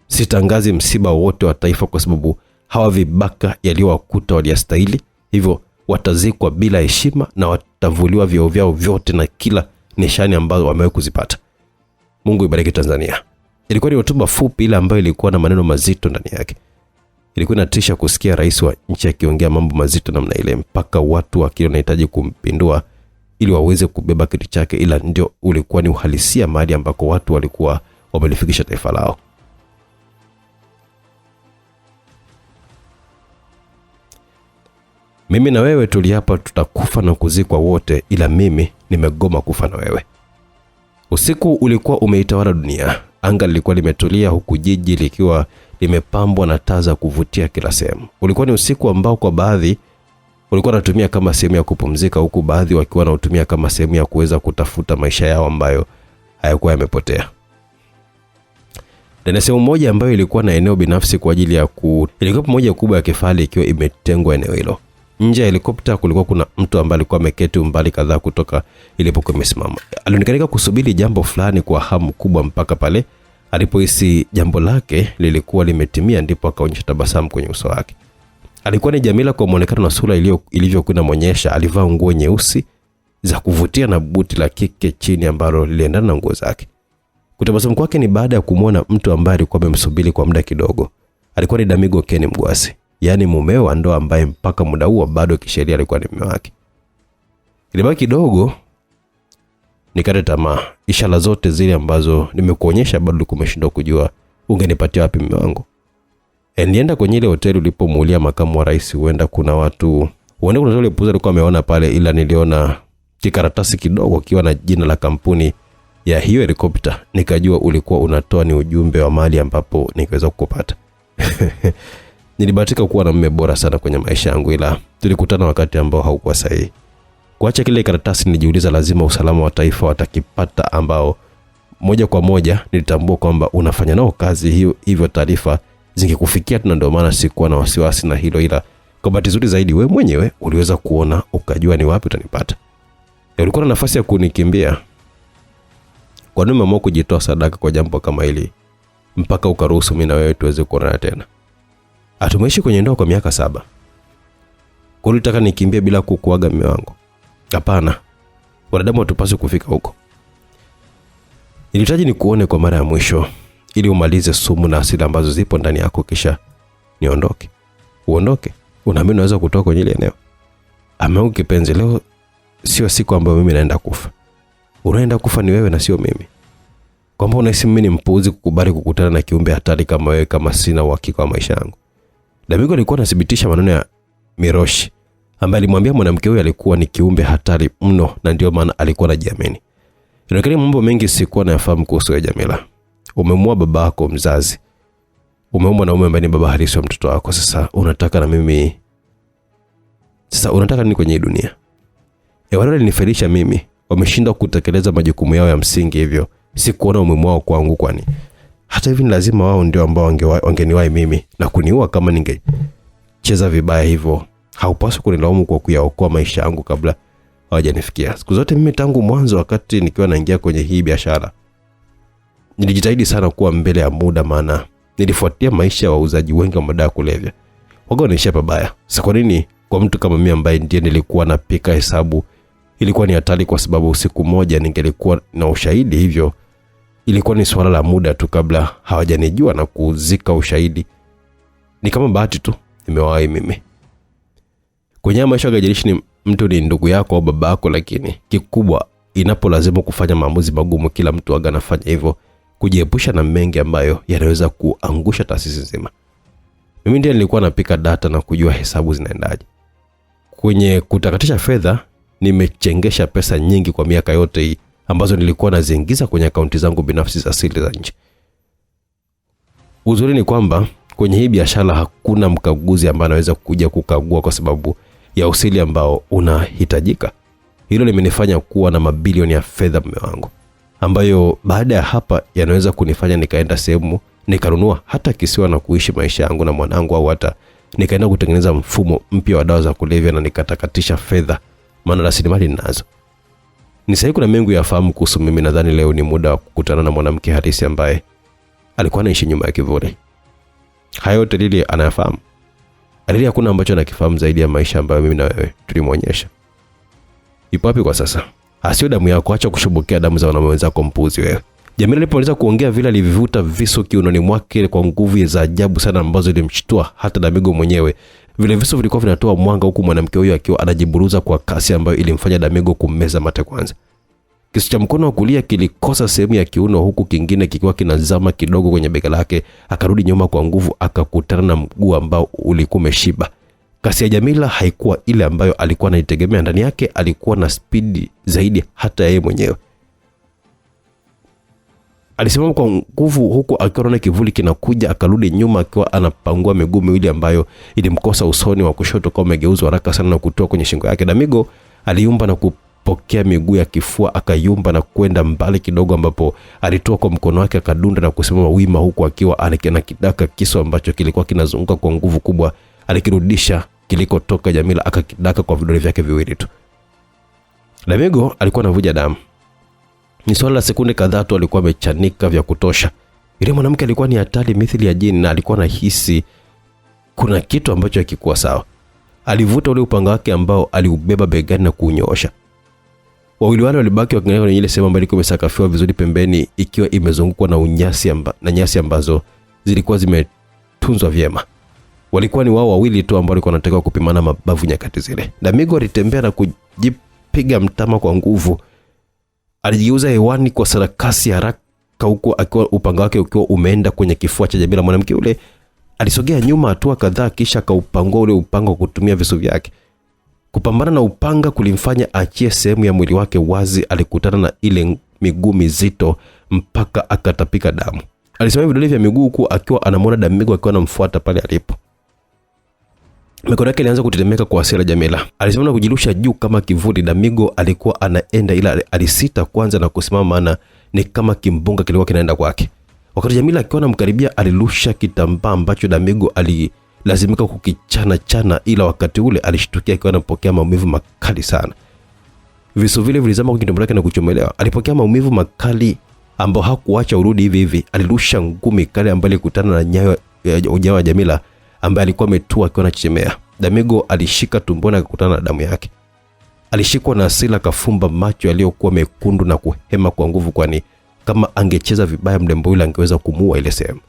sitangazi msiba wote wa taifa, kwa sababu hawa vibaka yaliyowakuta waliyastahili. Hivyo watazikwa bila heshima na watavuliwa vyeo vyao vyote na kila nishani ambazo wamewahi kuzipata. Mungu ibariki Tanzania. Ilikuwa ni hotuba fupi ile ambayo ilikuwa na maneno mazito ndani yake. Ilikuwa inatisha kusikia rais wa nchi akiongea mambo mazito namna ile, mpaka watu wakiwa wanahitaji kumpindua ili waweze kubeba kiti chake, ila ndio ulikuwa ni uhalisia mahali ambako watu walikuwa wamelifikisha taifa lao. Mimi na wewe tuliapa tutakufa na kuzikwa wote, ila mimi nimegoma kufa na wewe. Usiku ulikuwa umeitawala dunia. Anga lilikuwa limetulia, huku jiji likiwa limepambwa na taa za kuvutia kila sehemu. Ulikuwa ni usiku ambao kwa baadhi ulikuwa unatumia kama sehemu ya kupumzika, huku baadhi wakiwa wanautumia kama sehemu ya kuweza kutafuta maisha yao ambayo hayakuwa yamepotea. Na sehemu moja ambayo ilikuwa na eneo binafsi kwa ajili ya helikopta moja kubwa ya kifahari ikiwa imetengwa eneo hilo. Nje ya helikopta kulikuwa kuna mtu ambaye alikuwa ameketi umbali kadhaa kutoka ilipokuwa imesimama. Alionekana kusubiri jambo fulani kwa hamu kubwa, mpaka pale alipohisi jambo lake lilikuwa limetimia, ndipo akaonyesha tabasamu kwenye uso wake. Alikuwa ni Jamila kwa muonekano na sura ilivyokuwa inaonyesha. Alivaa nguo nyeusi za kuvutia na buti la kike chini ambalo liliendana na nguo zake. Kutabasamu kwake ni baada ya kumwona mtu ambaye alikuwa amemsubiri kwa muda kidogo. Alikuwa ni Damigo Ken Mgwasi, yani mumeo wa ndoa ambaye mpaka muda huo bado kisheria alikuwa ni mume wake. Ilibaki kidogo nikate tamaa. Ishara zote zile ambazo nimekuonyesha bado ulikuwa umeshindwa kujua, ungenipatia wapi mume wangu? Nienda kwenye ile hoteli ulipomuulia makamu wa rais, huenda kuna wale puza alikuwa ameona pale, ila niliona kikaratasi kidogo kiwa na jina la kampuni ya hiyo helikopta, nikajua ulikuwa unatoa ni ujumbe wa mali ambapo nikaweza kukupata. Nilibahatika kuwa na mume bora sana kwenye maisha yangu, ila tulikutana wakati ambao haukuwa sahihi. Kuacha kile karatasi nilijiuliza lazima usalama wa taifa watakipata, ambao moja kwa moja nilitambua kwamba unafanya nao kazi hiyo, hivyo taarifa zingekufikia tu, ndio maana sikuwa na wasiwasi na hilo. Ila kwa bahati nzuri zaidi wewe mwenyewe uliweza kuona ukajua ni wapi utanipata. Ulikuwa na nafasi ya kunikimbia. Kwa nini umeamua kujitoa sadaka kwa jambo kama hili mpaka ukaruhusu mimi na wewe tuweze kuonana tena? Atumeishi kwenye ndoa kwa miaka 7. Kwa nini unataka nikimbie bila kukuaga mume wangu? Hapana. Wanadamu hatupaswi kufika huko. Nilihitaji nikuone kwa mara ya mwisho ili umalize sumu na asili ambazo zipo ndani yako, kisha niondoke. Uondoke. Unaamini unaweza kutoka kwenye ile eneo? Ameangu kipenzi, leo sio siku ambayo mimi naenda kufa. unaenda kufa ni wewe na sio mimi. Kwamba unahisi mimi ni mpuuzi kukubali kukutana na kiumbe hatari kama wewe kama sina uhakika wa maisha yangu. Damigo alikuwa anathibitisha maneno ya Miroshi ambaye alimwambia mwanamke huyo alikuwa ni kiumbe hatari mno na ndio maana alikuwa anajiamini. Inaonekana mambo mengi sikuwa nayafahamu kuhusu Jamila. Umemua babako mzazi. Umeumwa na mume ambaye ni baba halisi wa mtoto wako. Sasa unataka nini kwenye dunia? Wale walinifelisha mimi. Wameshindwa kutekeleza majukumu yao ya msingi, hivyo sikuona umuhimu wao kwangu, kwani hata hivi ni lazima wao ndio ambao wangeniwahi mimi na kuniua kama ningecheza vibaya hivyo. Haupaswi kunilaumu kwa kuyaokoa maisha yangu kabla hawajanifikia. Siku zote mimi tangu mwanzo wakati nikiwa naingia kwenye hii biashara nilijitahidi sana kuwa mbele ya muda, maana nilifuatia maisha ya wauzaji wengi wa madawa kulevya. Wanaishia pabaya. Sasa kwa nini kwa mtu kama mimi ambaye ndiye nilikuwa napika hesabu ilikuwa ni hatari, kwa sababu siku moja ningelikuwa na ushahidi, hivyo ilikuwa ni swala la muda tu kabla hawajanijua na kuzika ushahidi. Ni kama bahati tu nimewahi mimi. Kwenye maisha gajirishi ni mtu ni ndugu yako au babako, lakini kikubwa inapolazimu kufanya maamuzi magumu kila mtu aga anafanya hivyo kujiepusha na mengi ambayo yanaweza kuangusha taasisi nzima. Mimi ndiye nilikuwa napika data na kujua hesabu zinaendaje. Kwenye kutakatisha fedha nimechengesha pesa nyingi kwa miaka yote hii ambazo nilikuwa naziingiza kwenye akaunti zangu binafsi za siri za nje. Uzuri ni kwamba kwenye hii biashara hakuna mkaguzi ambaye anaweza kuja kukagua kwa sababu ya usiri ambao unahitajika. Hilo limenifanya kuwa na mabilioni ya fedha mume wangu, ambayo baada ya hapa yanaweza kunifanya nikaenda sehemu nikanunua hata kisiwa na kuishi maisha yangu na mwanangu, au hata nikaenda kutengeneza mfumo mpya wa dawa za kulevya na nikatakatisha fedha, maana rasilimali ninazo. Ni sahihi kuna mengi yafahamu kuhusu mimi. Nadhani leo ni muda wa kukutana na mwanamke halisi ambaye alikuwa anaishi nyuma ya kivuli. Hayo yote Lili anayafahamu. Lili hakuna ambacho anakifahamu zaidi ya maisha ambayo mimi na wewe tulimuonyesha. Ipo wapi kwa sasa? Asio damu yako, acha kushubukia damu za wanaume wenzako, mpuzi wewe. Jamila alipomaliza kuongea vile alivivuta visu kiunoni mwake kwa nguvu za ajabu sana ambazo ilimshtua hata Damigo mwenyewe. Vile visu vilikuwa vinatoa mwanga huku mwanamke huyo akiwa anajiburuza kwa kasi ambayo ilimfanya Damigo kummeza mate kwanza. Kisu cha mkono wa kulia kilikosa sehemu ya kiuno huku kingine kikiwa kinazama kidogo kwenye bega lake. Akarudi nyuma kwa nguvu, akakutana na mguu ambao ulikuwa umeshiba. Kasi ya Jamila haikuwa ile ambayo alikuwa anaitegemea. Ndani yake alikuwa na spidi zaidi hata yeye mwenyewe. Alisimama kwa nguvu huku akiona kivuli kinakuja, akarudi nyuma akiwa anapangua miguu miwili ambayo ilimkosa usoni wa kushoto kwa umegeuzwa haraka sana na kutoa kwenye shingo yake. Damigo aliumba na kupokea miguu ya kifua, akayumba na kwenda mbali kidogo ambapo alitoa kwa mkono wake akadunda na kusimama wima huku akiwa anakena kidaka kisu ambacho kilikuwa kinazunguka kwa nguvu kubwa. Alikirudisha kilikotoka Jamila, akakidaka kwa vidole vyake viwili tu. Damigo alikuwa anavuja damu. Ni swala la sekunde kadhaa tu alikuwa amechanika vya kutosha. Yule mwanamke alikuwa ni hatari mithili ya jini na alikuwa anahisi kuna kitu ambacho hakikuwa sawa. Alivuta ule upanga wake ambao aliubeba begani na kuunyoosha. Wawili wale walibaki wakiangalia kwenye ile sehemu ambayo ilikuwa imesakafiwa vizuri pembeni, ikiwa imezungukwa na nyasi ambazo zilikuwa zimetunzwa vyema. Walikuwa ni wao wawili tu ambao walikuwa wanataka kupimana mabavu nyakati zile. Damigo alitembea na kujipiga mtama kwa nguvu. Alijigeuza hewani kwa sarakasi haraka huko akiwa upanga wake ukiwa umeenda kwenye kifua cha Jamila. Mwanamke yule alisogea nyuma hatua kadhaa kisha akaupangua ule upanga kwa kutumia visu vyake. Kupambana na upanga kulimfanya achie sehemu ya mwili wake wazi. Alikutana na ile miguu mizito mpaka akatapika damu. Alisimama vidole vya miguu huku akiwa anamwona Damigo akiwa anamfuata pale alipo. Mikono yake ilianza kutetemeka kwa hasira. Jamila alisimama kujirusha juu kama kivuli. Damigo alikuwa anaenda ila alisita kwanza na kusimama, maana ni kama kimbunga kilikuwa kinaenda kwake. Wakati Jamila akiwa anamkaribia alirusha kitambaa ambacho Damigo alilazimika kukichana, ila wakati ule alishtukia akiwa anapokea maumivu makali sana. Visu vile vilizama kwenye tumbo lake na kuchomelewa. Alipokea maumivu makali ambao hakuacha urudi hivi. Alirusha ngumi kali ambayo ilikutana na nyayo ya Jamila ambaye alikuwa ametua akiwa anachemea. Damigo alishika tumboni akakutana na damu yake. Alishikwa na hasira, kafumba macho yaliyokuwa mekundu na kuhema kwa nguvu, kwani kama angecheza vibaya mlembo yule angeweza kumuua ile sehemu.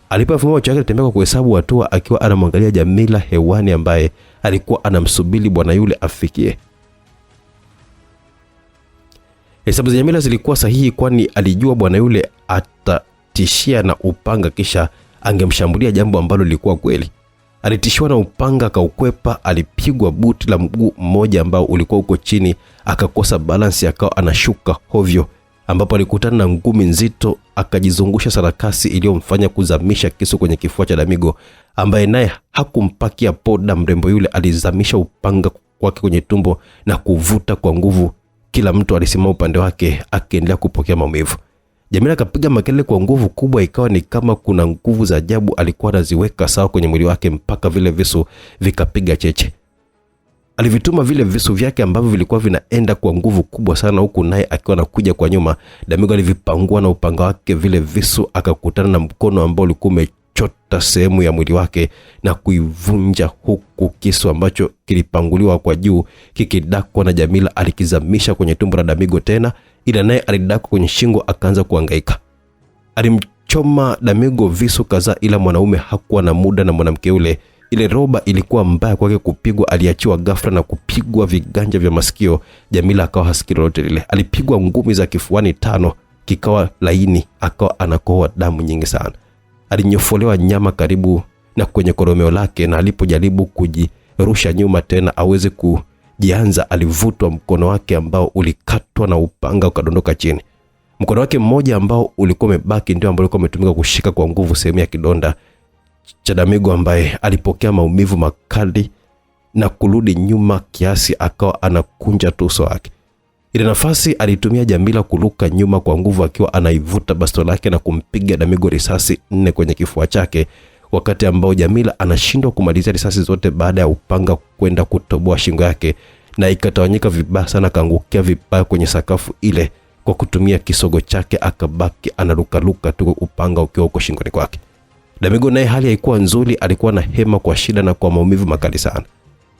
Alipofumba macho yake alitembea kwa kuhesabu hatua akiwa anamwangalia Jamila hewani ambaye alikuwa anamsubiri bwana yule afikie. Hesabu za Jamila zilikuwa sahihi, kwani alijua bwana yule atatishia na upanga kisha angemshambulia, jambo ambalo lilikuwa kweli. Alitishiwa na upanga akaukwepa, alipigwa buti la mguu mmoja ambao ulikuwa uko chini, akakosa balance, akawa anashuka hovyo, ambapo alikutana na ngumi nzito, akajizungusha sarakasi iliyomfanya kuzamisha kisu kwenye kifua cha Damigo, ambaye naye hakumpakia poda. Mrembo yule alizamisha upanga kwake kwenye tumbo na kuvuta kwa nguvu. Kila mtu alisimama upande wake akiendelea kupokea maumivu. Jamila akapiga makelele kwa nguvu kubwa, ikawa ni kama kuna nguvu za ajabu alikuwa anaziweka sawa kwenye mwili wake mpaka vile visu vikapiga cheche. Alivituma vile visu vyake ambavyo vilikuwa vinaenda kwa nguvu kubwa sana, huku naye akiwa anakuja kwa nyuma. Damigo alivipangua na upanga wake vile visu, akakutana na mkono ambao ulikuwa umechota sehemu ya mwili wake na kuivunja, huku kisu ambacho kilipanguliwa kwa juu kikidakwa na Jamila alikizamisha kwenye tumbo la Damigo tena, ila naye alidakwa kwenye shingo, akaanza kuhangaika. Alimchoma Damigo visu kadhaa, ila mwanaume hakuwa na muda na mwanamke yule. Ile roba ilikuwa mbaya kwake kupigwa, aliachiwa ghafla na kupigwa viganja vya masikio. Jamila akawa hasikii lolote lile. Alipigwa ngumi za kifuani 5, kikawa laini, akawa anakohoa damu nyingi sana. Alinyofolewa nyama karibu na kwenye koromeo lake, na alipojaribu kujirusha nyuma tena aweze kujianza, alivutwa mkono wake ambao ulikatwa na upanga ukadondoka chini. Mkono wake mmoja ambao ulikuwa umebaki ndio ambao ulikuwa umetumika kushika kwa nguvu sehemu ya kidonda cha Damigo, ambaye alipokea maumivu makali na kurudi nyuma kiasi, akawa anakunja uso wake. Ile nafasi alitumia Jamila kuruka nyuma kwa nguvu, akiwa anaivuta bastola yake na kumpiga Damigo risasi 4 kwenye kifua chake, wakati ambao Jamila anashindwa kumalizia risasi zote baada ya upanga kwenda kutoboa shingo yake, na ikatawanyika vibaya sana, kaangukia vibaya kwenye sakafu ile. Kwa kutumia kisogo chake akabaki anarukaruka tu, upanga ukiwa uko shingoni kwake. Damigo naye hali haikuwa nzuri, alikuwa na hema kwa shida na kwa maumivu makali sana.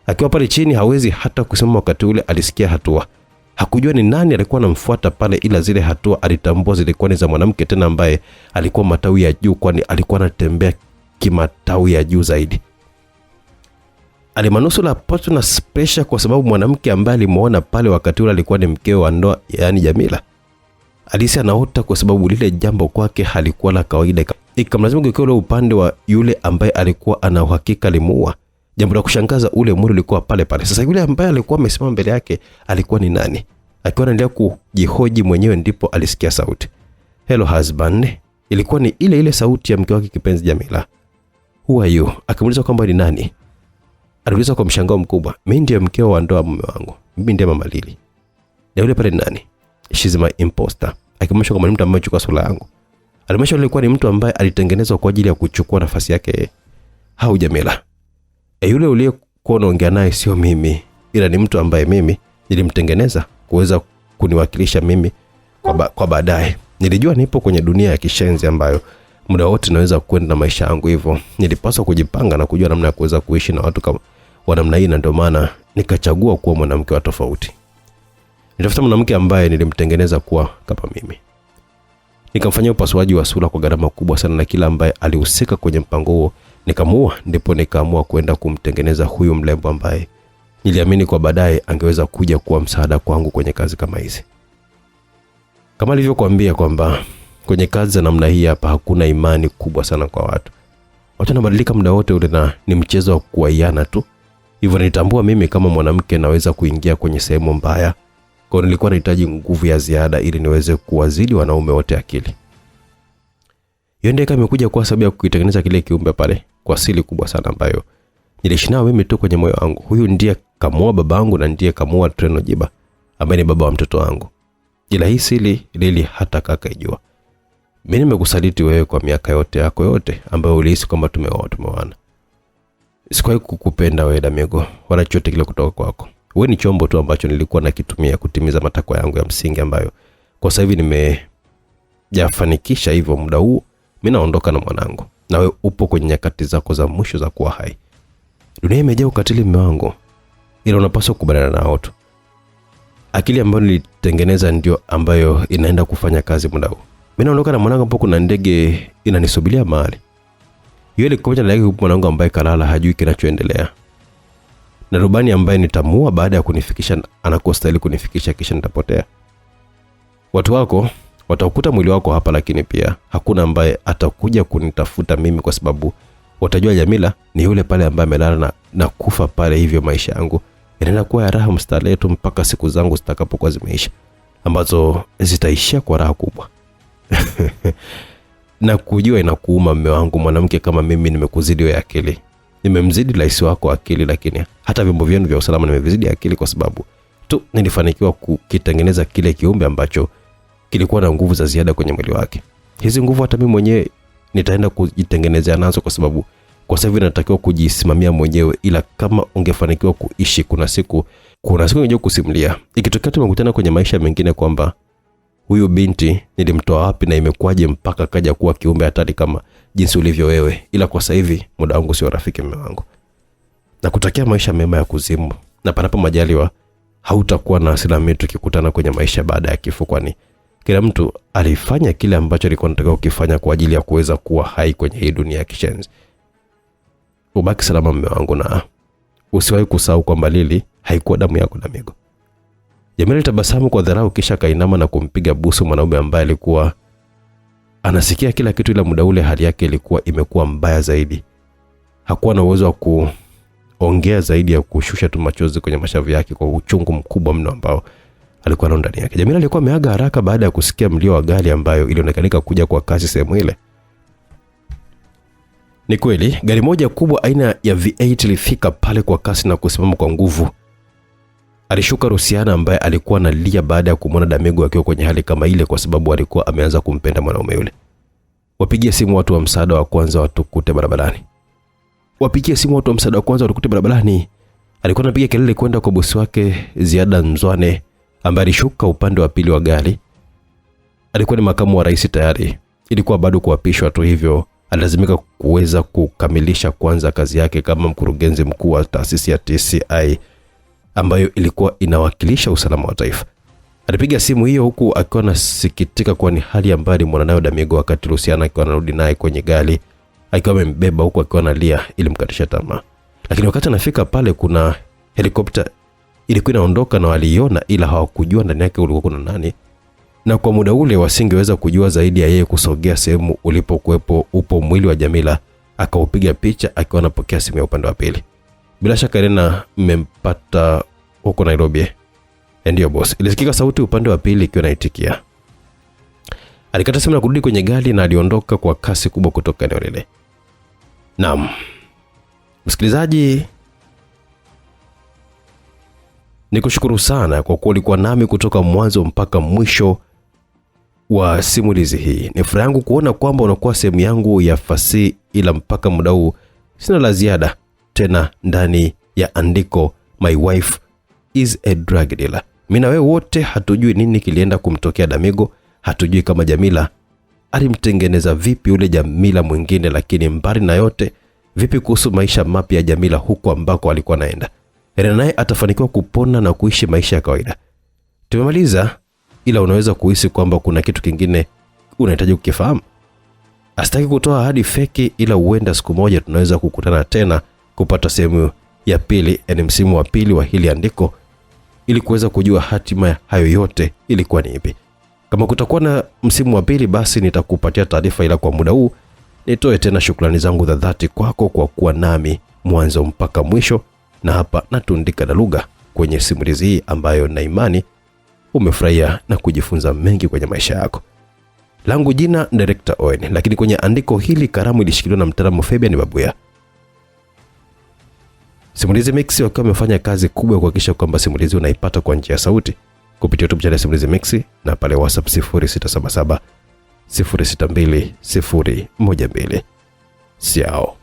Akiwa pale chini hawezi hata kusimama. Wakati ule alisikia hatua. Hakujua ni nani alikuwa anamfuata pale, ila zile hatua alitambua zilikuwa ni za mwanamke tena, ambaye alikuwa matawi ya juu, kwani alikuwa anatembea kimatawi ya juu zaidi. Alimanusula pato na pressure kwa sababu mwanamke ambaye alimuona pale wakati ule alikuwa ni mkeo wa ndoa, yani Jamila. Alisi anaota kwa sababu lile jambo kwake halikuwa la kawaida. Ikamlazimu kukio ule upande wa yule ambaye alikuwa ana uhakika alimuua. Jambo la kushangaza, ule mwili ulikuwa pale pale. Sasa yule ambaye alikuwa amesimama mbele yake alikuwa ni nani? Akiwa anaendelea kujihoji mwenyewe, ndipo alisikia sauti. "Hello husband." Ilikuwa ni ile sauti ya mke wake kipenzi Jamila. "Who are you?" Akamuuliza kwamba ni nani. Aliuliza kwa mshangao mkubwa. "Mimi ndiye mkeo wa ndoa mume wangu. Mimi ndiye Mama Lili." "Na yule pale ni nani?" "She's my imposter." Akimaanisha kwamba ni mtu ambaye anachukua sura yangu. Alimaanisha alikuwa ni mtu ambaye alitengenezwa kwa ajili ya kuchukua nafasi yake. "Hau Jamila. Yule uliyekuwa unaongea naye sio mimi, ila ni mtu ambaye mimi nilimtengeneza kuweza kuniwakilisha mimi kwa baadaye. Nilijua nipo kwenye dunia ya kishenzi ambayo muda wote naweza kwenda na maisha yangu, hivyo nilipaswa kujipanga na kujua namna ya kuweza kuishi na watu kama wa namna hii, na ndio maana nikachagua kuwa mwanamke wa tofauti. Nitafuta mwanamke ambaye nilimtengeneza kuwa kama mimi. Nikamfanyia upasuaji wa sura kwa gharama kubwa sana, na kila ambaye alihusika kwenye mpango huo nikamuua. Ndipo nikaamua kwenda kumtengeneza huyu mlembo ambaye niliamini kwa baadaye angeweza kuja kuwa msaada kwangu kwenye kazi kama hizi. Kama nilivyokuambia kwamba kwenye kazi za namna hii hapa hakuna imani kubwa sana kwa watu. Watu wanabadilika muda wote ule, na ni mchezo wa kuaiana tu. Hivyo nilitambua mimi kama mwanamke naweza kuingia kwenye sehemu mbaya. Kwa nilikuwa nahitaji nguvu ya ziada ili niweze kuwazidi wanaume wote akili. Hiyo ndio imekuja kwa sababu ya kuitengeneza kile kiumbe pale kwa asili kubwa sana ambayo niliishi nao mimi tu kwenye moyo wangu. Huyu ndiye kamuua babangu na ndiye kamuua Treno Jiba, ambaye ni baba wa mtoto wangu. Ila hii siri Lili hata kaka ijua. Mimi nimekusaliti wewe kwa miaka yote yako yote ambayo ulihisi kwamba tumeoana. Sikuwahi kukupenda wewe Damigo, wala chochote kile kutoka kwako. Wewe ni chombo tu ambacho nilikuwa nakitumia kutimiza matakwa yangu ya msingi ambayo kwa sasa hivi nimejafanikisha. Hivyo muda huu mimi naondoka na mwanangu, na wewe upo kwenye nyakati zako za mwisho za kuwa hai. Dunia imejaa ukatili mume wangu, ila unapaswa kubadilika na watu. Akili ambayo nilitengeneza ndio ambayo inaenda kufanya kazi muda huu. Mimi naondoka na mwanangu, hapo kuna ndege inanisubiria mahali. Yule alikuja na ndege mwanangu ambaye kalala hajui kinachoendelea. Na rubani ambaye nitamua baada ya kunifikisha anakostahili kunifikisha, kisha nitapotea. Watu wako watakuta mwili wako hapa, lakini pia hakuna ambaye atakuja kunitafuta mimi kwa sababu watajua Jamila ni yule pale ambaye amelala na kufa pale. Hivyo maisha yangu yanaenda kuwa ya raha mstarehe tu mpaka siku zangu zitakapokuwa zimeisha, ambazo zitaishia kwa raha kubwa. Na kujua inakuuma mume wangu, mwanamke kama mimi nimekuzidi wewe akili. Nimemzidi rais wako akili, lakini hata vyombo vyenu vya usalama nimevizidi akili kwa sababu tu nilifanikiwa kukitengeneza kile kiumbe ambacho kilikuwa na nguvu za ziada kwenye mwili wake. Hizi nguvu hata mimi mwenyewe nitaenda kujitengenezea nazo kwa sababu kwa sasa hivi natakiwa kujisimamia mwenyewe, ila kama ungefanikiwa kuishi kuna siku ungeje kusimulia. Ikitokea tumekutana kwenye maisha mengine kwamba huyu binti nilimtoa wapi na imekuwaje mpaka kaja kuwa kiumbe hatari kama jinsi ulivyo wewe, ila kwa sasa hivi muda wangu sio rafiki mume wangu. Na kutakia maisha mema ya kuzimu, na panapo majaliwa hautakuwa na hasira mimi tukikutana kwenye maisha baada ya kifo, kwani kila mtu alifanya kile ambacho alikuwa anataka kukifanya kwa ajili ya kuweza kuwa hai kwenye hii dunia ya kishenzi. Ubaki salama mume wangu, na usiwahi kusahau kwamba Lili haikuwa damu yako Damigo. Jamila tabasamu kwa dharau kisha kainama na kumpiga busu mwanaume ambaye alikuwa anasikia kila kitu, ila muda ule hali yake ilikuwa imekuwa mbaya zaidi. Hakuwa na uwezo wa kuongea zaidi ya kushusha tu machozi kwenye mashavu yake kwa uchungu mkubwa mno ambao alikuwa nao ndani yake. Jamila alikuwa ameaga haraka baada ya kusikia mlio wa gari ambayo ilionekana kuja kwa kasi sehemu ile. Ni kweli gari moja kubwa aina ya V8 ilifika pale kwa kasi na kusimama kwa nguvu. Alishuka Rusiana ambaye alikuwa analia baada ya kumwona Damigo akiwa kwenye hali kama ile, kwa sababu alikuwa ameanza kumpenda mwanaume yule. Wapigie simu watu wa msaada wa kwanza watukute barabarani. Wapigie simu watu wa msaada wa kwanza watukute barabarani. Alikuwa anapiga kelele kwenda kwa bosi wake Ziada Nzwane ambaye alishuka upande wa pili wa gari. Alikuwa ni makamu wa rais tayari. Ilikuwa bado kuapishwa tu, hivyo alilazimika kuweza kukamilisha kwanza kazi yake kama mkurugenzi mkuu wa taasisi ya TCI ambayo ilikuwa inawakilisha usalama wa taifa. Alipiga simu hiyo huku akiwa anasikitika kwa ni hali ambayo mwana nayo Damigo, wakati Luciana akiwa anarudi naye kwenye gari akiwa amembeba huku akiwa analia ili mkatisha tamaa. Lakini wakati anafika pale kuna helikopta ilikuwa inaondoka na waliona, ila hawakujua ndani yake ulikuwa kuna nani. Na kwa muda ule wasingeweza kujua zaidi ya yeye kusogea sehemu ulipokuepo upo mwili wa Jamila, akaupiga picha akiwa anapokea simu ya upande wa pili. Bila shaka Elena mmempata huko Nairobi. Ndio boss. Ilisikika sauti upande wa pili ikiwa inaitikia. Alikata simu na kurudi kwenye gari na aliondoka kwa kasi kubwa kutoka eneo lile. Naam. Msikilizaji, nikushukuru sana kwa kuwa ulikuwa nami kutoka mwanzo mpaka mwisho wa simulizi hii. Ni furaha yangu kuona kwamba unakuwa sehemu yangu ya fasihi, ila mpaka muda huu sina la ziada tena ndani ya andiko My Wife is a Drug Dealer. Mimi na wewe wote hatujui nini kilienda kumtokea Damigo, hatujui kama Jamila alimtengeneza vipi yule Jamila mwingine, lakini mbali na yote, vipi kuhusu maisha mapya ya Jamila huko ambako alikuwa anaenda? Elena naye atafanikiwa kupona na kuishi maisha ya kawaida. Tumemaliza, ila unaweza kuhisi kwamba kuna kitu kingine unahitaji kukifahamu. Asitaki kutoa ahadi feki, ila huenda siku moja tunaweza kukutana tena kupata sehemu ya pili, ni msimu wa pili wa hili andiko, ili kuweza kujua hatima ya hayo yote ilikuwa ni ipi. Kama kutakuwa na msimu wa pili, basi nitakupatia taarifa, ila kwa muda huu nitoe tena shukrani zangu za dhati kwako kwa kuwa nami mwanzo mpaka mwisho, na hapa natundika na lugha kwenye simulizi hii ambayo na imani umefurahia na kujifunza mengi kwenye maisha yako. Langu jina Director Owen, lakini kwenye andiko hili karamu ilishikiliwa na mtaalamu Fabian Babuya. Simulizi Mix wakiwa wamefanya kazi kubwa kuhakikisha kwamba simulizi unaipata kwa njia ya sauti kupitia YouTube channel Simulizi Mix na pale WhatsApp 0677 062 012. Ciao.